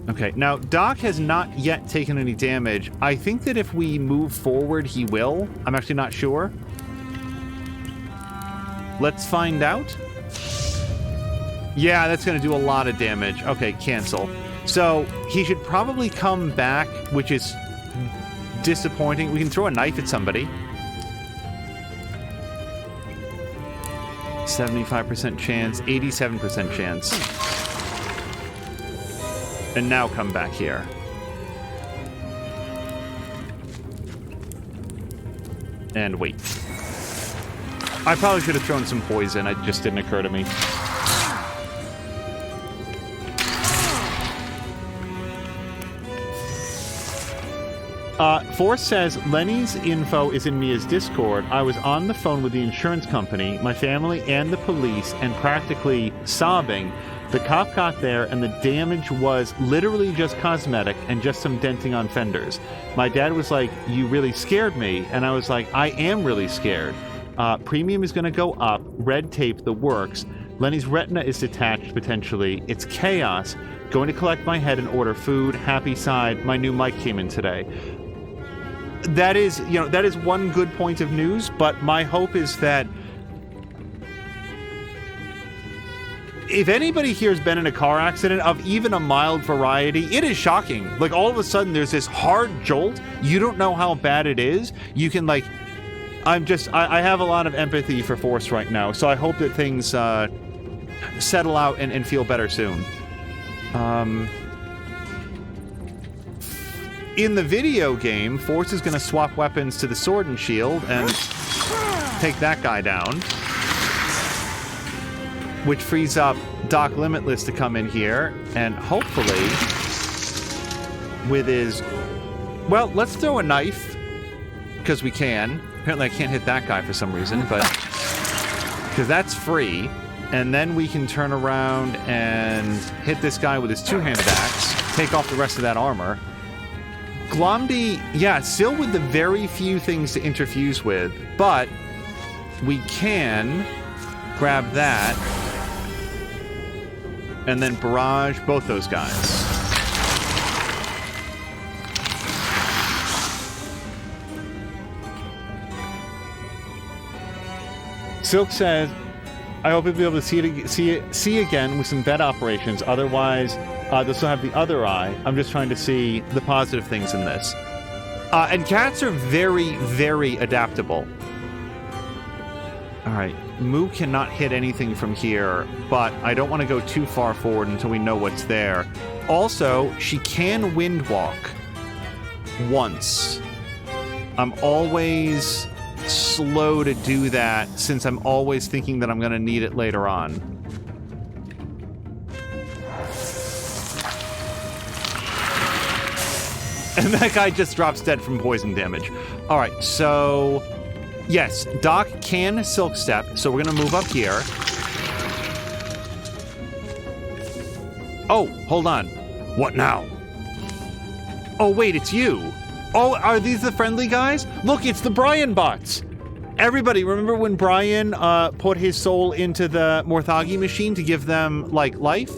Okay, now Doc has not yet taken any damage. I think that if we move forward, he will. I'm actually not sure. Let's find out. Yeah, that's going to do a lot of damage. Okay, cancel. So he should probably come back, which is disappointing. We can throw a knife at somebody. 75% chance, 87% chance. And now come back here. And wait. I probably should have thrown some poison. It just didn't occur to me. Force says, Lenny's info is in Mia's Discord. I was on the phone with the insurance company, my family, and the police, and practically sobbing. The cop got there, and the damage was literally just cosmetic and just some denting on fenders. My dad was like, you really scared me. And I was like, I am really scared. Premium is going to go up. Red tape, the works. Lenny's retina is detached, potentially. It's chaos. Going to collect my head and order food. Happy side. My new mic came in today. That is, that is one good point of news, but my hope is that if anybody here has been in a car accident of even a mild variety, it is shocking. Like, all of a sudden, there's this hard jolt. You don't know how bad it is. You can, like... I have a lot of empathy for Force right now, so I hope that things settle out and feel better soon. In the video game, Force is going to swap weapons to the sword and shield and take that guy down. Which frees up Doc Limitless to come in here, and hopefully, with his... Well, let's throw a knife, because we can. Apparently I can't hit that guy for some reason, but... Because that's free. And then we can turn around and hit this guy with his two-handed axe, take off the rest of that armor. Glomdy, yeah, still with the very few things to interfuse with, but we can grab that and then barrage both those guys. Silk says, I hope you'll be able to see again with some vet operations. Otherwise, they'll still have the other eye. I'm just trying to see the positive things in this. And cats are very, very adaptable. All right. Moo cannot hit anything from here, but I don't want to go too far forward until we know what's there. Also, she can wind walk once. I'm always slow to do that since I'm always thinking that I'm going to need it later on. And that guy just drops dead from poison damage. All right, so yes, Doc can Silk Step, so we're going to move up here. Oh, hold on. What now? Oh, wait, it's you. Oh, are these the friendly guys? Look, it's the Brian bots. Everybody, remember when Brian put his soul into the Morthagi machine to give them, like, life?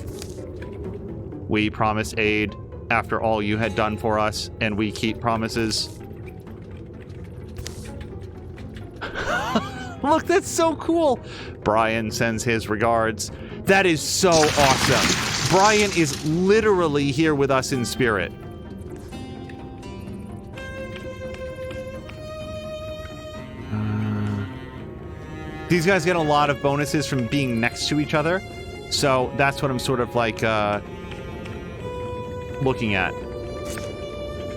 We promised aid after all you had done for us, and we keep promises. Look, that's so cool. Brian sends his regards. That is so awesome. Brian is literally here with us in spirit. These guys get a lot of bonuses from being next to each other, so that's what I'm sort of like looking at.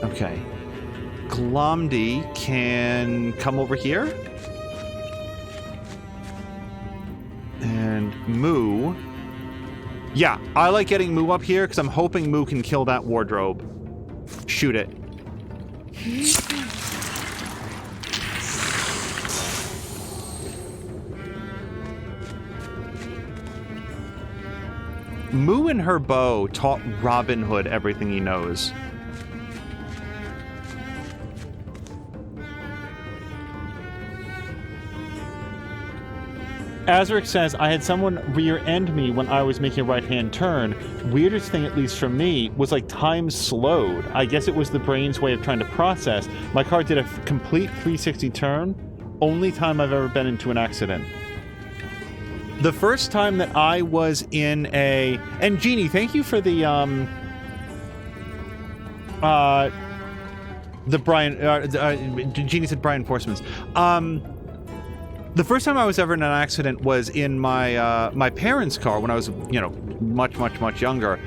Okay. Glomdy can come over here. And Moo. Yeah, I like getting Moo up here because I'm hoping Moo can kill that wardrobe. Shoot it. Moo and her bow taught Robin Hood everything he knows. Azric says, I had someone rear-end me when I was making a right-hand turn. Weirdest thing, at least for me, was like time slowed. I guess it was the brain's way of trying to process. My car did a complete 360 turn. Only time I've ever been into an accident. The first time that I was in a... And Jeannie, thank you for the Brian... Jeannie said Brian Forceman's. The first time I was ever in an accident was in my my parents' car when I was, much younger.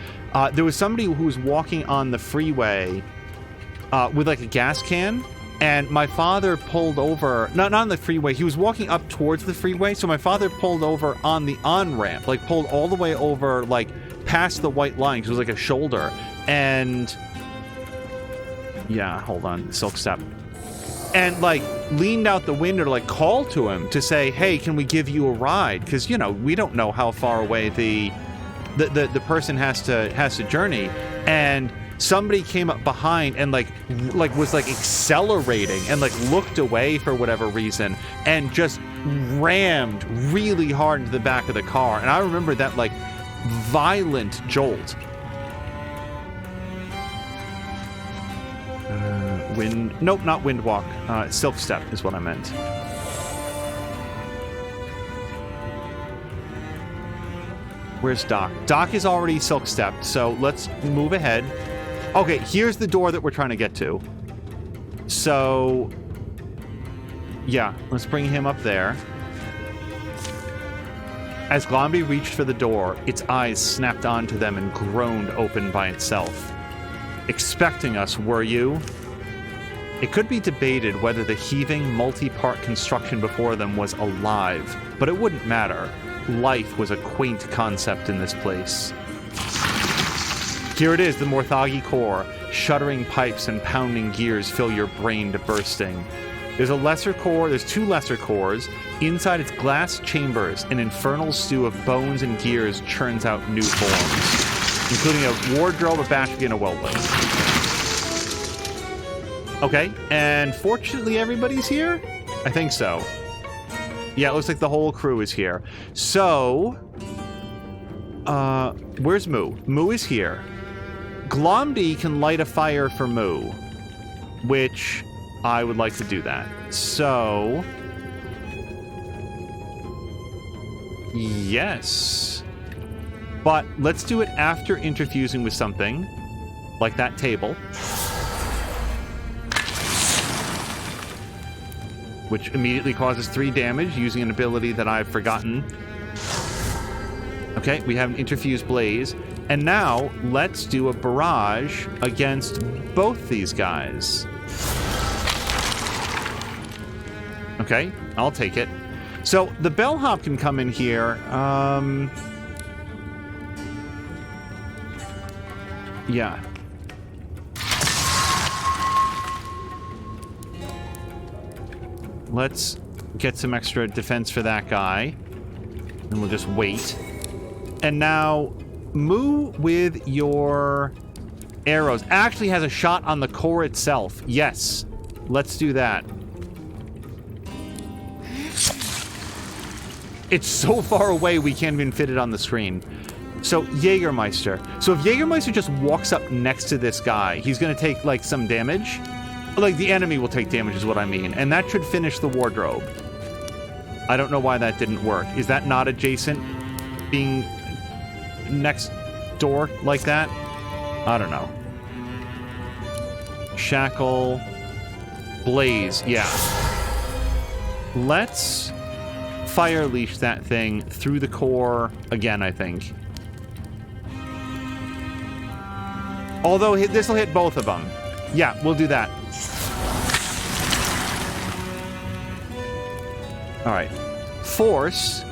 There was somebody who was walking on the freeway with like a gas can, and my father pulled over, not on the freeway, he was walking up towards the freeway, so my father pulled over on the on-ramp, like pulled all the way over, like past the white line, because it was like a shoulder, and Yeah, hold on. Silk Step. And, like, leaned out the window to, like, call to him to say, hey, can we give you a ride? Because, you know, we don't know how far away the person has to journey. And somebody came up behind and, like was, like, accelerating and, like, looked away for whatever reason and just rammed really hard into the back of the car. And I remember that, like, violent jolt. Nope, not Windwalk. Silk Step is what I meant. Where's Doc? Doc is already Silk Stepped, so let's move ahead. Okay, here's the door that we're trying to get to. So, yeah, let's bring him up there. As Glomby reached for the door, its eyes snapped onto them and groaned open by itself. Expecting us, were you? It could be debated whether the heaving, multi-part construction before them was alive, but it wouldn't matter. Life was a quaint concept in this place. Here it is, the Morthagi core. Shuddering pipes and pounding gears fill your brain to bursting. There's a lesser core, there's two lesser cores. Inside its glass chambers, an infernal stew of bones and gears churns out new forms, including a wardrobe, a battery, and a welding. Okay, and fortunately everybody's here? I think so. Yeah, it looks like the whole crew is here. So, where's Moo? Moo is here. Glomby can light a fire for Moo, which I would like to do that. So, yes. But let's do it after interfusing with something, like that table. Which immediately causes 3 damage using an ability that I've forgotten. Okay, we have an Interfuse Blaze. And now, let's do a barrage against both these guys. Okay, I'll take it. So, the Bellhop can come in here. Yeah. Let's get some extra defense for that guy. And we'll just wait. And now, Moo with your arrows. Actually has a shot on the core itself. Yes. Let's do that. It's so far away we can't even fit it on the screen. So, Jägermeister. So if Jägermeister just walks up next to this guy, he's going to take, like, some damage. Like, the enemy will take damage is what I mean. And that should finish the wardrobe. I don't know why that didn't work. Is that not adjacent? Being next door like that? I don't know. Shackle. Blaze. Yeah. Let's fire leash that thing through the core again, I think. Although this will hit both of them. Yeah, we'll do that. All right. Force,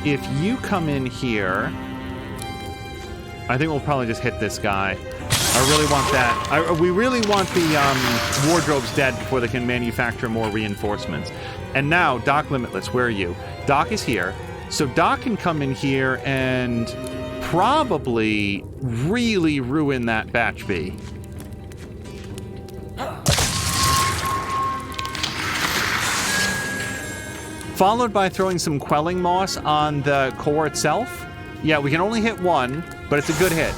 if you come in here, I think we'll probably just hit this guy. I really want that. We really want the wardrobes dead before they can manufacture more reinforcements. And now, Doc Limitless, where are you? Doc is here. So Doc can come in here and probably really ruin that batch bee. Followed by throwing some quelling moss on the core itself. Yeah, we can only hit one, but it's a good hit.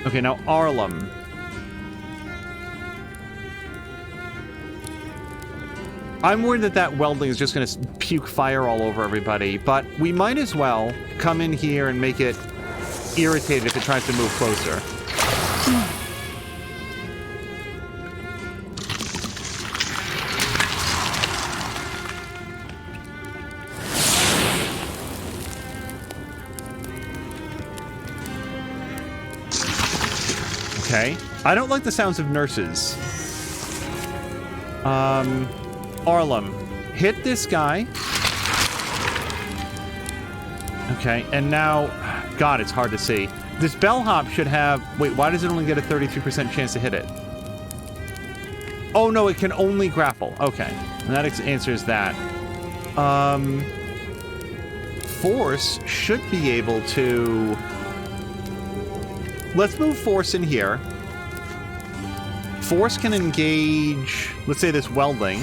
Okay, now Arlem. I'm worried that that welding is just going to puke fire all over everybody, but we might as well come in here and make it irritated if it tries to move closer. Okay. I don't like the sounds of nurses. Arlem, hit this guy. Okay, and now, God, it's hard to see. This bellhop should have... Wait, why does it only get a 33% chance to hit it? Oh, no, it can only grapple. Okay. And that answers that. Force should be able to... Let's move Force in here. Force can engage, let's say, this weldling.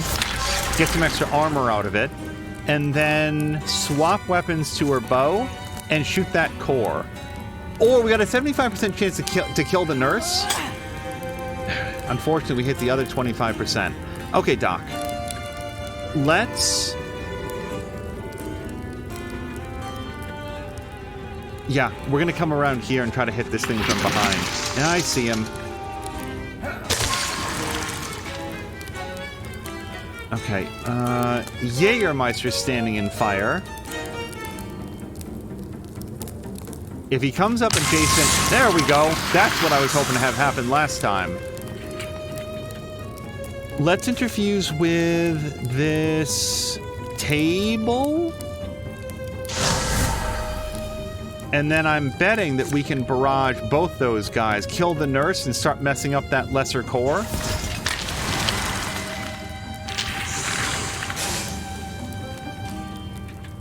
Get some extra armor out of it. And then swap weapons to her bow and shoot that core. Or we got a 75% chance to kill the nurse. Unfortunately, we hit the other 25%. Okay, Doc. Let's... Yeah, we're going to come around here and try to hit this thing from behind. Yeah, I see him. Okay, Jägermeister's standing in fire. If he comes up adjacent... There we go! That's what I was hoping to have happen last time. Let's interfuse with this table. And then I'm betting that we can barrage both those guys, kill the nurse, and start messing up that lesser core.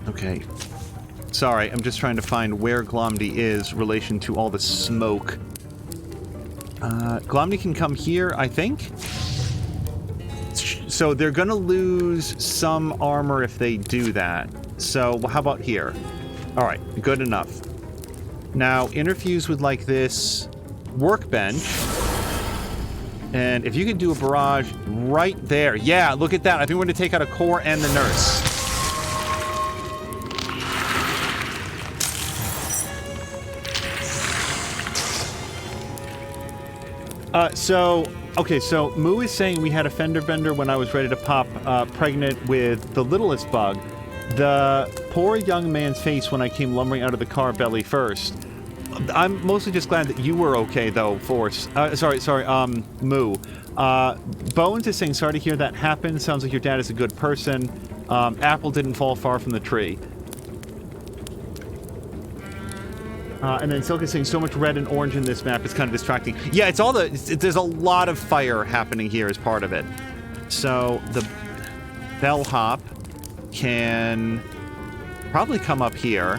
Okay. Sorry, I'm just trying to find where Glomdy is relation to all the smoke. Glomdy can come here, I think. So they're gonna lose some armor if they do that. So well, how about here? All right, good enough. Now interfuse with like this workbench. And if you can do a barrage right there. Yeah, look at that. I think we're gonna take out a core and the nurse. Okay, so Moo is saying we had a fender bender when I was ready to pop pregnant with the littlest bug. The poor young man's face when I came lumbering out of the car belly first. I'm mostly just glad that you were okay, though, Force. Moo. Bones is saying, sorry to hear that happen. Sounds like your dad is a good person. Apple didn't fall far from the tree. And then Silk is saying, so much red and orange in this map is kind of distracting. Yeah, it's all there's a lot of fire happening here as part of it. So the bellhop can probably come up here.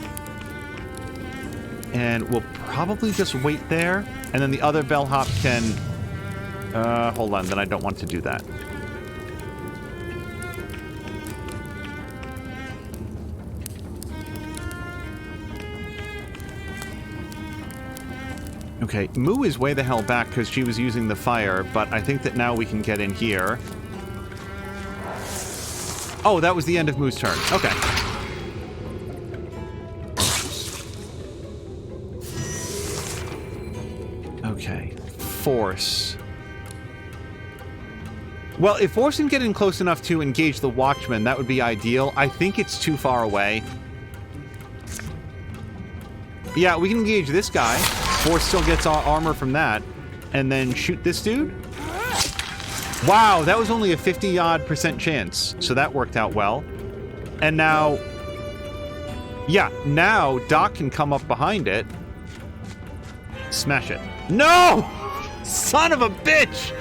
And we'll probably just wait there. And then the other bellhop can... hold on, then I don't want to do that. Okay, Moo is way the hell back because she was using the fire, but I think that now we can get in here. Oh, that was the end of Moo's turn. Okay. Okay. Force. Well, if Force can get in close enough to engage the Watchman, that would be ideal. I think it's too far away. Yeah, we can engage this guy. Force still gets our armor from that. And then shoot this dude. Wow, that was only a 50-odd% chance. So that worked out well. And now... Yeah, now Doc can come up behind it. Smash it. No! Son of a bitch!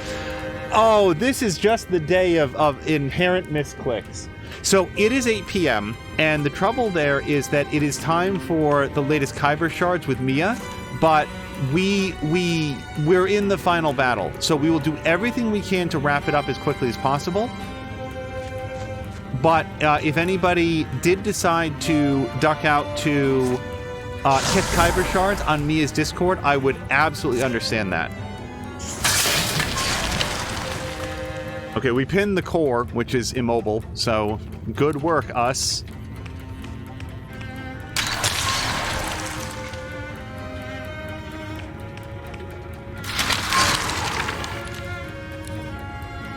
Oh, this is just the day of inherent misclicks. So it is 8 p.m. and the trouble there is that it is time for the latest Kyber shards with Mia, but we're in the final battle. So we will do everything we can to wrap it up as quickly as possible. But if anybody did decide to duck out to hit Kyber shards on Mia's Discord, I would absolutely understand that. Okay, we pinned the core, which is immobile, so good work, us.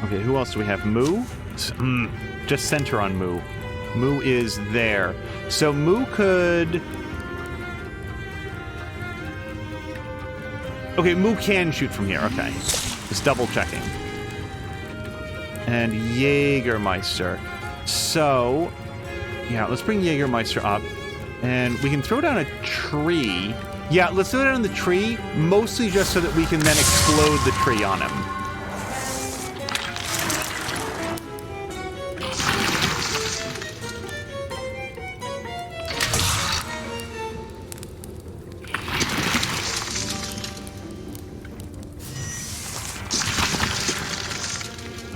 Okay, who else do we have? Moo? Just center on Moo. Moo is there. So Moo could... Okay, Moo can shoot from here, okay. Just double checking. And Jägermeister. So, yeah, let's bring Jägermeister up. And we can throw down a tree. Yeah, let's do it on the tree, mostly just so that we can then explode the tree on him.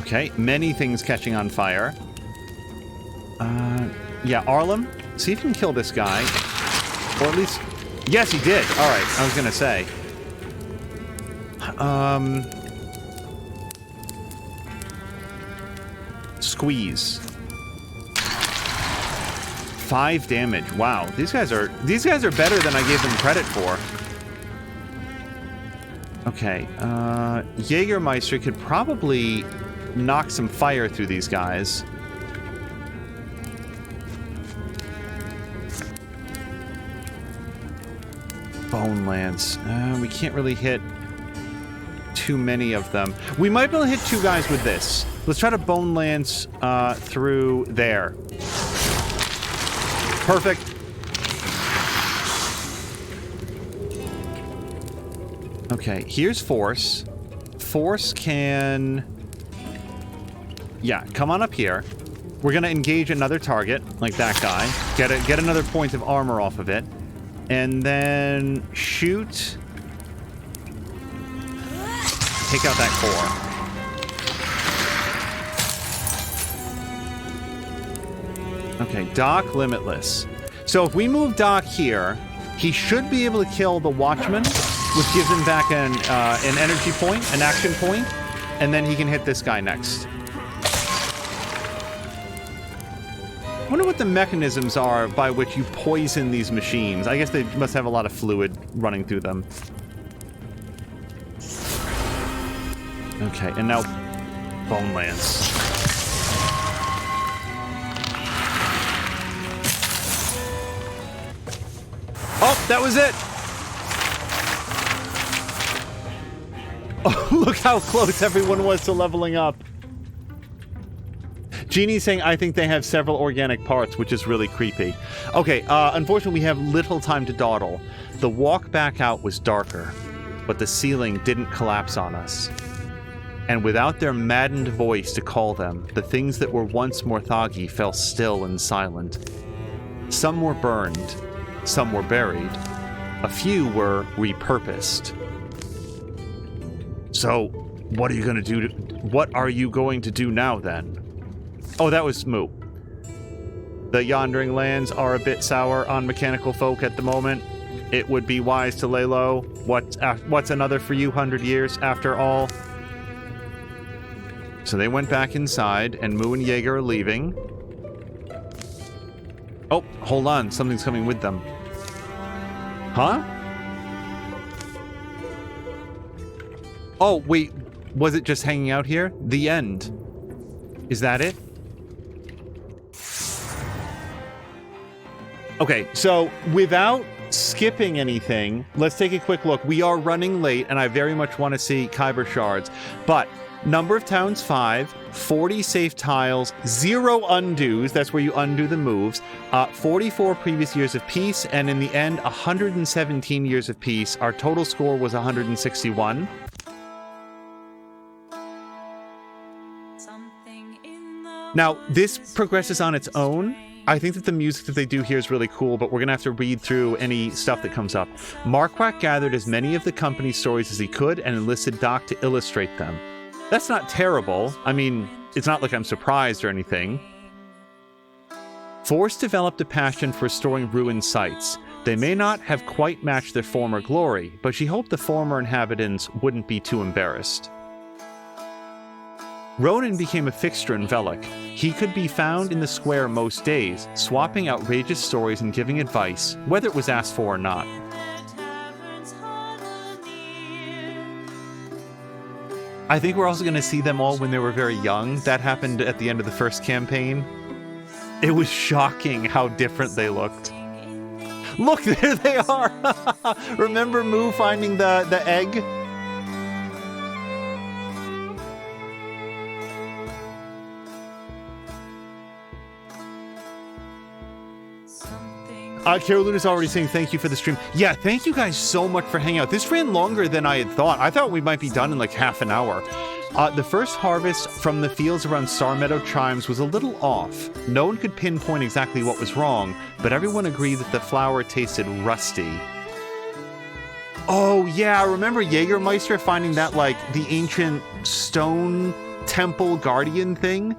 Okay, many things catching on fire. Yeah, Arlem, see if you can kill this guy. Or at least... Yes, he did. All right, I was going to say. Squeeze. 5 damage. Wow, these guys are better than I gave them credit for. Okay, Jägermeister could probably knock some fire through these guys. Bone Lance. We can't really hit too many of them. We might be able to hit 2 guys with this. Let's try to Bone Lance through there. Perfect. Okay, here's Force. Force can... Yeah, come on up here. We're going to engage another target, like that guy. Get another point of armor off of it. And then shoot. Take out that core. Okay, Doc Limitless. So if we move Doc here, he should be able to kill the Watchman, which gives him back an energy point, an action point, and then he can hit this guy next. I wonder what the mechanisms are by which you poison these machines. I guess they must have a lot of fluid running through them. Okay, and now Bone Lance. Oh, that was it! Oh, look how close everyone was to leveling up. Genie's saying, I think they have several organic parts, which is really creepy. Okay, unfortunately, we have little time to dawdle. The walk back out was darker, but the ceiling didn't collapse on us. And without their maddened voice to call them, the things that were once Morthagi fell still and silent. Some were burned, some were buried, a few were repurposed. So, what are you going to do now, then? Oh, that was Moo. The Yondering Lands are a bit sour on mechanical folk at the moment. It would be wise to lay low. What's another for you 100 years, after all? So they went back inside, and Moo and Jaeger are leaving. Oh, hold on. Something's coming with them. Huh? Oh, wait. Was it just hanging out here? The end. Is that it? Okay, so without skipping anything, let's take a quick look. We are running late, and I very much want to see Kyber Shards. But number of towns, 5, 40 safe tiles, 0 undos, that's where you undo the moves, 44 previous years of peace, and in the end, 117 years of peace. Our total score was 161. Now, this progresses on its own. I think that the music that they do here is really cool, but we're going to have to read through any stuff that comes up. Marquardt gathered as many of the company's stories as he could and enlisted Doc to illustrate them. That's not terrible. I mean, it's not like I'm surprised or anything. Force developed a passion for restoring ruined sites. They may not have quite matched their former glory, but she hoped the former inhabitants wouldn't be too embarrassed. Ronan became a fixture in Velik. He could be found in the square most days, swapping outrageous stories and giving advice, whether it was asked for or not. I think we're also going to see them all when they were very young. That happened at the end of the first campaign. It was shocking how different they looked. Look, there they are! Remember Moo finding the egg? Caroline is already saying thank you for the stream. Yeah, thank you guys so much for hanging out. This ran longer than I had thought. I thought we might be done in like half an hour. The first harvest from the fields around Star Meadow Chimes was a little off. No one could pinpoint exactly what was wrong, but everyone agreed that the flour tasted rusty. Oh yeah, I remember Jägermeister finding that like the ancient stone temple guardian thing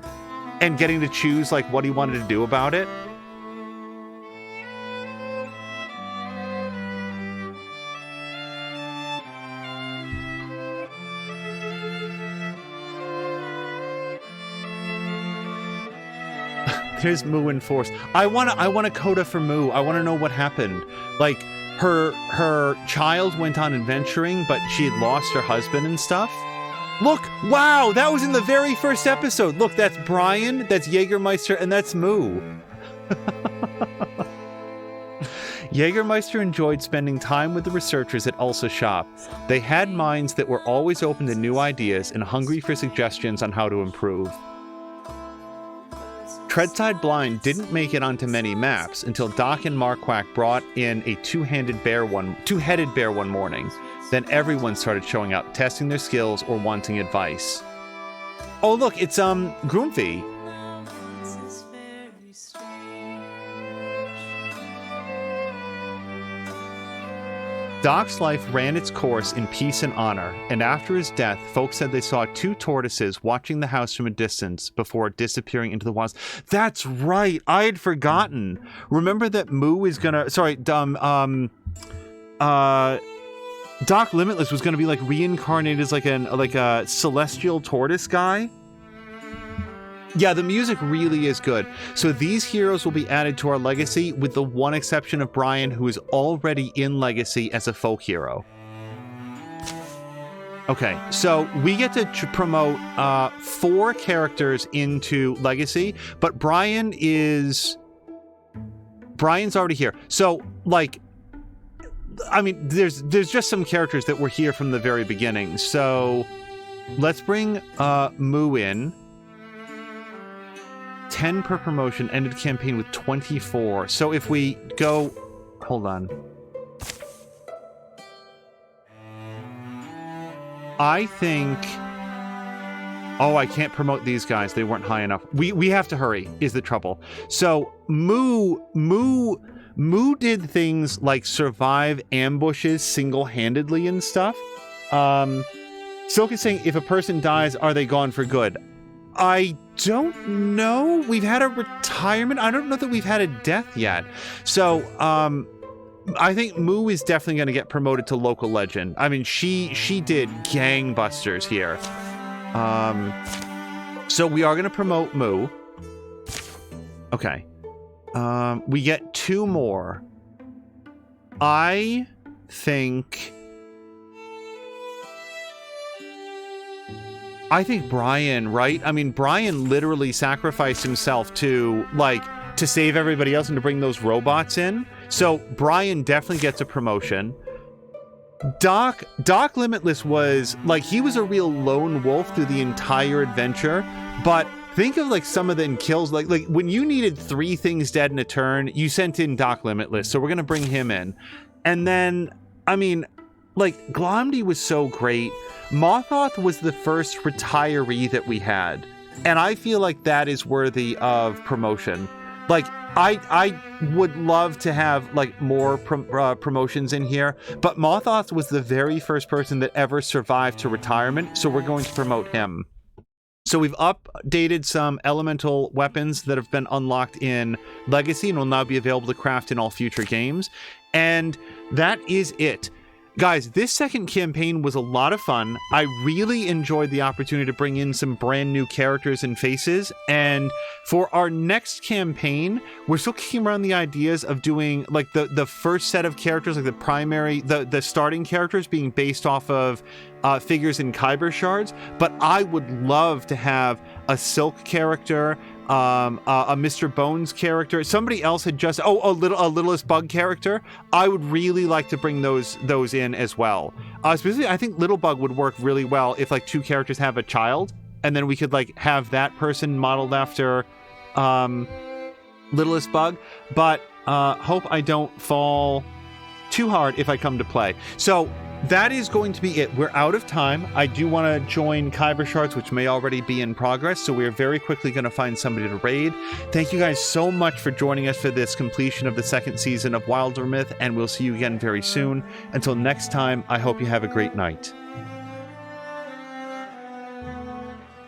and getting to choose like what he wanted to do about it. There's Moo in force. I want a coda for Moo. I want to know what happened. Like her child went on adventuring, but she had lost her husband and stuff. Look, wow, that was in the very first episode. Look, that's Brian, that's Jägermeister, and that's Moo. Jägermeister enjoyed spending time with the researchers at Ulsa Shop. They had minds that were always open to new ideas and hungry for suggestions on how to improve. Treadside Blind didn't make it onto many maps until Doc and Marquardt brought in a two-headed bear one morning. Then everyone started showing up, testing their skills or wanting advice. Oh look, it's Groomfy. Doc's life ran its course in peace and honor, and after his death, folks said they saw two tortoises watching the house from a distance before disappearing into the wilds. That's right, I had forgotten. Remember that Moo is gonna... Sorry, Doc Limitless was gonna be like reincarnated as like a celestial tortoise guy. Yeah, the music really is good. So these heroes will be added to our legacy with the one exception of Brian, who is already in legacy as a folk hero. Okay, so we get to promote 4 characters into legacy, but Brian's already here. So like, I mean, there's just some characters that were here from the very beginning. So let's bring Moo in. 10 per promotion, ended campaign with 24. So if we go... Hold on. I think... Oh, I can't promote these guys. They weren't high enough. We have to hurry, is the trouble. So Moo did things like survive ambushes single-handedly and stuff. Silk is saying, if a person dies, are they gone for good? I don't know. We've had a retirement. I don't know that we've had a death yet. So, I think Moo is definitely going to get promoted to local legend. I mean, she did gangbusters here. So we are going to promote Moo. Okay. We get 2 more. I think Brian, right? I mean, Brian literally sacrificed himself to save everybody else and to bring those robots in. So Brian definitely gets a promotion. Doc Limitless was like, he was a real lone wolf through the entire adventure, but think of like some of the kills, like when you needed 3 things dead in a turn, you sent in Doc Limitless. So we're going to bring him in. And then, I mean, like, Glomdy was so great. Mothoth was the first retiree that we had, and I feel like that is worthy of promotion. Like, I would love to have like more promotions in here, but Mothoth was the very first person that ever survived to retirement, so we're going to promote him. So we've updated some elemental weapons that have been unlocked in Legacy and will now be available to craft in all future games, and that is it. Guys, this second campaign was a lot of fun. I really enjoyed the opportunity to bring in some brand new characters and faces. And for our next campaign, we're still kicking around the ideas of doing like the first set of characters, like the primary, the starting characters being based off of figures in Kyber shards. But I would love to have a Silk character, a Mr. Bones character. Somebody else had just a Littlest Bug character. I would really like to bring those in as well. Specifically, I think Little Bug would work really well if like 2 characters have a child, and then we could like have that person modeled after Littlest Bug. But Hope I don't fall too hard if I come to play. So that is going to be it. We're out of time. I do want to join Kyber Shards, which may already be in progress, so we're very quickly going to find somebody to raid. Thank you guys so much for joining us for this completion of the second season of Wildermyth, and we'll see you again very soon. Until next time, I hope you have a great night.